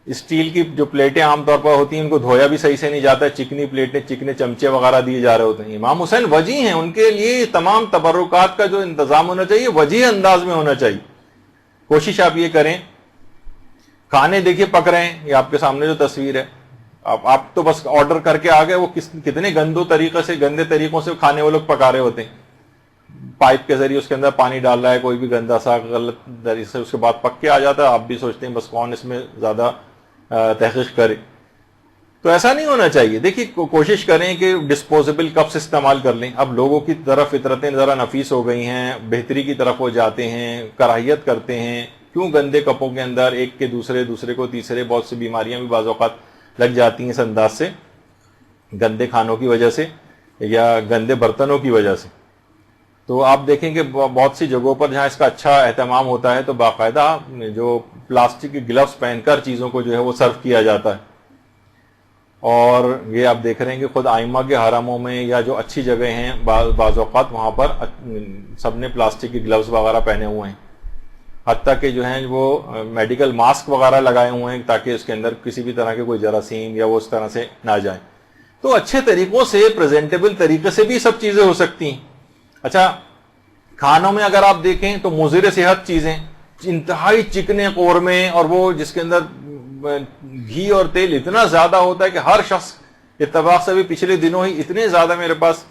Speaker 1: اسٹیل کی جو پلیٹیں عام طور پر ہوتی ہیں ان کو دھویا بھی صحیح سے نہیں جاتا ہے، چکنی پلیٹیں چکنے چمچے وغیرہ دیے جا رہے ہوتے ہیں. امام حسین وجی ہیں، ان کے لیے تمام تبرکات کا جو انتظام ہونا چاہیے وجی انداز میں ہونا چاہیے. کوشش آپ یہ کریں، کھانے دیکھیے پک رہے ہیں، یہ آپ کے سامنے جو تصویر ہے، آپ تو بس آرڈر کر کے آ گئے، وہ کتنے گندے طریقوں سے کھانے وہ لوگ پکا رہے ہوتے ہیں. پائپ کے ذریعے اس کے اندر پانی ڈال رہا ہے کوئی بھی گندا سا غلط طریقے سے، اس کے بعد پک کے آ جاتا ہے، آپ بھی سوچتے ہیں بس کون اس میں زیادہ تحقیق کرے. تو ایسا نہیں ہونا چاہیے. دیکھیے کوشش کریں کہ ڈسپوزیبل کپس استعمال کر لیں. اب لوگوں کی طرف فطرتیں ذرا نفیس ہو گئی ہیں، بہتری کی طرف وہ جاتے ہیں، کراہیت کرتے ہیں. کیوں گندے کپوں کے اندر ایک کے دوسرے کو تیسرے، بہت سی بیماریاں بھی بعض اوقات لگ جاتی ہیں اس انداز سے، گندے کھانوں کی وجہ سے یا گندے برتنوں کی وجہ سے. تو آپ دیکھیں کہ بہت سی جگہوں پر جہاں اس کا اچھا اہتمام ہوتا ہے تو باقاعدہ جو پلاسٹک کے گلوز پہن کر چیزوں کو جو ہے وہ سرو کیا جاتا ہے. اور یہ آپ دیکھ رہے ہیں کہ خود ائمہ کے حرموں میں یا جو اچھی جگہ ہیں بعض اوقات وہاں پر سب نے پلاسٹک کے گلوز وغیرہ پہنے ہوئے ہیں، حتیٰ کہ جو ہیں وہ میڈیکل ماسک وغیرہ لگائے ہوئے ہیں تاکہ اس کے اندر کسی بھی طرح کے کوئی جراثیم یا وہ اس طرح سے نہ جائیں. تو اچھے طریقوں سے، پریزنٹیبل طریقے سے بھی سب چیزیں ہو سکتی ہیں. اچھا، کھانوں میں اگر آپ دیکھیں تو مضر صحت چیزیں، انتہائی چکنے قورمے، اور وہ جس کے اندر گھی اور تیل اتنا زیادہ ہوتا ہے کہ ہر شخص، اتفاق سے بھی پچھلے دنوں ہی اتنے زیادہ میرے پاس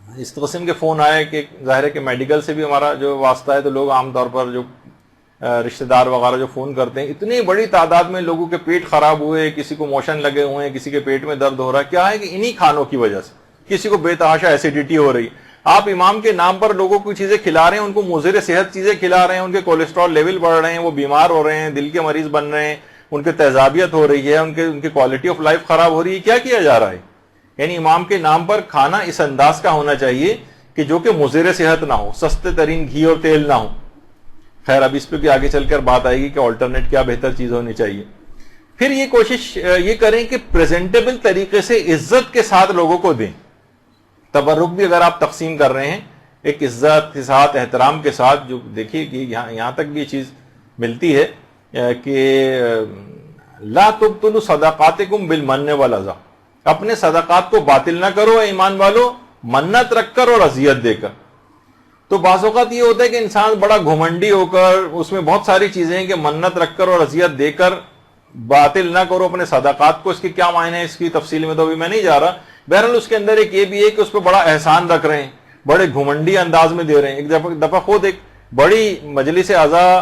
Speaker 1: اس قسم کے فون آئے کہ ظاہر ہے کہ میڈیکل سے بھی ہمارا جو واسطہ ہے، تو لوگ عام طور پر جو رشتہ دار وغیرہ جو فون کرتے ہیں، اتنی بڑی تعداد میں لوگوں کے پیٹ خراب ہوئے، کسی کو موشن لگے ہوئے ہیں، کسی کے پیٹ میں درد ہو رہا ہے. کیا ہے کہ انہی کھانوں کی وجہ سے کسی کو بے تحاشا ایسیڈیٹی ہو رہی. آپ امام کے نام پر لوگوں کو چیزیں کھلا رہے ہیں، ان کو مضر صحت چیزیں کھلا رہے ہیں، ان کے کولیسٹرول لیول بڑھ رہے ہیں، وہ بیمار ہو رہے ہیں، دل کے مریض بن رہے ہیں، ان کے تیزابیت ہو رہی ہے، ان کی کوالٹی آف لائف خراب ہو رہی ہے. کیا کیا جا رہا ہے؟ یعنی امام کے نام پر کھانا اس انداز کا ہونا چاہیے کہ جو کہ مضر صحت نہ ہو، سستے ترین گھی اور تیل نہ ہو. خیر، اب اس پہ بھی آگے چل کر بات آئے گی کہ آلٹرنیٹ کیا بہتر چیز ہونی چاہیے. پھر یہ کوشش یہ کریں کہ پریزنٹیبل طریقے سے عزت کے ساتھ لوگوں کو دیں. تبرک بھی اگر آپ تقسیم کر رہے ہیں ایک عزت کے ساتھ، احترام کے ساتھ، جو دیکھیے کہ یہاں تک بھی یہ چیز ملتی ہے کہ لا تبطلوا صدقاتکم بالمن والاذى، اپنے صدقات کو باطل نہ کرو اے ایمان والو، منت رکھ کر اور اذیت دے کر. تو بعض اوقات یہ ہوتا ہے کہ انسان بڑا گھمنڈی ہو کر، اس میں بہت ساری چیزیں ہیں کہ منت رکھ کر اور اذیت دے کر باطل نہ کرو اپنے صدقات کو. اس کے کیا معنی ہے، اس کی تفصیل میں تو ابھی میں نہیں جا رہا. بہرحال اس کے اندر ایک یہ بھی ہے کہ اس پہ بڑا احسان رکھ رہے ہیں، بڑے گھمنڈی انداز میں دے رہے ہیں. ایک دفعہ خود ایک بڑی مجلس اعضاء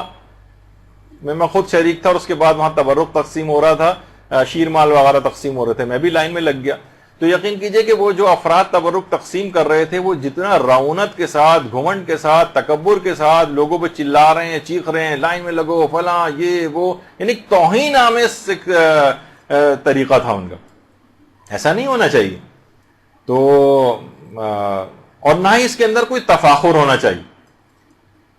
Speaker 1: میں خود شریک تھا، اور اس کے بعد وہاں تبرک تقسیم ہو رہا تھا، شیر مال وغیرہ تقسیم ہو رہے تھے، میں بھی لائن میں لگ گیا. تو یقین کیجئے کہ وہ جو افراد تبرک تقسیم کر رہے تھے، وہ جتنا رعونت کے ساتھ، گھمنڈ کے ساتھ، تکبر کے ساتھ لوگوں پہ چلا رہے ہیں، چیخ رہے ہیں، لائن میں لگو فلاں یہ وہ، یعنی توہین آمیز ایک طریقہ تھا ان کا. ایسا نہیں ہونا چاہیے. تو اور نہ ہی اس کے اندر کوئی تفاخر ہونا چاہیے.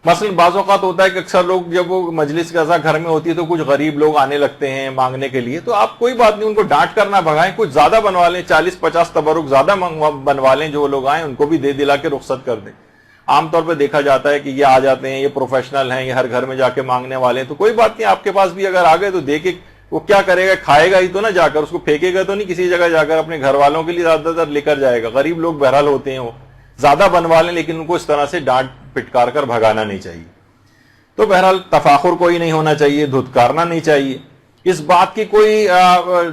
Speaker 1: مثلا بعض اوقات ہوتا ہے کہ اکثر لوگ جب وہ مجلس قضا گھر میں ہوتی ہے تو کچھ غریب لوگ آنے لگتے ہیں مانگنے کے لیے، تو آپ کوئی بات نہیں، ان کو ڈانٹ کر نہ بھگائیں، کچھ زیادہ بنوا لیں، 40-50 تبرک زیادہ بنوا لیں، جو لوگ آئیں ان کو بھی دے دلا کے رخصت کر دیں. عام طور پہ دیکھا جاتا ہے کہ یہ آ جاتے ہیں، یہ پروفیشنل ہیں، یہ ہر گھر میں جا کے مانگنے والے ہیں، تو کوئی بات نہیں، آپ کے پاس بھی اگر آ گئے تو دے کے وہ کیا کرے گا، کھائے گا ہی تو نہ جا کر، اس کو پھینکے گا تو نہیں کسی جگہ جا کر، اپنے گھر والوں کے لیے زیادہ تر لے کر جائے گا. غریب لوگ بہرحال ہوتے ہیں، وہ زیادہ بنوا لیں، لیکن ان کو اس طرح سے ڈانٹ پٹکار کر بھگانا نہیں چاہیے. تو بہرحال تفاخر کوئی نہیں ہونا چاہیے، دھتکارنا نہیں چاہیے، اس بات کی کوئی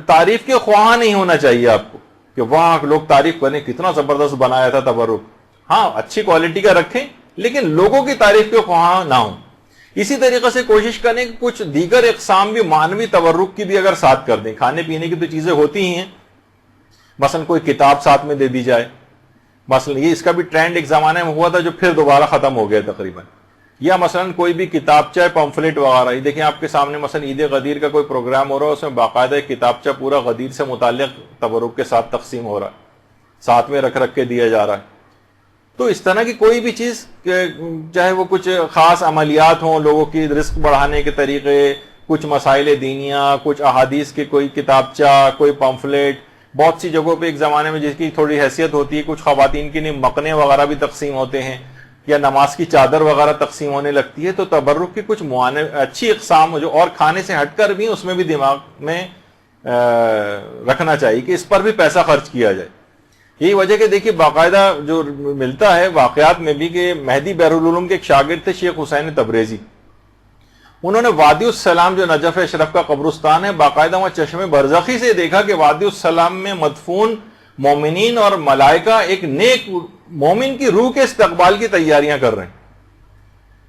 Speaker 1: تعریف کے خواہاں نہیں ہونا چاہیے آپ کو کہ وہاں لوگ تعریف کریں کتنا زبردست بنایا تھا تبرک. ہاں، اچھی کوالٹی کا رکھیں، لیکن لوگوں کی تعریف کے خواہاں نہ ہوں. اسی طریقے سے کوشش کریں کہ کچھ دیگر اقسام بھی مانوی تبرک کی بھی اگر ساتھ کر دیں. کھانے پینے کی تو چیزیں ہوتی ہی ہیں، مثلا کوئی کتاب ساتھ میں دے دی جائے. مثلا یہ اس کا بھی ٹرینڈ ایک زمانے میں ہوا تھا جو پھر دوبارہ ختم ہو گیا تقریباً. یا مثلا کوئی بھی کتابچہ پمفلٹ وغیرہ، یہ دیکھیں آپ کے سامنے مثلا عید غدیر کا کوئی پروگرام ہو رہا ہے، اس میں باقاعدہ ایک کتابچہ پورا غدیر سے متعلق تبرک کے ساتھ تقسیم ہو رہا ہے، ساتھ میں رکھ کے دیا جا رہا ہے. تو اس طرح کی کوئی بھی چیز، چاہے وہ کچھ خاص عملیات ہوں، لوگوں کی رزق بڑھانے کے طریقے، کچھ مسائل دینیاں، کچھ احادیث کے کوئی کتابچہ، کوئی پمفلٹ. بہت سی جگہوں پہ ایک زمانے میں جس کی تھوڑی حیثیت ہوتی ہے، کچھ خواتین کے لیے مقنے وغیرہ بھی تقسیم ہوتے ہیں، یا نماز کی چادر وغیرہ تقسیم ہونے لگتی ہے. تو تبرک کی کچھ اچھی اقسام جو اور کھانے سے ہٹ کر بھی، اس میں بھی دماغ میں رکھنا چاہیے کہ اس پر بھی پیسہ خرچ کیا جائے. یہی وجہ کہ دیکھیے باقاعدہ جو ملتا ہے واقعات میں بھی کہ مہدی بحرالعلوم کے ایک شاگرد تھے شیخ حسین تبریزی. انہوں نے وادی السلام جو نجف اشرف کا قبرستان ہے، باقاعدہ وہاں چشم برزخی سے دیکھا کہ وادی السلام میں مدفون مومنین اور ملائکہ ایک نیک مومن کی روح کے استقبال کی تیاریاں کر رہے ہیں،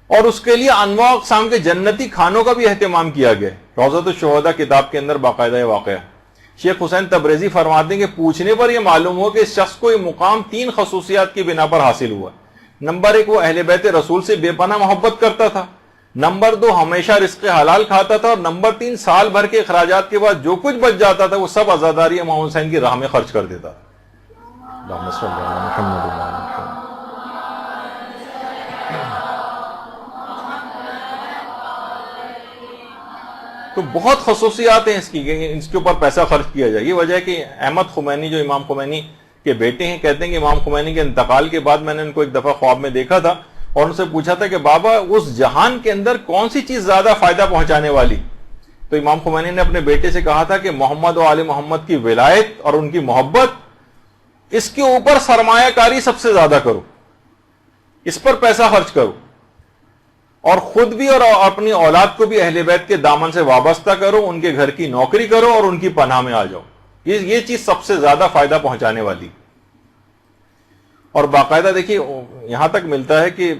Speaker 1: اور اس کے لیے انواع اقسام کے جنتی کھانوں کا بھی اہتمام کیا گیا ہے۔ روضۃ الشہداء کتاب کے اندر باقاعدہ واقعہ شیخ حسین تبریزی فرماتے ہیں کہ پوچھنے پر یہ معلوم ہو کہ اس شخص کو یہ مقام 3 خصوصیات کی بنا پر حاصل ہوا۔ نمبر 1، وہ اہل بیت رسول سے بے پناہ محبت کرتا تھا۔ نمبر 2، ہمیشہ رزق حلال کھاتا تھا۔ اور نمبر 3، سال بھر کے اخراجات کے بعد جو کچھ بچ جاتا تھا وہ سب عزاداری امام حسین کی راہ میں خرچ کر دیتا تھا۔ اللہم صل علی محمد و علی محمد۔ تو بہت خصوصیات ہیں اس کی کہ اس کے اوپر پیسہ خرچ کیا جائے۔ یہ وجہ ہے کہ احمد خمینی جو امام خمینی کے بیٹے ہیں کہتے ہیں کہ امام خمینی کے انتقال کے بعد میں نے ان کو ایک دفعہ خواب میں دیکھا تھا اور ان سے پوچھا تھا کہ بابا اس جہان کے اندر کون سی چیز زیادہ فائدہ پہنچانے والی؟ تو امام خمینی نے اپنے بیٹے سے کہا تھا کہ محمد و آل محمد کی ولایت اور ان کی محبت، اس کے اوپر سرمایہ کاری سب سے زیادہ کرو، اس پر پیسہ خرچ کرو، اور خود بھی اور اپنی اولاد کو بھی اہل بیت کے دامن سے وابستہ کرو، ان کے گھر کی نوکری کرو اور ان کی پناہ میں آ جاؤ۔ یہ چیز سب سے زیادہ فائدہ پہنچانے والی۔ اور باقاعدہ دیکھیے یہاں تک ملتا ہے کہ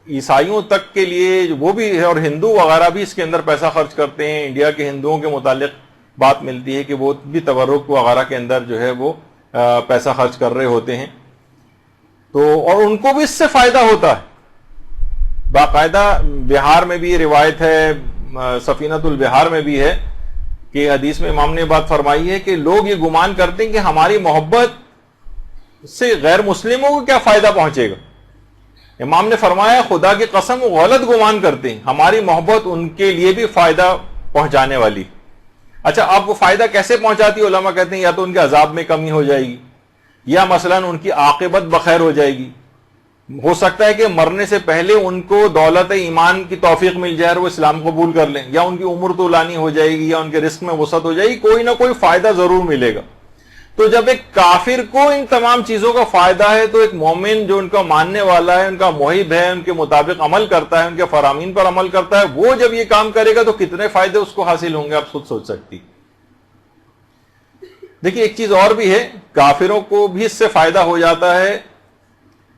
Speaker 1: عیسائیوں تک کے لیے وہ بھی ہے اور ہندو وغیرہ بھی اس کے اندر پیسہ خرچ کرتے ہیں۔ انڈیا کے ہندوؤں کے متعلق بات ملتی ہے کہ وہ بھی تبرک وغیرہ کے اندر جو ہے وہ پیسہ خرچ کر رہے ہوتے ہیں، تو اور ان کو بھی اس سے فائدہ ہوتا ہے۔ باقاعدہ بہار میں بھی یہ روایت ہے، سفینۃ البہار میں بھی ہے کہ حدیث میں امام نے بات فرمائی ہے کہ لوگ یہ گمان کرتے ہیں کہ ہماری محبت سے غیر مسلموں کو کیا فائدہ پہنچے گا۔ امام نے فرمایا خدا کی قسم وہ غلط گمان کرتے ہیں، ہماری محبت ان کے لیے بھی فائدہ پہنچانے والی۔ اچھا، آپ کو فائدہ کیسے پہنچاتی ہے؟ علماء کہتے ہیں یا تو ان کے عذاب میں کمی ہو جائے گی، یا مثلا ان کی عاقبت بخیر ہو جائے گی۔ ہو سکتا ہے کہ مرنے سے پہلے ان کو دولت ایمان کی توفیق مل جائے اور وہ اسلام قبول کر لیں، یا ان کی عمر طولانی ہو جائے گی، یا ان کے رزق میں وسعت ہو جائے گی، کوئی نہ کوئی فائدہ ضرور ملے گا۔ تو جب ایک کافر کو ان تمام چیزوں کا فائدہ ہے تو ایک مومن جو ان کا ماننے والا ہے، ان کا محب ہے، ان کے مطابق عمل کرتا ہے، ان کے فرامین پر عمل کرتا ہے، وہ جب یہ کام کرے گا تو کتنے فائدے اس کو حاصل ہوں گے آپ خود سوچ سکتی۔ دیکھیے ایک چیز اور بھی ہے، کافروں کو بھی اس سے فائدہ ہو جاتا ہے۔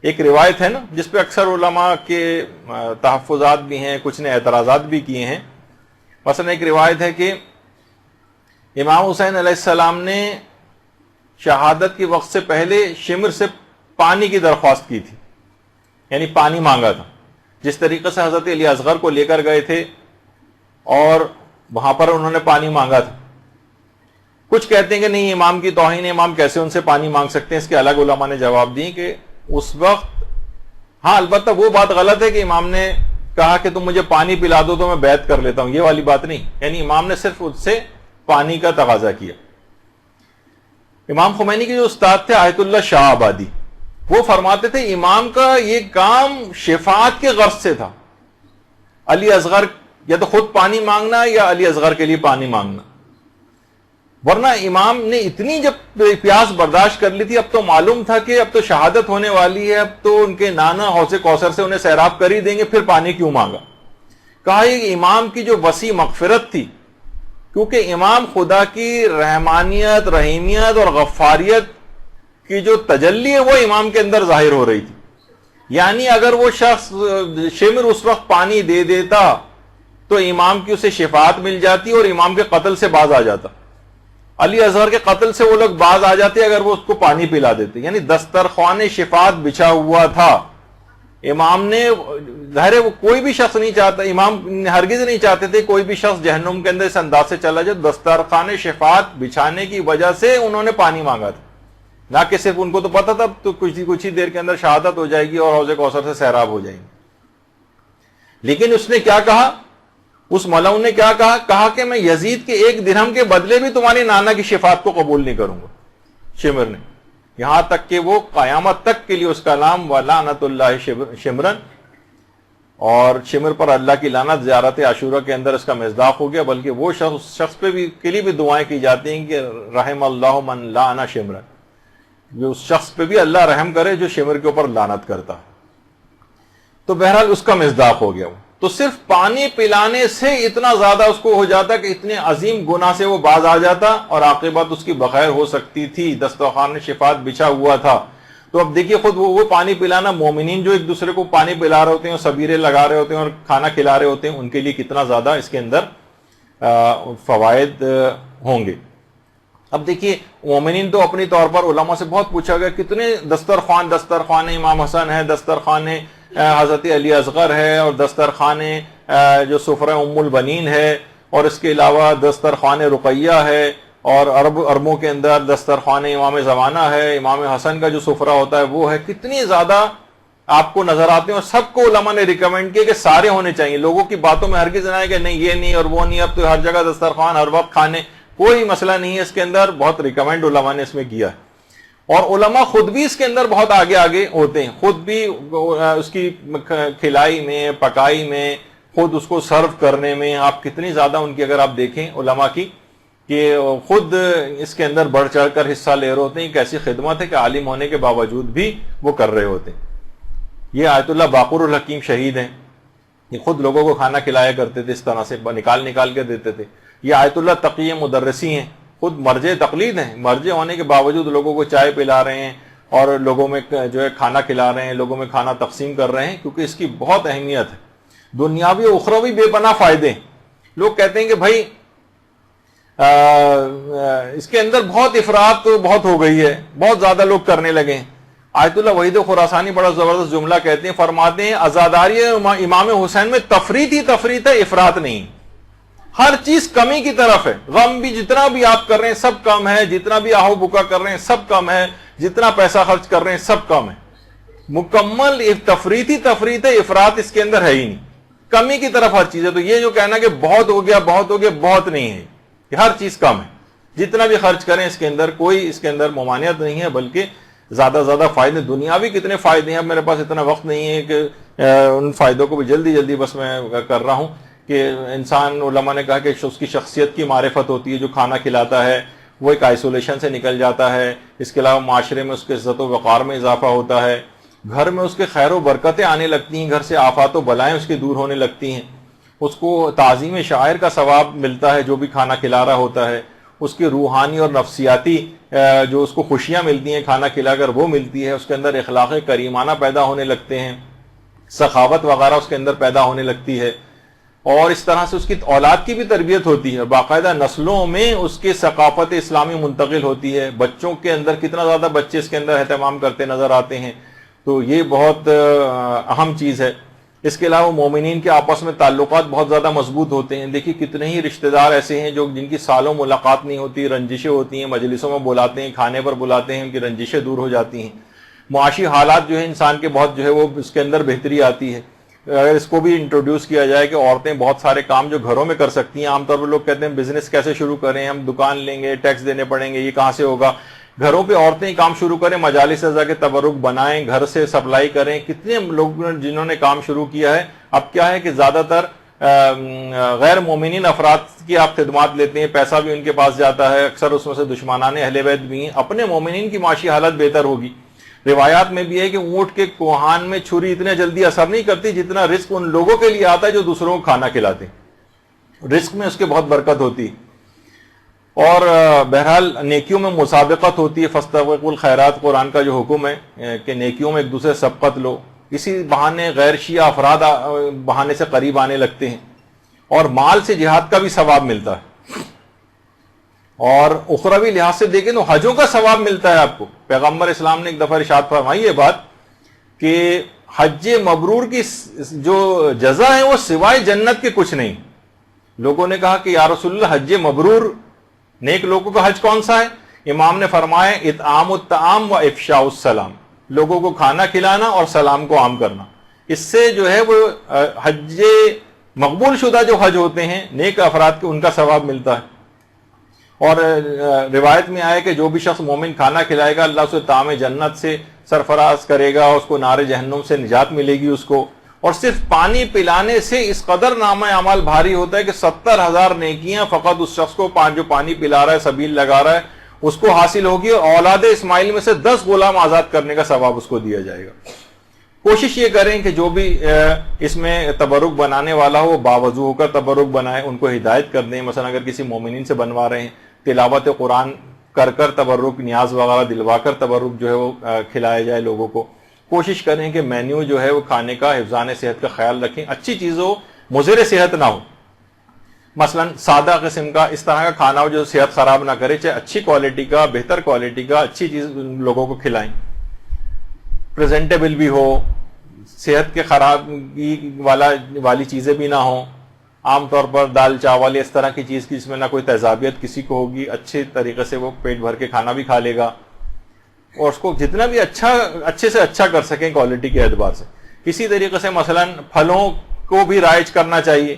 Speaker 1: ایک روایت ہے نا جس پہ اکثر علماء کے تحفظات بھی ہیں، کچھ نے اعتراضات بھی کیے ہیں۔ مثلا ایک روایت ہے کہ امام حسین علیہ السلام نے شہادت کے وقت سے پہلے شمر سے پانی کی درخواست کی تھی، یعنی پانی مانگا تھا، جس طریقے سے حضرت علی اصغر کو لے کر گئے تھے اور وہاں پر انہوں نے پانی مانگا تھا۔ کچھ کہتے ہیں کہ نہیں، امام کی توہین، امام کیسے ان سے پانی مانگ سکتے ہیں؟ اس کے الگ علماء نے جواب دی کہ اس وقت ہاں البتہ وہ بات غلط ہے کہ امام نے کہا کہ تم مجھے پانی پلا دو تو میں بیعت کر لیتا ہوں، یہ والی بات نہیں، یعنی امام نے صرف اس سے پانی کا تقاضا کیا۔ امام خمینی کے جو استاد تھے آیت اللہ شاہ آبادی، وہ فرماتے تھے امام کا یہ کام شفاعت کے غرض سے تھا، علی اصغر یا تو خود پانی مانگنا یا علی اصغر کے لیے پانی مانگنا، ورنہ امام نے اتنی جب پیاس برداشت کر لی تھی، اب تو معلوم تھا کہ اب تو شہادت ہونے والی ہے، اب تو ان کے نانا حوض کوثر سے انہیں سیراب کر ہی دیں گے، پھر پانی کیوں مانگا؟ کہا یہ امام کی جو وسیع مغفرت تھی، کیونکہ امام خدا کی رحمانیت، رحیمیت اور غفاریت کی جو تجلی ہے وہ امام کے اندر ظاہر ہو رہی تھی، یعنی اگر وہ شخص شمر اس وقت پانی دے دیتا تو امام کی اسے شفاعت مل جاتی اور امام کے قتل سے باز آ جاتا، علی اصغر کے قتل سے وہ لوگ باز آ جاتے اگر وہ اس کو پانی پلا دیتے، یعنی دسترخوان شفاعت بچھا ہوا تھا۔ امام نے ظاہر ہے وہ کوئی بھی شخص نہیں چاہتا، امام ہرگز نہیں چاہتے تھے کوئی بھی شخص جہنم کے اندر اس انداز سے چلا جائے، دسترخوان شفاعت بچھانے کی وجہ سے انہوں نے پانی مانگا تھا، نہ کہ صرف ان کو تو پتا تھا تو کچھ ہی دیر کے اندر شہادت ہو جائے گی اور حوض کوثر سے سیراب ہو جائیں گے۔ لیکن اس نے کیا کہا، اس ملعون نے کیا کہا؟ کہا کہ میں یزید کے 1 درہم کے بدلے بھی تمہاری نانا کی شفاعت کو قبول نہیں کروں گا، شمر نے، یہاں تک کہ وہ قیامت تک کے لیے اس کا نام وَلَعْنَةُ اللَّهِ شمرن، اور شمر پر اللہ کی لعنت زیارت عاشورہ کے اندر اس کا مصداق ہو گیا، بلکہ وہ شخص پہ بھی کے لیے بھی دعائیں کی جاتی ہیں کہ رحم اللہ من لعن شمرن، جو اس شخص پہ بھی اللہ رحم کرے جو شمر کے اوپر لعنت کرتا ہے۔ تو بہرحال اس کا مصداق ہو گیا وہ، تو صرف پانی پلانے سے اتنا زیادہ اس کو ہو جاتا کہ اتنے عظیم گناہ سے وہ باز آ جاتا اور عاقبت اس کی بخیر ہو سکتی تھی، دسترخوان شفاعت بچھا ہوا تھا۔ تو اب دیکھیے خود وہ پانی پلانا، مومنین جو ایک دوسرے کو پانی پلا رہے ہوتے ہیں اور سبیرے لگا رہے ہوتے ہیں اور کھانا کھلا رہے ہوتے ہیں، ان کے لیے کتنا زیادہ اس کے اندر فوائد ہوں گے۔ اب دیکھیے مومنین تو اپنی طور پر علماء سے بہت پوچھا گیا کتنے دسترخوان امام حسن ہے، دسترخوان حضرت علی اصغر ہے، اور دسترخوان جو سفرہ ام البنین ہے، اور اس کے علاوہ دسترخوان رقیہ ہے، اور عربوں کے اندر دسترخوان امام زمانہ ہے، امام حسن کا جو سفرہ ہوتا ہے وہ ہے، کتنی زیادہ آپ کو نظر آتے ہیں، اور سب کو علماء نے ریکمینڈ کیا کہ سارے ہونے چاہیے۔ لوگوں کی باتوں میں ہرگز نہ آئے کہ نہیں یہ نہیں اور وہ نہیں، اب تو ہر جگہ دسترخوان، ہر وقت کھانے، کوئی مسئلہ نہیں ہے اس کے اندر، بہت ریکمینڈ علماء نے اس میں کیا ہے۔ اور علماء خود بھی اس کے اندر بہت آگے ہوتے ہیں، خود بھی اس کی کھلائی میں، پکائی میں، خود اس کو سرو کرنے میں، آپ کتنی زیادہ ان کی اگر آپ دیکھیں علماء کی کہ خود اس کے اندر بڑھ چڑھ کر حصہ لے رہے ہوتے ہیں، ایک ایسی خدمت ہے کہ عالم ہونے کے باوجود بھی وہ کر رہے ہوتے ہیں۔ یہ آیت اللہ باقر الحکیم شہید ہیں، یہ خود لوگوں کو کھانا کھلایا کرتے تھے، اس طرح سے نکال کے دیتے تھے۔ یہ آیت اللہ تقی مدرسی ہیں، خود مرجع تقلید ہیں، مرجع ہونے کے باوجود لوگوں کو چائے پلا رہے ہیں اور لوگوں میں جو ہے کھانا کھلا رہے ہیں، لوگوں میں کھانا تقسیم کر رہے ہیں، کیونکہ اس کی بہت اہمیت ہے، دنیاوی و اخروی بے پناہ فائدے ہیں۔ لوگ کہتے ہیں کہ بھائی اس کے اندر بہت افراط بہت ہو گئی ہے، بہت زیادہ لوگ کرنے لگے ہیں۔ آیت اللہ وحید خراسانی بڑا زبردست جملہ کہتے ہیں، فرماتے ہیں عزاداری امام حسین میں تفریط ہی تفریط ہے، افراط نہیں، ہر چیز کمی کی طرف ہے۔ غم بھی جتنا بھی آپ کر رہے ہیں سب کم ہے، جتنا بھی آہو بکا کر رہے ہیں سب کم ہے، جتنا پیسہ خرچ کر رہے ہیں سب کم ہے، مکمل تفریط ہی تفریط ہے، افراط اس کے اندر ہے ہی نہیں، کمی کی طرف ہر چیز ہے۔ تو یہ جو کہنا کہ بہت ہو گیا بہت نہیں ہے، کہ ہر چیز کم ہے، جتنا بھی خرچ کریں اس کے اندر کوئی اس کے اندر ممانعت نہیں ہے، بلکہ زیادہ فائدے، دنیاوی کتنے فائدے ہیں۔ اب میرے پاس اتنا وقت نہیں ہے کہ ان فائدوں کو بھی جلدی بس میں کر رہا ہوں کہ انسان، علماء نے کہا کہ اس کی شخصیت کی معرفت ہوتی ہے، جو کھانا کھلاتا ہے وہ ایک آئسولیشن سے نکل جاتا ہے، اس کے علاوہ معاشرے میں اس کے عزت و وقار میں اضافہ ہوتا ہے، گھر میں اس کے خیر و برکتیں آنے لگتی ہیں، گھر سے آفات و بلائیں اس کی دور ہونے لگتی ہیں، اس کو تعظیم شاعر کا ثواب ملتا ہے جو بھی کھانا کھلا رہا ہوتا ہے، اس کی روحانی اور نفسیاتی جو اس کو خوشیاں ملتی ہیں کھانا کھلا کر وہ ملتی ہے، اس کے اندر اخلاق کریمانہ پیدا ہونے لگتے ہیں، سخاوت وغیرہ اس کے اندر پیدا ہونے لگتی ہے، اور اس طرح سے اس کی اولاد کی بھی تربیت ہوتی ہے، باقاعدہ نسلوں میں اس کی ثقافت اسلامی منتقل ہوتی ہے، بچوں کے اندر کتنا زیادہ بچے اس کے اندر اہتمام کرتے نظر آتے ہیں، تو یہ بہت اہم چیز ہے۔ اس کے علاوہ مومنین کے آپس میں تعلقات بہت زیادہ مضبوط ہوتے ہیں۔ دیکھیے کتنے ہی رشتہ دار ایسے ہیں جو جن کی سالوں ملاقات نہیں ہوتی، رنجشیں ہوتی ہیں، مجلسوں میں بلاتے ہیں، کھانے پر بلاتے ہیں، ان کی رنجشیں دور ہو جاتی ہیں، معاشی حالات جو ہے انسان کے بہت جو ہے وہ اس کے اندر بہتری آتی ہے۔ اگر اس کو بھی انٹروڈیوس کیا جائے کہ عورتیں بہت سارے کام جو گھروں میں کر سکتی ہیں، عام طور پر لوگ کہتے ہیں بزنس کیسے شروع کریں، ہم دکان لیں گے، ٹیکس دینے پڑیں گے، یہ کہاں سے ہوگا، گھروں پہ عورتیں کام شروع کریں، مجالس ازا کے تبرک بنائیں، گھر سے سپلائی کریں۔ کتنے لوگ جنہوں نے کام شروع کیا ہے، اب کیا ہے کہ زیادہ تر غیر مومنین افراد کی آپ خدمات لیتے ہیں، پیسہ بھی ان کے پاس جاتا ہے، اکثر اس میں سے دشمنان اہل بیت بھی ہیں، اپنے مومنین کی معاشی حالت بہتر ہوگی۔ روایات میں بھی ہے کہ اونٹ کے کوہان میں چھری اتنے جلدی اثر نہیں کرتی جتنا رزق ان لوگوں کے لیے آتا ہے جو دوسروں کو کھانا کھلاتے ہیں، رزق میں اس کے بہت برکت ہوتی ہے۔ اور بہرحال نیکیوں میں مسابقت ہوتی ہے، فاستبقوا الخیرات، قرآن کا جو حکم ہے کہ نیکیوں میں ایک دوسرے سے سبقت لو، اسی بہانے غیر شیعہ افراد بہانے سے قریب آنے لگتے ہیں، اور مال سے جہاد کا بھی ثواب ملتا ہے، اور اخروی لحاظ سے دیکھیں تو حجوں کا ثواب ملتا ہے آپ کو۔ پیغمبر اسلام نے ایک دفعہ ارشاد فرمائی یہ بات کہ حج مبرور کی جو جزا ہے وہ سوائے جنت کے کچھ نہیں۔ لوگوں نے کہا کہ یا رسول اللہ حج مبرور، نیک لوگوں کا حج کون سا ہے؟ امام نے فرمایا اطعام الطعام و افشاء السلام، لوگوں کو کھانا کھلانا اور سلام کو عام کرنا۔ اس سے جو ہے وہ حج مقبول شدہ جو حج ہوتے ہیں نیک افراد کے، ان کا ثواب ملتا ہے۔ اور روایت میں آیا کہ جو بھی شخص مومن کھانا کھلائے گا اللہ اسے طعام جنت سے سرفراز کرے گا، اس کو نار جہنم سے نجات ملے گی اس کو، اور صرف پانی پلانے سے اس قدر نامہ اعمال بھاری ہوتا ہے کہ 70,000 نیکیاں فقط اس شخص کو جو پانی پلا رہا ہے، سبیل لگا رہا ہے، اس کو حاصل ہوگی، اور اولاد اسماعیل میں سے 10 غلام آزاد کرنے کا ثواب اس کو دیا جائے گا۔ کوشش یہ کریں کہ جو بھی اس میں تبرک بنانے والا ہو وہ باوضو ہو کر تبرک بنائے، ان کو ہدایت کر دیں۔ مثلا اگر کسی مومنین سے بنوا رہے ہیں، تلاوت قرآن کر تبرک، نیاز وغیرہ دلوا کر تبرک جو ہے وہ کھلایا جائے لوگوں کو. کوشش کریں کہ مینیو جو ہے وہ کھانے کا حفظان صحت کا خیال رکھیں، اچھی چیز ہو، مضر صحت نہ ہو. مثلا سادہ قسم کا اس طرح کا کھانا ہو جو صحت خراب نہ کرے، چاہے اچھی کوالٹی کا، بہتر کوالٹی کا، اچھی چیز لوگوں کو کھلائیں. پریزنٹیبل بھی ہو، صحت کے خرابی والی چیزیں بھی نہ ہوں. عام طور پر دال چاول اس طرح کی چیز کی جس میں نہ کوئی تیزابیت کسی کو ہوگی، اچھے طریقے سے وہ پیٹ بھر کے کھانا بھی کھا لے گا اور اس کو جتنا بھی اچھے سے اچھا کر سکیں کوالٹی کے اعتبار سے. اسی طریقے سے مثلا پھلوں کو بھی رائج کرنا چاہیے.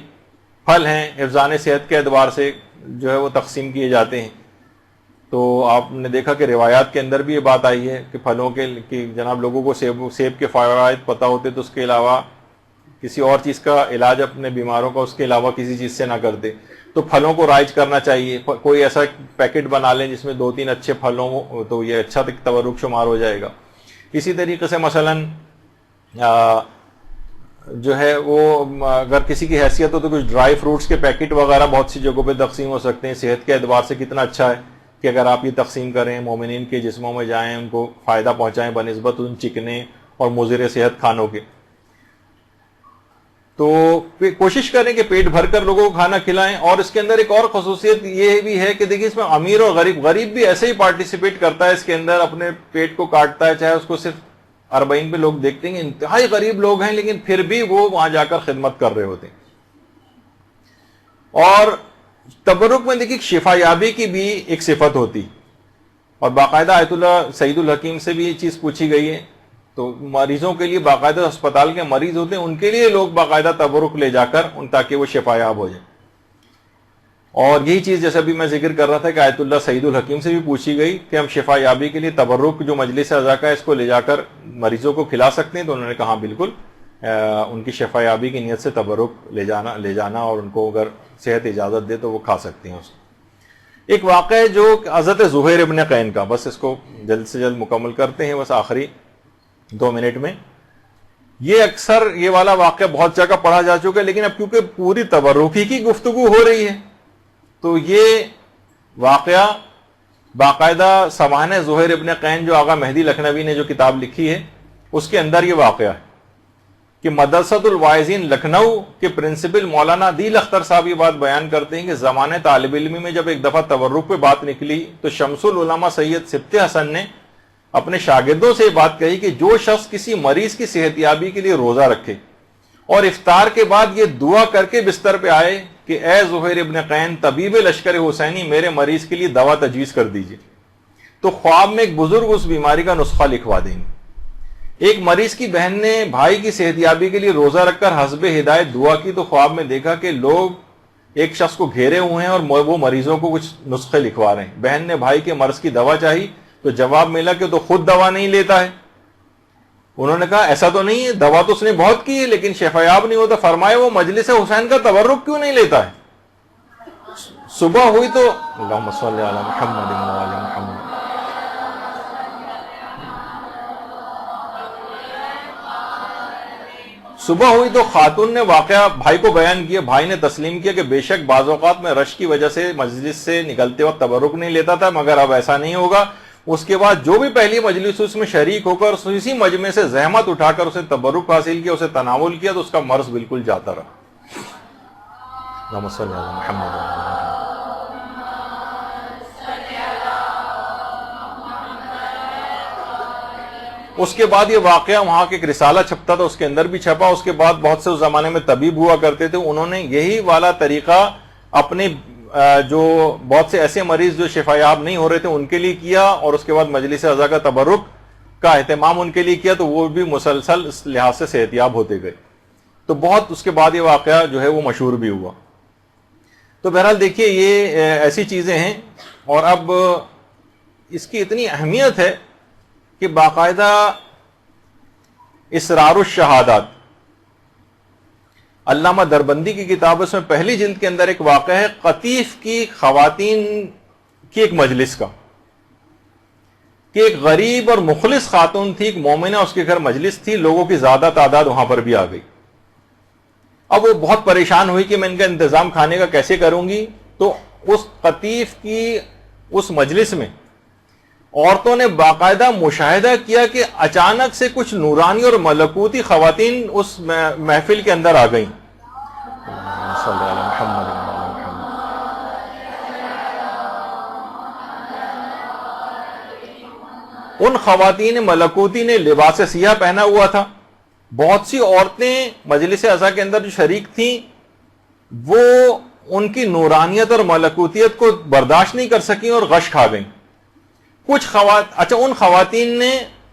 Speaker 1: پھل ہیں حفظان صحت کے اعتبار سے جو ہے وہ تقسیم کیے جاتے ہیں. تو آپ نے دیکھا کہ روایات کے اندر بھی یہ بات آئی ہے کہ پھلوں کے جناب لوگوں کو سیب کے فوائد پتہ ہوتے تو اس کے علاوہ کسی اور چیز کا علاج اپنے بیماروں کا اس کے علاوہ کسی چیز سے نہ کرتے. تو پھلوں کو رائج کرنا چاہیے. کوئی ایسا پیکٹ بنا لیں جس میں 2-3 اچھے پھلوں ہو تو یہ اچھا تبرک شمار ہو جائے گا. اسی طریقے سے مثلا جو ہے وہ اگر کسی کی حیثیت ہو تو کچھ ڈرائی فروٹس کے پیکٹ وغیرہ بہت سی جگہوں پہ تقسیم ہو سکتے ہیں. صحت کے اعتبار سے کتنا اچھا ہے کہ اگر آپ یہ تقسیم کریں، مومنین کے جسموں میں جائیں، ان کو فائدہ پہنچائیں بنسبت ان چکنے اور مضر صحت کھانوں کے. تو کوشش کریں کہ پیٹ بھر کر لوگوں کو کھانا کھلائیں. اور اس کے اندر ایک اور خصوصیت یہ بھی ہے کہ دیکھیے اس میں امیر اور غریب بھی ایسے ہی پارٹیسپیٹ کرتا ہے اس کے اندر، اپنے پیٹ کو کاٹتا ہے. چاہے اس کو صرف 40 پہ لوگ دیکھتے ہیں انتہائی غریب لوگ ہیں لیکن پھر بھی وہ وہاں جا کر خدمت کر رہے ہوتے ہیں. اور تبرک میں دیکھیے شفا یابی کی بھی ایک صفت ہوتی اور باقاعدہ آیت اللہ سعید الحکیم سے بھی یہ چیز پوچھی گئی ہے. تو مریضوں کے لیے باقاعدہ اسپتال کے مریض ہوتے ہیں ان کے لیے لوگ باقاعدہ تبرک لے جا کر تاکہ وہ شفا یاب ہو جائیں. اور یہی چیز جیسا بھی میں ذکر کر رہا تھا کہ آیت اللہ سعید الحکیم سے بھی پوچھی گئی کہ ہم شفا یابی کے لیے تبرک جو مجلس اعضاء کا ہے اس کو لے جا کر مریضوں کو کھلا سکتے ہیں. تو انہوں نے کہا بالکل، ان کی شفا یابی کی نیت سے تبرک لے جانا اور ان کو اگر صحت اجازت دے تو وہ کھا سکتے ہیں اس کو. ایک واقعہ ہے جو حضرت زہیر ابن قین کا، بس اس کو جلد سے جلد مکمل کرتے ہیں بس آخری 2 منٹ میں. یہ اکثر یہ والا واقعہ بہت جگہ پڑھا جا چکا ہے لیکن اب کیونکہ پوری تبرکی کی گفتگو ہو رہی ہے تو یہ واقعہ باقاعدہ سوانح زہیر ابن قین جو آغا مہدی لکھنوی نے جو کتاب لکھی ہے اس کے اندر یہ واقعہ ہے کہ مدرسۃ الواعظین لکھنؤ کے پرنسپل مولانا دل اختر صاحب یہ بات بیان کرتے ہیں کہ زمانہ طالب علمی میں جب ایک دفعہ تبرک پہ بات نکلی تو شمس العلماء سید سبط حسن نے اپنے شاگردوں سے یہ بات کہی کہ جو شخص کسی مریض کی صحت یابی کے لیے روزہ رکھے اور افطار کے بعد یہ دعا کر کے بستر پہ آئے کہ اے زہیر ابن قین طبیب لشکر حسینی میرے مریض کے لیے دوا تجویز کر دیجئے، تو خواب میں ایک بزرگ اس بیماری کا نسخہ لکھوا دیں گے. ایک مریض کی بہن نے بھائی کی صحت یابی کے لیے روزہ رکھ کر حسب ہدایت دعا کی تو خواب میں دیکھا کہ لوگ ایک شخص کو گھیرے ہوئے ہیں اور وہ مریضوں کو کچھ نسخے لکھوا رہے ہیں. بہن نے بھائی کے مرض کی دوا چاہی تو جواب ملا کہ تو خود دوا نہیں لیتا ہے. انہوں نے کہا ایسا تو نہیں ہے، دوا تو اس نے بہت کی ہے لیکن شفایاب نہیں ہوتا. فرمائے وہ مجلس حسین کا تبرک کیوں نہیں لیتا ہے؟ صبح ہوئی تو اللہم صلی علی محمد و علی محمد. صبح ہوئی تو خاتون نے واقعہ بھائی کو بیان کیا. بھائی نے تسلیم کیا کہ بے شک بعض اوقات میں رش کی وجہ سے مجلس سے نکلتے وقت تبرک نہیں لیتا تھا مگر اب ایسا نہیں ہوگا. اس کے بعد جو بھی پہلی مجلس اس میں شریک ہو کر اسی مجمع سے زحمت اٹھا کر اسے تبرک حاصل کیا، اسے تناول کیا تو اس کا مرض بالکل جاتا رہا. اللہم صلی علی محمد و علی محمد. اس کے بعد یہ واقعہ وہاں کے ایک رسالہ چھپتا تھا اس کے اندر بھی چھپا. اس کے بعد بہت سے اس زمانے میں طبیب ہوا کرتے تھے، انہوں نے یہی والا طریقہ اپنے جو بہت سے ایسے مریض جو شفایاب نہیں ہو رہے تھے ان کے لیے کیا اور اس کے بعد مجلس اعضاء کا تبرک کا اہتمام ان کے لیے کیا تو وہ بھی مسلسل اس لحاظ سے صحت یاب ہوتے گئے. تو بہت اس کے بعد یہ واقعہ جو ہے وہ مشہور بھی ہوا. تو بہرحال دیکھیے یہ ایسی چیزیں ہیں. اور اب اس کی اتنی اہمیت ہے کہ باقاعدہ اسرار الشہادات علامہ دربندی کی کتاب اس میں پہلی جلد کے اندر ایک واقعہ ہے قطیف کی خواتین کی ایک مجلس کا کہ ایک غریب اور مخلص خاتون تھی، ایک مومنہ، اس کے گھر مجلس تھی، لوگوں کی زیادہ تعداد وہاں پر بھی آ گئی. اب وہ بہت پریشان ہوئی کہ میں ان کا انتظام کھانے کا کیسے کروں گی. تو اس قطیف کی اس مجلس میں عورتوں نے باقاعدہ مشاہدہ کیا کہ اچانک سے کچھ نورانی اور ملکوتی خواتین اس محفل کے اندر آ گئیں. ان خواتین ملکوتی نے لباس سیاہ پہنا ہوا تھا. بہت سی عورتیں مجلس عزا کے اندر جو شریک تھیں وہ ان کی نورانیت اور ملکوتیت کو برداشت نہیں کر سکیں اور غش کھا گئیں. کچھ ان خواتین نے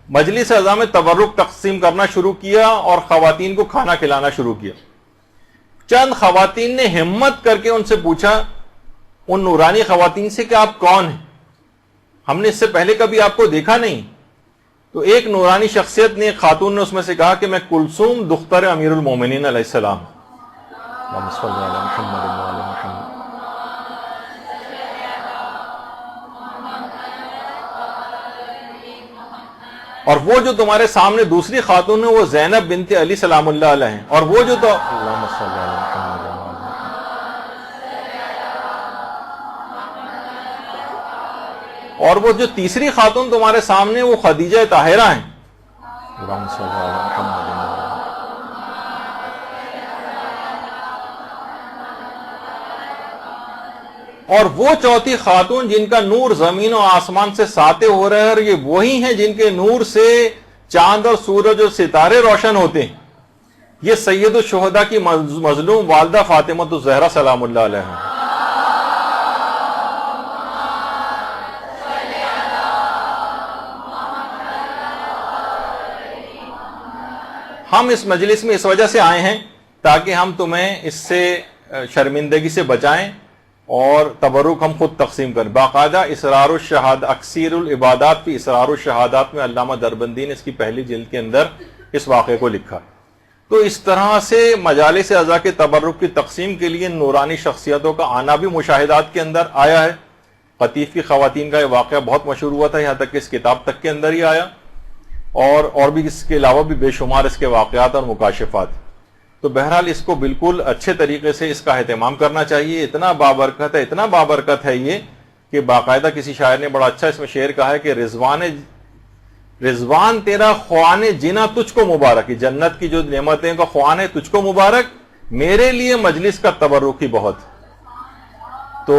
Speaker 1: مجلس عزا میں تبرک تقسیم کرنا شروع کیا اور خواتین کو کھانا کھلانا شروع کیا. چند خواتین نے ہمت کر کے ان سے پوچھا، ان نورانی خواتین سے، کہ آپ کون ہیں؟ ہم نے اس سے پہلے کبھی آپ کو دیکھا نہیں. تو ایک نورانی شخصیت نے، ایک خاتون نے اس میں سے کہا کہ میں کلثوم دختر امیر المومنین علیہ السلام. اور وہ جو تمہارے سامنے دوسری خاتون ہے وہ زینب بنت علی سلام اللہ علیہ ہیں. اور وہ جو اور وہ جو تیسری خاتون تمہارے سامنے وہ خدیجہ طاہرہ ہیں. اور وہ چوتھی خاتون جن کا نور زمین و آسمان سے ساطع ہو رہا ہے، اور یہ وہی ہیں جن کے نور سے چاند اور سورج اور ستارے روشن ہوتے ہیں. یہ سید الشہداء کی مظلوم والدہ فاطمہ الزہرا سلام اللہ علیہ ہیں. ہم اس مجلس میں اس وجہ سے آئے ہیں تاکہ ہم تمہیں اس سے شرمندگی سے بچائیں اور تبرک ہم خود تقسیم کریں. باقاعدہ اسرار الشہادات، اکثیر العبادات فی اسرار الشہادات میں علامہ دربندی نے اس کی پہلی جلد کے اندر اس واقعے کو لکھا. تو اس طرح سے مجالس عزا کے تبرک کی تقسیم کے لیے نورانی شخصیتوں کا آنا بھی مشاہدات کے اندر آیا ہے. قطیف کی خواتین کا یہ واقعہ بہت مشہور ہوا تھا، یہاں تک کہ اس کتاب تک کے اندر ہی آیا، اور بھی اس کے علاوہ بھی بے شمار اس کے واقعات اور مکاشفات. تو بہرحال اس کو بالکل اچھے طریقے سے اس کا اہتمام کرنا چاہیے. اتنا بابرکت ہے یہ کہ باقاعدہ کسی شاعر نے بڑا اچھا اس میں شعر کہا ہے کہ رضوان تیرا خوان جنا تجھ کو مبارک، جنت کی جو نعمتیں کا خوان ہے تجھ کو مبارک، میرے لیے مجلس کا تبرک ہی بہت. تو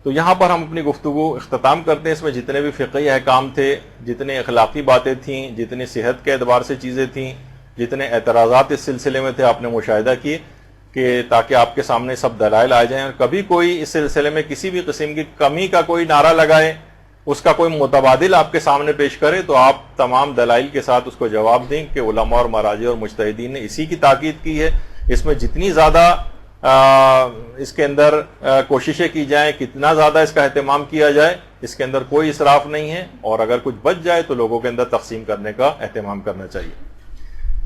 Speaker 1: تو یہاں پر ہم اپنی گفتگو اختتام کرتے ہیں. اس میں جتنے بھی فقہی احکام تھے، جتنے اخلاقی باتیں تھیں، جتنی صحت کے اعتبار سے چیزیں تھیں، جتنے اعتراضات اس سلسلے میں تھے، آپ نے مشاہدہ کیے کہ تاکہ آپ کے سامنے سب دلائل آ جائیں. اور کبھی کوئی اس سلسلے میں کسی بھی قسم کی کمی کا کوئی نعرہ لگائے، اس کا کوئی متبادل آپ کے سامنے پیش کرے، تو آپ تمام دلائل کے ساتھ اس کو جواب دیں کہ علماء اور مراجع اور مجتہدین نے اسی کی تاکید کی ہے. اس میں جتنی زیادہ اس کے اندر کوششیں کی جائیں، کتنا زیادہ اس کا اہتمام کیا جائے، اس کے اندر کوئی اسراف نہیں ہے. اور اگر کچھ بچ جائے تو لوگوں کے اندر تقسیم کرنے کا اہتمام کرنا چاہیے.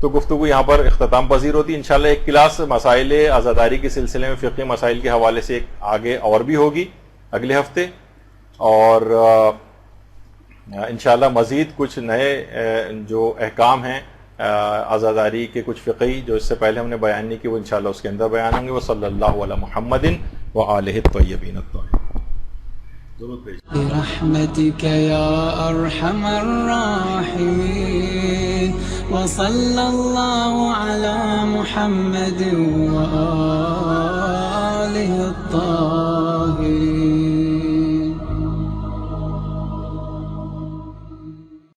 Speaker 1: تو گفتگو یہاں پر اختتام پذیر ہوتی ہے. انشاءاللہ ایک کلاس مسائل عزاداری کے سلسلے میں فقہی مسائل کے حوالے سے ایک آگے اور بھی ہوگی اگلے ہفتے. اور انشاءاللہ مزید کچھ نئے جو احکام ہیں عزاداری کے، کچھ فقہی جو اس سے پہلے ہم نے بیان نہیں کی، وہ انشاءاللہ اس کے اندر بیان ہوں گے. وصلی اللہ علی محمد وآلہ الطیبین الطاہرین.
Speaker 2: برحمتك يا أرحم الراحمين وصلى الله على محمد وآله الطاهرين.